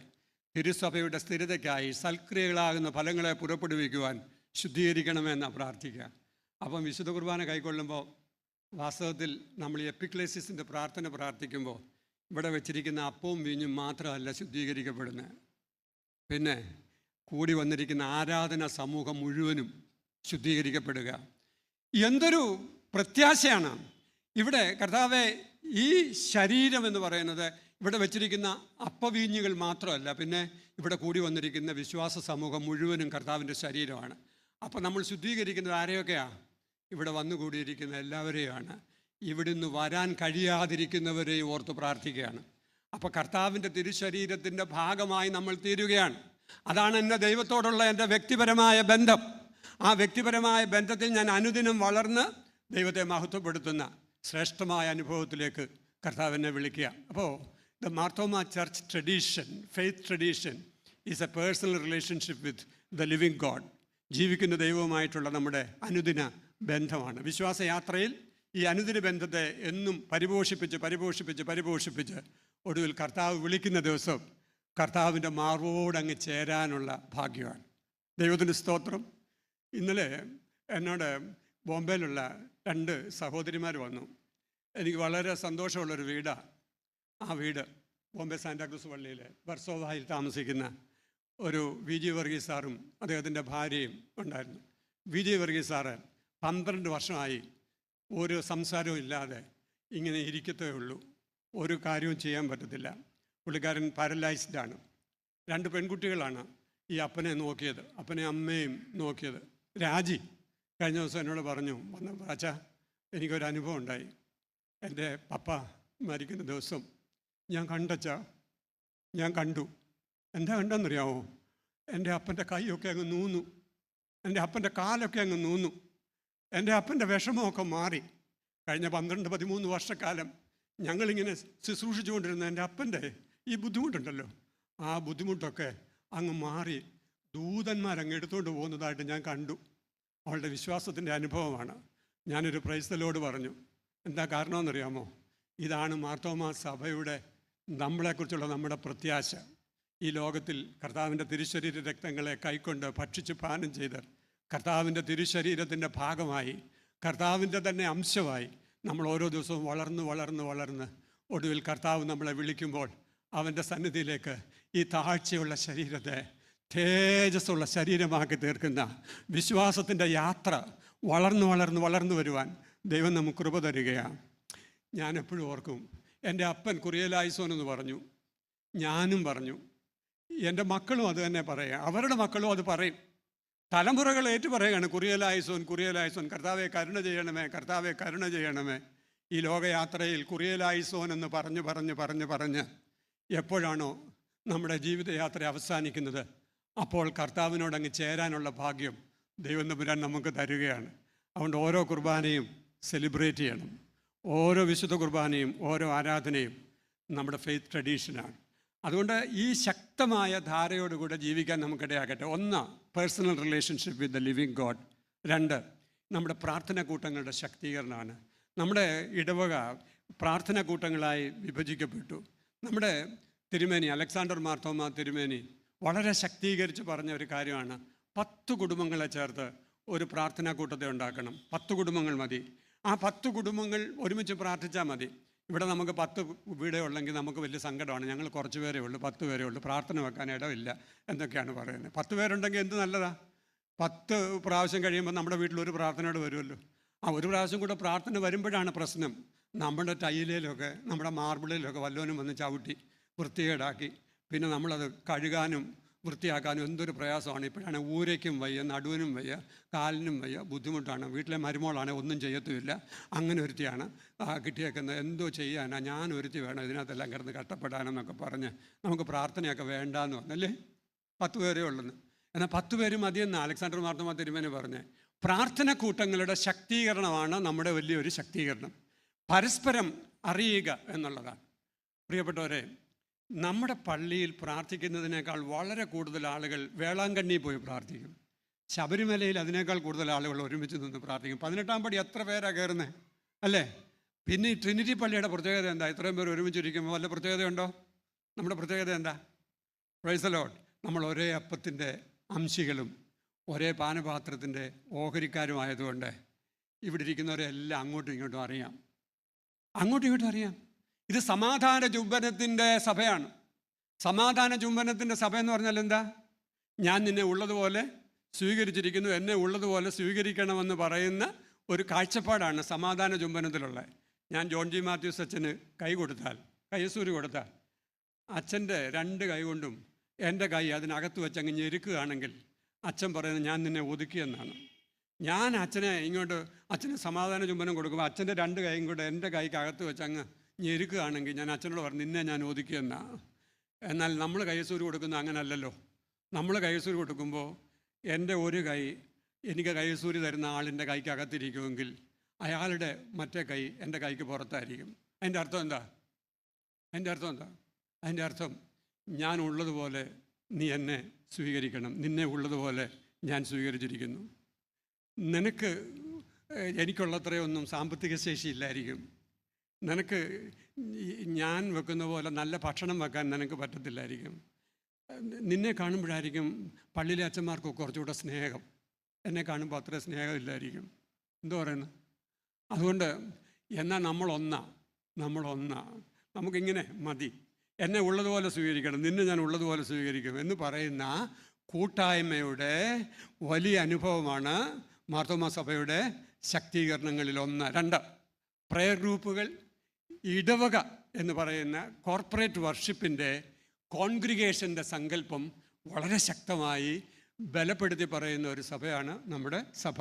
തിരുസഭയുടെ സ്ഥിരതയ്ക്കായി സൽക്രിയകളാകുന്ന ഫലങ്ങളെ പുറപ്പെടുവിക്കുവാൻ ശുദ്ധീകരിക്കണമെന്നാണ് പ്രാർത്ഥിക്കുക. അപ്പം വിശുദ്ധ കുർബാന കൈക്കൊള്ളുമ്പോൾ വാസ്തവത്തിൽ നമ്മൾ ഈ എപ്പിക്ലേസിസിൻ്റെ പ്രാർത്ഥന പ്രാർത്ഥിക്കുമ്പോൾ ഇവിടെ വെച്ചിരിക്കുന്ന അപ്പവും വീഞ്ഞും മാത്രമല്ല ശുദ്ധീകരിക്കപ്പെടുന്നത്, പിന്നെ കൂടി വന്നിരിക്കുന്ന ആരാധന സമൂഹം മുഴുവനും ശുദ്ധീകരിക്കപ്പെടുക. എന്തൊരു പ്രത്യാശയാണ്! ഇവിടെ കർത്താവെ, ഈ ശരീരം എന്ന് പറയുന്നത് ഇവിടെ വെച്ചിരിക്കുന്ന അപ്പവീഞ്ഞുകൾ മാത്രമല്ല, പിന്നെ ഇവിടെ കൂടി വന്നിരിക്കുന്ന വിശ്വാസ സമൂഹം മുഴുവനും കർത്താവിൻ്റെ ശരീരമാണ്. അപ്പം നമ്മൾ ശുദ്ധീകരിക്കുന്നത് ആരെയൊക്കെയാണ്? ഇവിടെ വന്നുകൂടിയിരിക്കുന്ന എല്ലാവരെയുമാണ്. ഇവിടുന്ന് വരാൻ കഴിയാതിരിക്കുന്നവരെയും ഓർത്ത് പ്രാർത്ഥിക്കുകയാണ്. അപ്പോൾ കർത്താവിൻ്റെ തിരുശരീരത്തിൻ്റെ ഭാഗമായി നമ്മൾ തീരുകയാണ്. അതാണ് എൻ്റെ ദൈവത്തോടുള്ള എൻ്റെ വ്യക്തിപരമായ ബന്ധം. ആ വ്യക്തിപരമായ ബന്ധത്തിൽ ഞാൻ അനുദിനം വളർന്ന് ദൈവത്തെ മഹത്വപ്പെടുത്തുന്ന ശ്രേഷ്ഠമായ അനുഭവത്തിലേക്ക് കർത്താവിനെ വിളിക്കുക. അപ്പോൾ the Marthoma church tradition, faith tradition is A personal relationship with the living God. ജീവിക്കുന്ന ദൈവവുമായിട്ടുള്ള നമ്മുടെ അനുദിന ബന്ധമാണ്. വിശ്വാസയാത്രയിൽ ഈ അനുദിന ബന്ധത്തെ എന്നും പരിപോഷിപ്പിച്ച് ഒടുവിൽ കർത്താവ് വിളിക്കുന്ന ദിവസം കർത്താവിൻ്റെ മാർവോടങ്ങ് ചേരാനുള്ള ഭാഗ്യമാണ്. ദൈവത്തിൻ്റെ സ്തോത്രം. ഇന്നലെ എന്നോട് ബോംബെയിലുള്ള 2 സഹോദരിമാർ വന്നു. എനിക്ക് വളരെ സന്തോഷമുള്ളൊരു വീടാണ്. ആ വീട് ബോംബെ സാന്റാക്രൂസ് പള്ളിയിലെ വർസോവായിൽ താമസിക്കുന്ന ഒരു VG വർഗീസ് സാറും അദ്ദേഹത്തിൻ്റെ ഭാര്യയും ഉണ്ടായിരുന്നു. VG വർഗീസ് സാറ് 12 വർഷമായി ഒരു സംസാരവും ഇല്ലാതെ ഇങ്ങനെ ഇരിക്കത്തേ ഉള്ളൂ, ഒരു കാര്യവും ചെയ്യാൻ പറ്റത്തില്ല. പുള്ളിക്കാരൻ പാരലൈസ്ഡാണ്. 2 പെൺകുട്ടികളാണ് ഈ അപ്പനെ നോക്കിയത്, അപ്പനെ അമ്മയും നോക്കിയത്. രാജി കഴിഞ്ഞ ദിവസം എന്നോട് പറഞ്ഞു, അച്ഛാ, എനിക്കൊരു അനുഭവം ഉണ്ടായി. എൻ്റെ പപ്പ മരിക്കുന്ന ദിവസം ഞാൻ കണ്ടു. എന്താ കണ്ടെന്നറിയാമോ? എൻ്റെ അപ്പൻ്റെ കൈയൊക്കെ അങ്ങ് നൂന്നു, എൻ്റെ അപ്പൻ്റെ കാലൊക്കെ അങ്ങ് നൂന്നു, എൻ്റെ അപ്പൻ്റെ വിഷമമൊക്കെ മാറി. കഴിഞ്ഞ 12-13 വർഷക്കാലം ഞങ്ങളിങ്ങനെ ശുശ്രൂഷിച്ചുകൊണ്ടിരുന്ന എൻ്റെ അപ്പൻ്റെ ഈ ബുദ്ധിമുട്ടുണ്ടല്ലോ, ആ ബുദ്ധിമുട്ടൊക്കെ അങ്ങ് മാറി ദൂതന്മാരങ്ങ് എടുത്തുകൊണ്ട് പോകുന്നതായിട്ട് ഞാൻ കണ്ടു. അവളുടെ വിശ്വാസത്തിൻ്റെ അനുഭവമാണ്. ഞാനൊരു പ്രൈസ് ദി ലോർഡ് പറഞ്ഞു. എന്താ കാരണമെന്നറിയാമോ? ഇതാണ് മാർത്തോമാ സഭയുടെ നമ്മളെക്കുറിച്ചുള്ള നമ്മുടെ പ്രത്യാശ. ഈ ലോകത്തിൽ കർത്താവിൻ്റെ തിരുശരീര രക്തങ്ങളെ കൈക്കൊണ്ട് ഭക്ഷിച്ച് പാനം ചെയ്ത് കർത്താവിൻ്റെ തിരുശരീരത്തിൻ്റെ ഭാഗമായി, കർത്താവിൻ്റെ തന്നെ അംശമായി നമ്മൾ ഓരോ ദിവസവും വളർന്ന് ഒടുവിൽ കർത്താവ് നമ്മളെ വിളിക്കുമ്പോൾ അവൻ്റെ സന്നിധിയിലേക്ക് ഈ താഴ്ചയുള്ള ശരീരത്തെ തേജസ്സുള്ള ശരീരമാക്കി തീർക്കുന്ന വിശ്വാസത്തിൻ്റെ യാത്ര വളർന്നു വരുവാൻ ദൈവം നമുക്ക് കൃപ തരികയാണ്. ഞാൻ എപ്പോഴും ഓർക്കും, എൻ്റെ അപ്പൻ കുറിയലായിസോൻ എന്ന് പറഞ്ഞു, ഞാനും പറഞ്ഞു, എൻ്റെ മക്കളും അത് തന്നെ പറയുക, അവരുടെ മക്കളും അത് പറയും. തലമുറകൾ ഏറ്റു പറയുകയാണ്, കുറിയലായിസോൻ, കർത്താവെ കരുണ ചെയ്യണമേ. ഈ ലോകയാത്രയിൽ കുറിയലായിസോൻ എന്ന് പറഞ്ഞ് എപ്പോഴാണോ നമ്മുടെ ജീവിതയാത്ര അവസാനിക്കുന്നത്, അപ്പോൾ കർത്താവിനോടങ്ങ് ചേരാനുള്ള ഭാഗ്യം ദൈവം തമ്പുരാൻ നമുക്ക് തരികയാണ്. അതുകൊണ്ട് ഓരോ കുർബാനയും സെലിബ്രേറ്റ് ചെയ്യണം. ഓരോ വിശുദ്ധ കുർബാനയും ഓരോ ആരാധനയും നമ്മുടെ ഫെയ്ത്ത് ട്രഡീഷനാണ്. അതുകൊണ്ട് ഈ ശക്തമായ ധാരയോടുകൂടെ ജീവിക്കാൻ നമുക്കിടയാകട്ടെ. ഒന്ന്, personal relationship with the living God. രണ്ട്, നമ്മുടെ പ്രാർത്ഥന കൂട്ടങ്ങളുടെ ശക്തീകരണമാണ്. നമ്മുടെ ഇടവക പ്രാർത്ഥന കൂട്ടങ്ങളായി വിഭജിക്കപ്പെട്ടു. നമ്മുടെ തിരുമേനി അലക്സാണ്ടർ മാർത്തോമാ തിരുമേനി വളരെ ശക്തീകരിച്ച് പറഞ്ഞ ഒരു കാര്യമാണ്, 10 കുടുംബങ്ങളെ ചേർത്ത് ഒരു പ്രാർത്ഥനാ കൂട്ടത്തെ ഉണ്ടാക്കണം. 10 കുടുംബങ്ങൾ മതി. ആ 10 കുടുംബങ്ങൾ ഒരുമിച്ച് പ്രാർത്ഥിച്ചാൽ മതി. ഇവിടെ നമുക്ക് 10 വീടേ ഉള്ളെങ്കിൽ നമുക്ക് വലിയ സങ്കടമാണ്. ഞങ്ങൾ കുറച്ച് പേരേ ഉള്ളൂ, 10 പേരേ ഉള്ളൂ, പ്രാർത്ഥന വെക്കാൻ ഇടമില്ല എന്നൊക്കെയാണ് പറയുന്നത്. 10 പേരുണ്ടെങ്കിൽ എന്ത് നല്ലതാ. 10 പ്രാവശ്യം കഴിയുമ്പോൾ നമ്മുടെ വീട്ടിൽ ഒരു പ്രാർത്ഥനയോട് വരുമല്ലോ. ആ ഒരു പ്രാവശ്യം കൂടെ പ്രാർത്ഥന വരുമ്പോഴാണ് പ്രശ്നം. നമ്മുടെ ടൈലിലൊക്കെ നമ്മുടെ മാർബിളിലൊക്കെ വല്ലവനും വന്ന് ചവിട്ടി വൃത്തികേടാക്കി പിന്നെ നമ്മളത് കഴുകാനും വൃത്തിയാക്കാനും എന്തൊരു പ്രയാസമാണ്. ഇപ്പോഴാണ് ഊരയ്ക്കും വയ്യ, നടുവിനും വയ്യ, കാലിനും വയ്യ, ബുദ്ധിമുട്ടാണ്. വീട്ടിലെ മരുമോളാണ് ഒന്നും ചെയ്യത്തുമില്ല. അങ്ങനെ ഒരുത്തിയാണ് കിട്ടിയേക്കുന്നത്. എന്തോ ചെയ്യാനാ, ഞാൻ ഒരുത്തി വേണം ഇതിനകത്തെല്ലാം കിടന്ന് കഷ്ടപ്പെടാനെന്നൊക്കെ പറഞ്ഞ് നമുക്ക് പ്രാർത്ഥനയൊക്കെ വേണ്ടാന്ന് പറഞ്ഞല്ലേ. 10 പേരേ ഉള്ളെന്ന്. എന്നാൽ 10 പേര് മതിയെന്ന് അലക്സാണ്ടർ മാർത്തോമാ തിരുമേനി പറഞ്ഞ്. പ്രാർത്ഥന കൂട്ടങ്ങളുടെ ശക്തീകരണമാണ് നമ്മുടെ വലിയൊരു ശക്തീകരണം. പരസ്പരം അറിയുക എന്നുള്ളതാണ്. പ്രിയപ്പെട്ടവരെ, നമ്മുടെ പള്ളിയിൽ പ്രാർത്ഥിക്കുന്നതിനേക്കാൾ വളരെ കൂടുതൽ ആളുകൾ വേളാങ്കണ്ണി പോയി പ്രാർത്ഥിക്കും. ശബരിമലയിൽ അതിനേക്കാൾ കൂടുതൽ ആളുകൾ ഒരുമിച്ച് നിന്ന് പ്രാർത്ഥിക്കും. 18-ാം പടി എത്ര പേരാണ് കയറുന്നത് അല്ലേ? പിന്നെ ഈ ട്രിനിറ്റി പള്ളിയുടെ പ്രത്യേകത എന്താ? ഇത്രയും പേർ ഒരുമിച്ചിരിക്കുമ്പോൾ വല്ല പ്രത്യേകതയുണ്ടോ? നമ്മുടെ പ്രത്യേകത എന്താ? Praise the Lord. നമ്മൾ ഒരേ അപ്പത്തിൻ്റെ അംശികളും ഒരേ പാനപാത്രത്തിൻ്റെ ഓഹരിക്കാരുമായതുകൊണ്ട് ഇവിടെ ഇരിക്കുന്നവരെല്ലാം അങ്ങോട്ടും ഇങ്ങോട്ടും അറിയാം. അങ്ങോട്ടും ഇങ്ങോട്ടും അറിയാം. ഇത് സമാധാന ചുംബനത്തിൻ്റെ സഭയാണ്. സമാധാന ചുംബനത്തിൻ്റെ സഭ എന്ന് പറഞ്ഞാൽ എന്താ? ഞാൻ നിന്നെ ഉള്ളതുപോലെ സ്വീകരിച്ചിരിക്കുന്നു, എന്നെ ഉള്ളതുപോലെ സ്വീകരിക്കണമെന്ന് പറയുന്ന ഒരു കാഴ്ചപ്പാടാണ് സമാധാന ചുംബനത്തിലുള്ളത്. ഞാൻ ജോൺ ജി മാത്യൂസ് അച്ഛന് കൈ കൊടുത്താൽ, കൈസൂരി കൊടുത്താൽ, അച്ഛൻ്റെ 2 കൈ കൊണ്ടും എൻ്റെ കൈ അതിനകത്ത് വെച്ച് അങ്ങ് ഞെരുക്കുകയാണെങ്കിൽ അച്ഛൻ പറയുന്നത് ഞാൻ നിന്നെ ഒതുക്കിയെന്നാണ്. ഞാൻ അച്ഛനെ ഇങ്ങോട്ട് അച്ഛന് സമാധാന ചുംബനം കൊടുക്കുമ്പോൾ അച്ഛൻ്റെ 2 കൈയും കൂടെ എൻ്റെ കൈക്കകത്ത് വെച്ച് അങ്ങ് ഞെരുക്കുകയാണെങ്കിൽ ഞാൻ അച്ഛനോട് പറഞ്ഞു നിന്നെ ഞാൻ ഒതുക്കിയെന്നാണ്. എന്നാൽ നമ്മൾ കൈസൂരി കൊടുക്കുന്നത് അങ്ങനല്ലല്ലോ. നമ്മൾ കൈസൂരി കൊടുക്കുമ്പോൾ എൻ്റെ ഒരു കൈ എനിക്ക് കൈസൂരി തരുന്ന ആളിൻ്റെ കൈക്കകത്തിരിക്കുമെങ്കിൽ അയാളുടെ മറ്റേ കൈ എൻ്റെ കൈക്ക് പുറത്തായിരിക്കും. അതിൻ്റെ അർത്ഥം എന്താ? അതിൻ്റെ അർത്ഥം ഞാൻ ഉള്ളതുപോലെ നീ എന്നെ സ്വീകരിക്കണം, നിന്നെ ഉള്ളതുപോലെ ഞാൻ സ്വീകരിച്ചിരിക്കുന്നു. നിനക്ക് എനിക്കുള്ളത്രയൊന്നും സാമ്പത്തിക ശേഷിയില്ലായിരിക്കും. നിനക്ക് ഞാൻ വെക്കുന്ന പോലെ നല്ല ഭക്ഷണം വെക്കാൻ നിനക്ക് പറ്റത്തില്ലായിരിക്കും. നിന്നെ കാണുമ്പോഴായിരിക്കും പള്ളിയിലെ അച്ഛന്മാർക്ക് കുറച്ചുകൂടെ സ്നേഹം, എന്നെ കാണുമ്പോൾ അത്ര സ്നേഹമില്ലായിരിക്കും. എന്തോ പറയുന്നു? അതുകൊണ്ട് എന്നാൽ നമ്മളൊന്നാ, നമുക്കിങ്ങനെ മതി. എന്നെ ഉള്ളതുപോലെ സ്വീകരിക്കണം, നിന്നെ ഞാൻ ഉള്ളതുപോലെ സ്വീകരിക്കും എന്ന് പറയുന്ന കൂട്ടായ്മയുടെ വലിയ അനുഭവമാണ് മാർത്തോമാ സഭയുടെ ശക്തീകരണങ്ങളിലൊന്ന്. 2, പ്രയർ ഗ്രൂപ്പുകൾ. ഇടവക എന്ന് പറയുന്ന കോർപ്പറേറ്റ് വർഷിപ്പിൻ്റെ കോൺഗ്രിഗേഷൻ്റെ സങ്കല്പം വളരെ ശക്തമായി ബലപ്പെടുത്തി പറയുന്ന ഒരു സഭയാണ് നമ്മുടെ സഭ.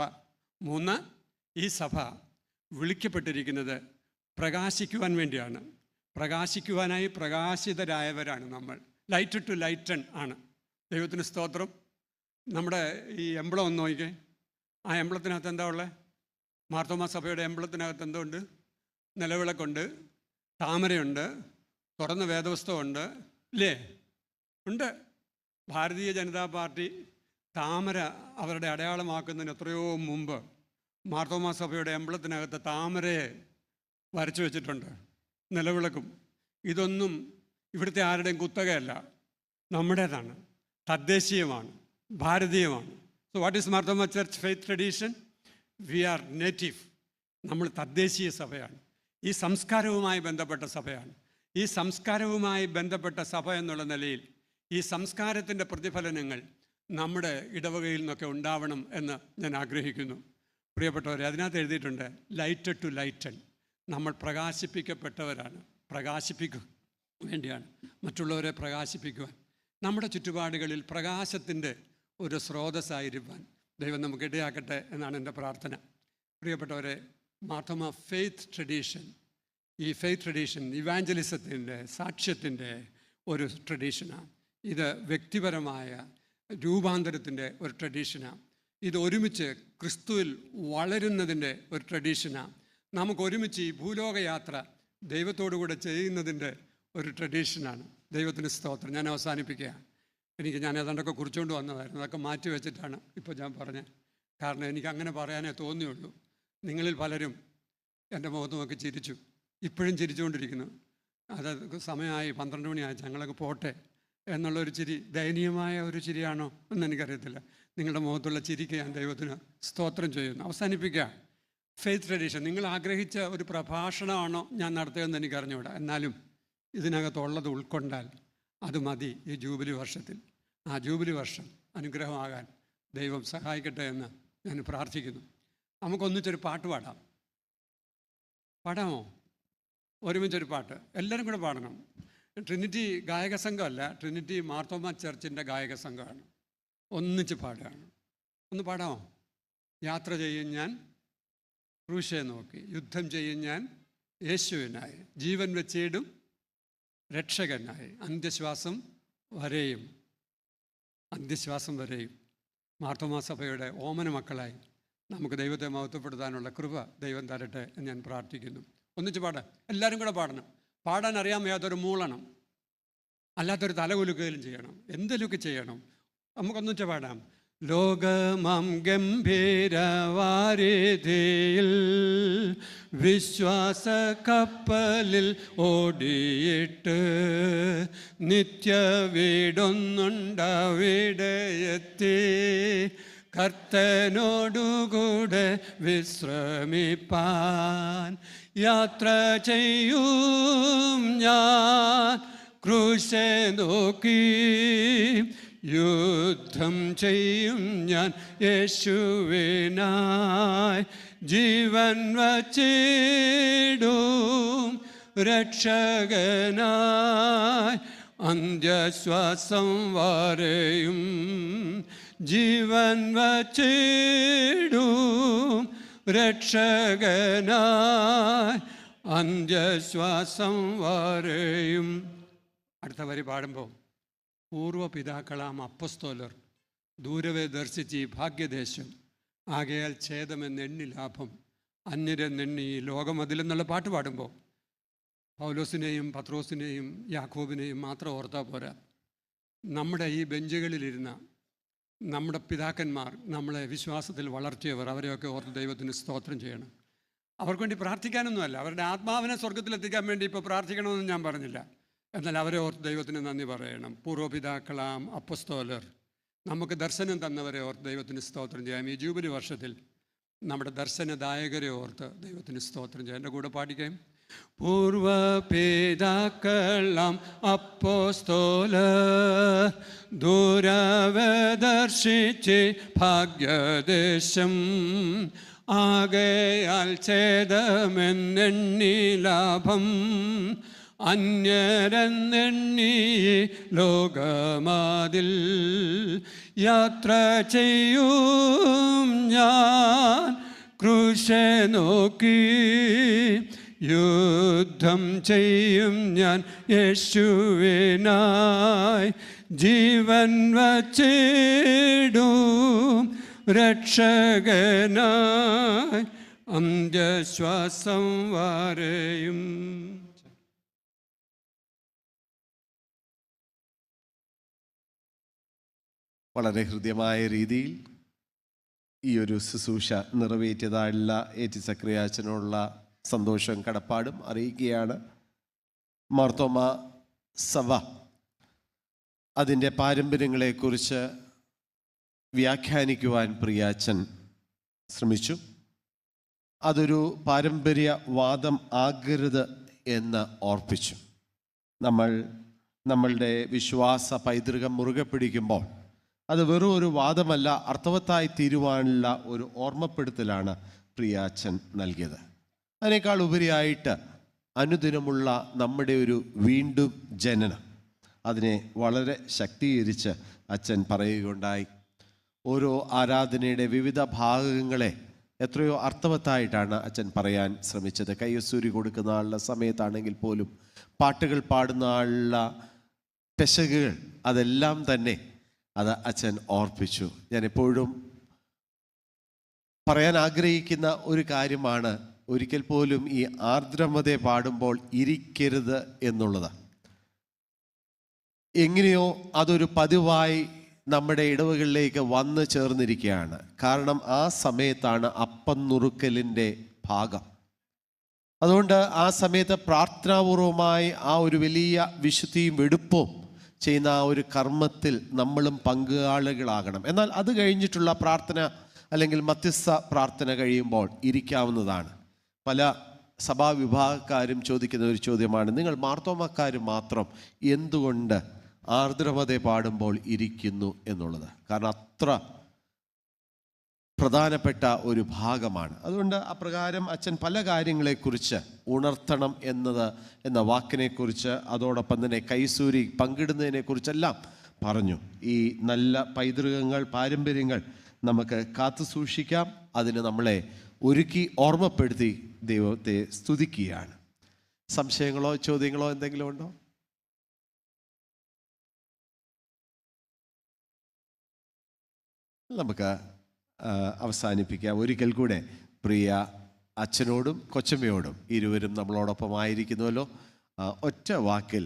3, ഈ സഭ വിളിക്കപ്പെട്ടിരിക്കുന്നത് പ്രകാശിക്കുവാൻ വേണ്ടിയാണ്. പ്രകാശിക്കുവാനായി പ്രകാശിതരായവരാണ് നമ്മൾ. ലൈറ്റ് ടു ലൈറ്റൺ ആണ്. ദൈവത്തിന് സ്തോത്രം. നമ്മുടെ ഈ എംബ്ലം ഒന്ന് നോക്കിക്കേ. ആ എംബ്ലത്തിനകത്ത് എന്താ ഉള്ളത്? മാർത്തോമാ സഭയുടെ എംബ്ലത്തിനകത്ത് എന്തുണ്ട്? നിലവിളക്കുണ്ട്, താമരയുണ്ട്, തുറന്ന വേദപുസ്തകമുണ്ട്, ഇല്ലേ? ഉണ്ട്. ഭാരതീയ ജനതാ പാർട്ടി താമര അവരുടെ അടയാളമാക്കുന്നതിന് എത്രയോ മുമ്പ് മാർത്തോമാ സഭയുടെ എംബ്ലത്തിനകത്ത് താമരയെ വരച്ചു വെച്ചിട്ടുണ്ട്, നിലവിളക്കും. ഇതൊന്നും ഇവിടുത്തെ ആരുടെയും കുത്തകയല്ല, നമ്മുടേതാണ്, തദ്ദേശീയമാണ്, ഭാരതീയമാണ്. So what is Mar Thoma church faith tradition? We are native. നമ്മൾ തദ്ദേശീയ സഭയാണ്. ഈ സംസ്കാരവുമായി ബന്ധപ്പെട്ട സഭയാണ്. ഈ സംസ്കാരവുമായി ബന്ധപ്പെട്ട സഭ എന്നുള്ള നിലയിൽ ഈ സംസ്കാരത്തിൻ്റെ പ്രതിഫലനങ്ങൾ നമ്മുടെ ഇടവകയിൽ നിന്നൊക്കെ ഉണ്ടാവണം എന്ന് ഞാൻ ആഗ്രഹിക്കുന്നു. പ്രിയപ്പെട്ടവരെ, അതിനകത്ത് എഴുതിയിട്ടുണ്ട് ലൈറ്റ് ടു ലൈറ്റൺ. നമ്മൾ പ്രകാശിപ്പിക്കപ്പെട്ടവരാണ്, പ്രകാശിപ്പിക്കുക വേണ്ടിയാണ്, മറ്റുള്ളവരെ പ്രകാശിപ്പിക്കുവാൻ. നമ്മുടെ ചുറ്റുപാടുകളിൽ പ്രകാശത്തിൻ്റെ ഒരു സ്രോതസ്സായിരിക്കാൻ ദൈവം നമുക്ക് ഇടയാക്കട്ടെ എന്നാണ് എൻ്റെ പ്രാർത്ഥന. പ്രിയപ്പെട്ടവരെ, മാർത്തോമാ ഫെയ്ത്ത് ട്രഡീഷൻ, ഈ ഫെയ്ത്ത് ട്രഡീഷൻ ഇവാഞ്ചലിസത്തിൻ്റെ, സാക്ഷ്യത്തിൻ്റെ ഒരു ട്രഡീഷനാണ്. ഇത് വ്യക്തിപരമായ രൂപാന്തരത്തിൻ്റെ ഒരു ട്രഡീഷനാണ്. ഇത് ഒരുമിച്ച് ക്രിസ്തുവിൽ വളരുന്നതിൻ്റെ ഒരു ട്രഡീഷനാണ്. നമുക്കൊരുമിച്ച് ഈ ഭൂലോകയാത്ര ദൈവത്തോടു കൂടെ ചെയ്യുന്നതിൻ്റെ ഒരു ട്രഡീഷനാണ്. ദൈവത്തിന് സ്തോത്രം. ഞാൻ അവസാനിപ്പിക്കുക. ഞാൻ ഏതാണ്ടൊക്കെ കുറിച്ചുകൊണ്ട് വന്നതായിരുന്നു. അതൊക്കെ മാറ്റി വെച്ചിട്ടാണ് ഇപ്പോൾ ഞാൻ പറഞ്ഞത്. കാരണം എനിക്ക് അങ്ങനെ പറയാനേ തോന്നിയുള്ളൂ. നിങ്ങളിൽ പലരും എൻ്റെ മുഖത്ത് നോക്കി ചിരിച്ചു, ഇപ്പോഴും ചിരിച്ചുകൊണ്ടിരിക്കുന്നു. അത് സമയമായി 12 മണിയായി, ഞങ്ങളൊക്കെ പോട്ടെ എന്നുള്ളൊരു ചിരി ദയനീയമായ ഒരു ചിരിയാണോ എന്ന് എനിക്കറിയത്തില്ല. നിങ്ങളുടെ മുഖത്തുള്ള ചിരിക്ക് ഞാൻ ദൈവത്തിന് സ്തോത്രം ചെയ്യുന്നു. അവസാനിപ്പിക്കുക. ഫെയ്ത്ത് ട്രഡീഷൻ നിങ്ങൾ ആഗ്രഹിച്ച ഒരു പ്രഭാഷണമാണോ ഞാൻ നടത്തിയതെന്ന് എനിക്കറിഞ്ഞുകൂടാ. എന്നാലും ഇതിനകത്തുള്ളത് ഉൾക്കൊണ്ടാൽ അത് മതി. ഈ ജൂബിലി വർഷത്തിൽ ആ ജൂബിലി വർഷം അനുഗ്രഹമാകാൻ ദൈവം സഹായിക്കട്ടെ എന്ന് ഞാൻ പ്രാർത്ഥിക്കുന്നു. നമുക്കൊന്നിച്ചൊരു പാട്ട് പാടാം. പാടാമോ? ഒരുമിച്ചൊരു പാട്ട് എല്ലാവരും കൂടെ പാടണം. ട്രിനിറ്റി ഗായക സംഘമല്ല, ട്രിനിറ്റി മാർത്തോമ ചർച്ചിൻ്റെ ഗായക സംഘമാണ്. ഒന്നിച്ച് പാടുകയാണ്. ഒന്ന് പാടാമോ? യാത്ര ചെയ്യും ഞാൻ ക്രൂശയെ നോക്കി, യുദ്ധം ചെയ്യും ഞാൻ യേശുവിനായി, ജീവൻ വെച്ചിടും രക്ഷകനായി, അന്ത്യശ്വാസം വരെയും മാർത്തോമാ സഭയുടെ ഓമന മക്കളായി നമുക്ക് ദൈവത്തെ മഹത്വപ്പെടുത്താനുള്ള കൃപ ദൈവം തരട്ടെ എന്ന് ഞാൻ പ്രാർത്ഥിക്കുന്നു. ഒന്നിച്ച് പാടാം. എല്ലാവരും കൂടെ പാടണം. പാടാൻ അറിയാൻ വയ്യാത്തൊരു മൂളണം, അല്ലാത്തൊരു തലകുലുക്കുകയും ചെയ്യണം, എന്തെങ്കിലുമൊക്കെ ചെയ്യണം. നമുക്കൊന്നിച്ച് പാടാം. ലോകമാം ഗംഭീരവാരിധിയിൽ വിശ്വാസ കപ്പലിൽ ഓടിയിട്ട് നിത്യ വീടൊന്നുണ്ടവിടെയെത്തി കർത്തനോടുകൂടെ വിശ്രമിപ്പാൻ യാത്ര ചെയ്യും ഞാൻ ക്രൂശെ നോക്കി, യുദ്ധം ചെയ്യും ഞാൻ യേശുവിനായി, ജീവൻ വച്ചിടും രക്ഷകനായി, അന്ത്യശ്വാസം വരെയും ജീവൻ വച്ചിടും രക്ഷകനായി, അന്ത്യശ്വാസം വരെയും. അടുത്ത വരി പാടുമ്പോൾ പൂർവപിതാക്കളാം അപ്പസ്തോലർ ദൂരവേ ദർശിച്ച് ഈ ഭാഗ്യദേശം ആകയാൽ ഛേദമെന്നെണ്ണി ലാഭം അന്യരെന്നെണ്ണി ഈ ലോകമതിലെന്നുള്ള പാട്ട് പാടുമ്പോൾ പൗലോസിനെയും പത്രോസിനെയും യാക്കോബിനെയും മാത്രം ഓർത്താൽ പോരാ. നമ്മുടെ ഈ ബെഞ്ചുകളിലിരുന്ന നമ്മുടെ പിതാക്കന്മാർ, നമ്മളെ വിശ്വാസത്തിൽ വളർത്തിയവർ, അവരെയൊക്കെ ഓർത്ത് ദൈവത്തിന് സ്തോത്രം ചെയ്യണം. അവർക്ക് വേണ്ടി പ്രാർത്ഥിക്കാനൊന്നുമല്ല, അവരുടെ ആത്മാവിനെ സ്വർഗത്തിലെത്തിക്കാൻ വേണ്ടി ഇപ്പോൾ പ്രാർത്ഥിക്കണമെന്ന് ഞാൻ പറഞ്ഞില്ല. എന്നാൽ അവരെ ഓർത്ത് ദൈവത്തിന് നന്ദി പറയണം. പൂർവപിതാക്കളാം അപ്പസ്തോലർ നമുക്ക് ദർശനം തന്നവരെ ഓർത്ത് ദൈവത്തിന് സ്തോത്രം ചെയ്യാം. ഈ ജൂബിലി വർഷത്തിൽ നമ്മുടെ ദർശനദായകരെ ഓർത്ത് ദൈവത്തിന് സ്തോത്രം ചെയ്യാം. എൻ്റെ കൂടെ പാടിക്കാം. പൂർവപിതാക്കളാം അപ്പോസ്തോലർ ദൂരവേ ദർശിച്ച് ഭാഗ്യദേശം ആകയാൽ ഛേദമെന്നെണ്ണി ലാഭം അന്യരെന്നെണ്ണി ലോകമാതിൽ യാത്ര ചെയ്യും ഞാൻ ക്രൂശെ നോക്കി, യുദ്ധം ചെയ്യും ഞാൻ യേശുവിനായി, ജീവൻ വച്ചിടും രക്ഷകനായി, അന്ത്യശ്വാസം വരെയും. വളരെ ഹൃദ്യമായ രീതിയിൽ ഈ ഒരു ശുശ്രൂഷ നിറവേറ്റിയതായുള്ള A.T. സക്രിയാച്ചനുള്ള സന്തോഷം കടപ്പാടും അറിയിക്കുകയാണ്. മാർത്തോമ സഭ അതിൻ്റെ പാരമ്പര്യങ്ങളെക്കുറിച്ച് വ്യാഖ്യാനിക്കുവാൻ പ്രിയാച്ചൻ ശ്രമിച്ചു. അതൊരു പാരമ്പര്യവാദം ആകരുത് എന്ന് ഓർപ്പിച്ചു. നമ്മളുടെ വിശ്വാസ പൈതൃകം മുറുകെ പിടിക്കുമ്പോൾ അത് വെറും ഒരു വാദമല്ല, അർത്ഥവത്തായി തീരുവാനുള്ള ഒരു ഓർമ്മപ്പെടുത്തലാണ് പ്രിയാച്ചൻ നൽകിയത്. അതിനേക്കാൾ ഉപരിയായിട്ട് അനുദിനമുള്ള നമ്മുടെ ഒരു വീണ്ടും ജനനം, അതിനെ വളരെ ശക്തീകരിച്ച് അച്ഛൻ പറയുകയുണ്ടായി. ഓരോ ആരാധനയുടെ വിവിധ ഭാഗങ്ങളെ എത്രയോ അർത്ഥവത്തായിട്ടാണ് അച്ഛൻ പറയാൻ ശ്രമിച്ചത്. കയ്യസൂരി കൊടുക്കുന്ന ആളുടെ സമയത്താണെങ്കിൽ പോലും പാട്ടുകൾ പാടുന്ന ആളുള്ള പെശകുകൾ അതെല്ലാം തന്നെ അത് അച്ഛൻ ഓർപ്പിച്ചു. ഞാൻ എപ്പോഴും പറയാൻ ആഗ്രഹിക്കുന്ന ഒരു കാര്യമാണ്, ഒരിക്കൽ പോലും ഈ ആർദ്രമതയെ പാടുമ്പോൾ ഇരിക്കരുത് എന്നുള്ളത്. എങ്ങനെയോ അതൊരു പതിവായി നമ്മുടെ ഇടവകളിലേക്ക് വന്നു ചേർന്നിരിക്കുകയാണ്. കാരണം ആ സമയത്താണ് അപ്പം നുറുക്കലിൻ്റെ ഭാഗം. അതുകൊണ്ട് ആ സമയത്ത് പ്രാർത്ഥനാപൂർവമായി ആ ഒരു വലിയ വിശുദ്ധിയും വെടുപ്പും ചെയ്യുന്ന ആ ഒരു കർമ്മത്തിൽ നമ്മളും പങ്കാളികളാകണം. എന്നാൽ അത് കഴിഞ്ഞിട്ടുള്ള പ്രാർത്ഥന അല്ലെങ്കിൽ മധ്യസ്ഥ പ്രാർത്ഥന കഴിയുമ്പോൾ ഇരിക്കാവുന്നതാണ്. പല സഭാവിഭാഗക്കാരും ചോദിക്കുന്ന ഒരു ചോദ്യമാണ്, നിങ്ങൾ മാർത്തോമാക്കാർ മാത്രം എന്തുകൊണ്ട് ആർദ്രമത പാടുമ്പോൾ ഇരിക്കുന്നു എന്നുള്ളത്. കാരണം അത്ര പ്രധാനപ്പെട്ട ഒരു ഭാഗമാണ്. അതുകൊണ്ട് അപ്രകാരം അച്ഛൻ പല കാര്യങ്ങളെക്കുറിച്ച് ഉണർത്തണം എന്ന വാക്കിനെക്കുറിച്ച്, അതോടൊപ്പം തന്നെ കൈസൂരി പങ്കിടുന്നതിനെക്കുറിച്ചെല്ലാം പറഞ്ഞു. ഈ നല്ല പൈതൃകങ്ങൾ, പാരമ്പര്യങ്ങൾ നമുക്ക് കാത്തു സൂക്ഷിക്കാം. അതിന് നമ്മളെ ഒരുക്കി ഓർമ്മപ്പെടുത്തി ദൈവത്തെ സ്തുതിക്കുകയാണ്. സംശയങ്ങളോ ചോദ്യങ്ങളോ എന്തെങ്കിലും ഉണ്ടോ? നമുക്ക് അവസാനിപ്പിക്കാം. ഒരിക്കൽ കൂടെ പ്രിയ അച്ഛനോടും കൊച്ചമ്മയോടും, ഇരുവരും നമ്മളോടൊപ്പം ആയിരിക്കുന്നുവല്ലോ, ഒറ്റ വാക്കിൽ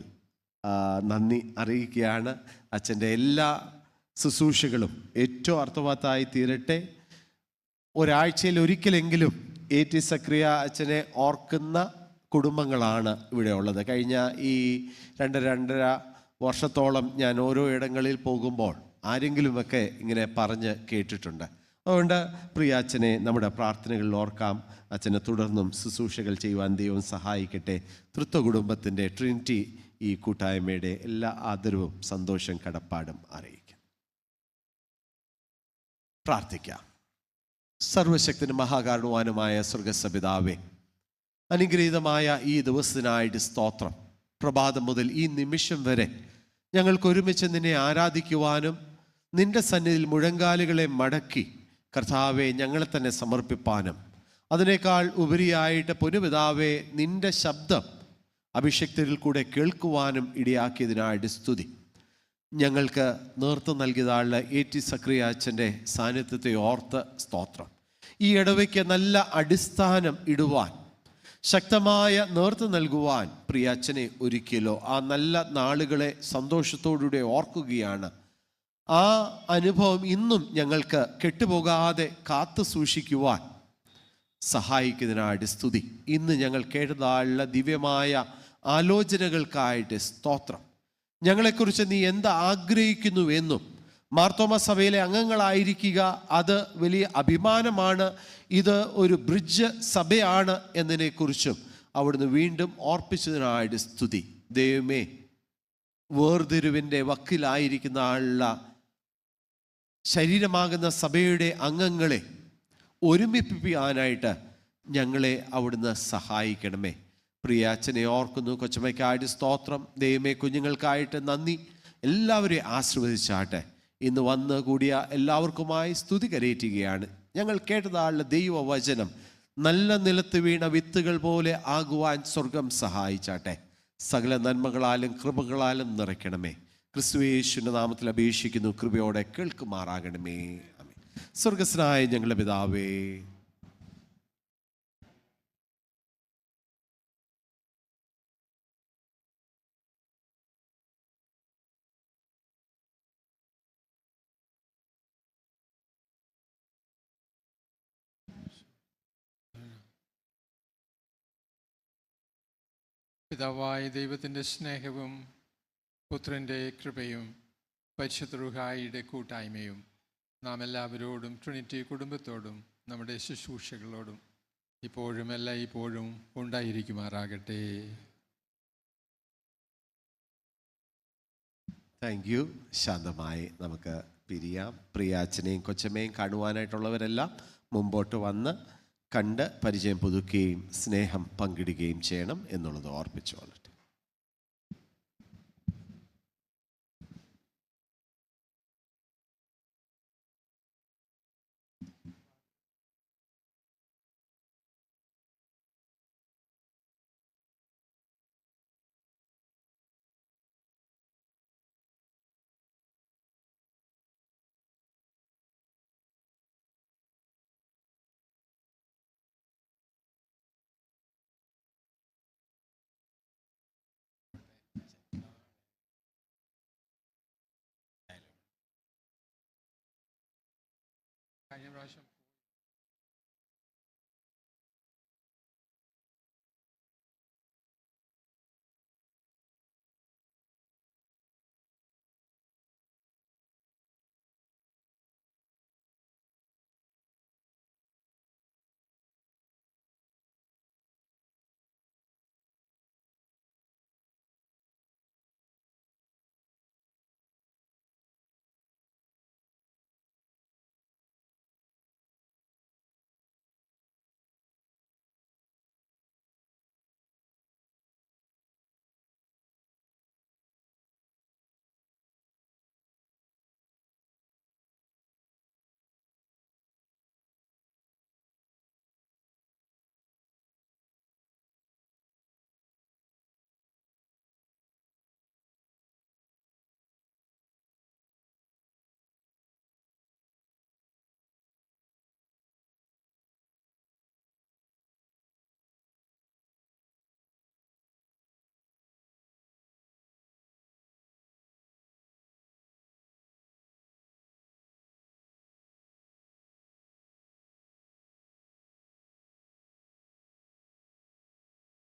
നന്ദി അറിയിക്കുകയാണ്. അച്ഛൻ്റെ എല്ലാ ശുശ്രൂഷകളും ഏറ്റവും അർത്ഥവത്തായി തീരട്ടെ. ഒരാഴ്ചയിൽ ഒരിക്കലെങ്കിലും AT സക്രിയ അച്ഛനെ ഓർക്കുന്ന കുടുംബങ്ങളാണ് ഇവിടെ ഉള്ളത്. കഴിഞ്ഞ ഈ 2.5 വർഷത്തോളം ഞാൻ ഓരോ ഇടങ്ങളിൽ പോകുമ്പോൾ ആരെങ്കിലുമൊക്കെ ഇങ്ങനെ പറഞ്ഞ് കേട്ടിട്ടുണ്ട്. അതുകൊണ്ട് പ്രിയ അച്ഛനെ നമ്മുടെ പ്രാർത്ഥനകളിൽ ഓർക്കാം. അച്ഛനെ തുടർന്നും ശുശ്രൂഷകൾ ചെയ്യുവാൻ ദൈവം സഹായിക്കട്ടെ. തൃത്വ കുടുംബത്തിൻ്റെ ട്രിനിറ്റി ഈ കൂട്ടായ്മയുടെ എല്ലാ ആദരവും സന്തോഷം കടപ്പാടും അറിയിക്കും. പ്രാർത്ഥിക്കാം. സർവശക്തനും മഹാകാരുണ്യവാനുമായ സ്വർഗസ്വപിതാവേ, അനുഗ്രഹീതമായ ഈ ദിവസത്തിനായിട്ട് സ്തോത്രം. പ്രഭാതം മുതൽ ഈ നിമിഷം വരെ ഞങ്ങൾക്ക് ഒരുമിച്ച് നിന്നെ ആരാധിക്കുവാനും നിന്റെ സന്നിധിയിൽ മുഴങ്കാലുകളെ മടക്കി കർത്താവെ ഞങ്ങളെ തന്നെ സമർപ്പിപ്പാനും, അതിനേക്കാൾ ഉപരിയായിട്ട് പൊന്നുപിതാവേ നിന്റെ ശബ്ദം അഭിഷക്തരിൽ കൂടെ കേൾക്കുവാനും ഇടയാക്കിയതിനായിട്ട് സ്തുതി. ഞങ്ങൾക്ക് നേതൃത്വം നൽകിയതാളുടെ AT സക്രിയ അച്ഛൻ്റെ സാന്നിധ്യത്തെ ഓർത്ത് സ്തോത്രം. ഈ ഇടവയ്ക്ക് നല്ല അടിസ്ഥാനം ഇടുവാൻ, ശക്തമായ നേതൃത്വം നൽകുവാൻ പ്രിയ അച്ഛനെ ഒരുക്കിയല്ലോ. ആ നല്ല നാളുകളെ സന്തോഷത്തോടുകൂടെ ഓർക്കുകയാണ്. ആ അനുഭവം ഇന്നും ഞങ്ങൾക്ക് കെട്ടുപോകാതെ കാത്തു സൂക്ഷിക്കുവാൻ സഹായിക്കുന്നതിനായിട്ട് സ്തുതി. ഇന്ന് ഞങ്ങൾ കേട്ടതാളുടെ ദിവ്യമായ ആലോചനകൾക്കായിട്ട് സ്തോത്രം. ഞങ്ങളെക്കുറിച്ച് നീ എന്ത് ആഗ്രഹിക്കുന്നുവെന്നും, മാർത്തോമ സഭയിലെ അംഗങ്ങളായിരിക്കുക അത് വലിയ അഭിമാനമാണ്, ഇത് ഒരു ബ്രിഡ്ജ് സഭയാണ് എന്നതിനെക്കുറിച്ചും അവിടുന്ന് വീണ്ടും ഓർപ്പിച്ചതിനായിട്ട് സ്തുതി. ദൈവമേ, വേർതിരിവിൻ്റെ വക്കിലായിരിക്കുന്ന ആളുള്ള ശരീരമാകുന്ന സഭയുടെ അംഗങ്ങളെ ഒരുമിപ്പിക്കാനായിട്ട് ഞങ്ങളെ അവിടുന്ന് സഹായിക്കണമേ. പ്രിയ അച്ഛനെ ഓർക്കുന്നു, കൊച്ചമ്മയ്ക്കായിട്ട് സ്തോത്രം. ദൈവമേ, കുഞ്ഞുങ്ങൾക്കായിട്ട് നന്ദി. എല്ലാവരെയും ആശീർവദിച്ചാട്ടെ. ഇന്ന് വന്ന് കൂടിയ എല്ലാവർക്കുമായി സ്തുതി കരയേറ്റുകയാണ്. ഞങ്ങൾ കേട്ടതാളുടെ ദൈവവചനം നല്ല നിലത്ത് വീണ വിത്തുകൾ പോലെ ആകുവാൻ സ്വർഗം സഹായിച്ചാട്ടെ. സകല നന്മകളാലും കൃപകളാലും നിറയ്ക്കണമേ. ക്രിസ്തുയേശുവിന്റെ നാമത്തിൽ അപേക്ഷിക്കുന്നു, കൃപയോടെ കേൾക്കുമാറാകണമേ. ആമേൻ. സ്വർഗസ്നായ ഞങ്ങളുടെ പിതാവേ, പിതാവായ ദൈവത്തിൻ്റെ സ്നേഹവും പുത്രൻ്റെ കൃപയും പരിശുദ്ധ റൂഹായിയുടെ കൂട്ടായ്മയും നാം എല്ലാവരോടും ട്രിനിറ്റി കുടുംബത്തോടും നമ്മുടെ ശുശ്രൂഷകളോടും ഇപ്പോഴും ഇപ്പോഴും ഉണ്ടായിരിക്കുമാറാകട്ടെ. Thank you. ശാന്തമായി നമുക്ക് പിരിയാം. പ്രിയ അച്ഛനെയും കൊച്ചമ്മയും കാണുവാനായിട്ടുള്ളവരെല്ലാം മുമ്പോട്ട് വന്ന് കണ്ട് പരിചയം പുതുക്കുകയും സ്നേഹം പങ്കിടുകയും ചെയ്യണം എന്നുള്ളത് ഓർപ്പിച്ചോളൂ. കഴിഞ്ഞ പ്രാവശ്യം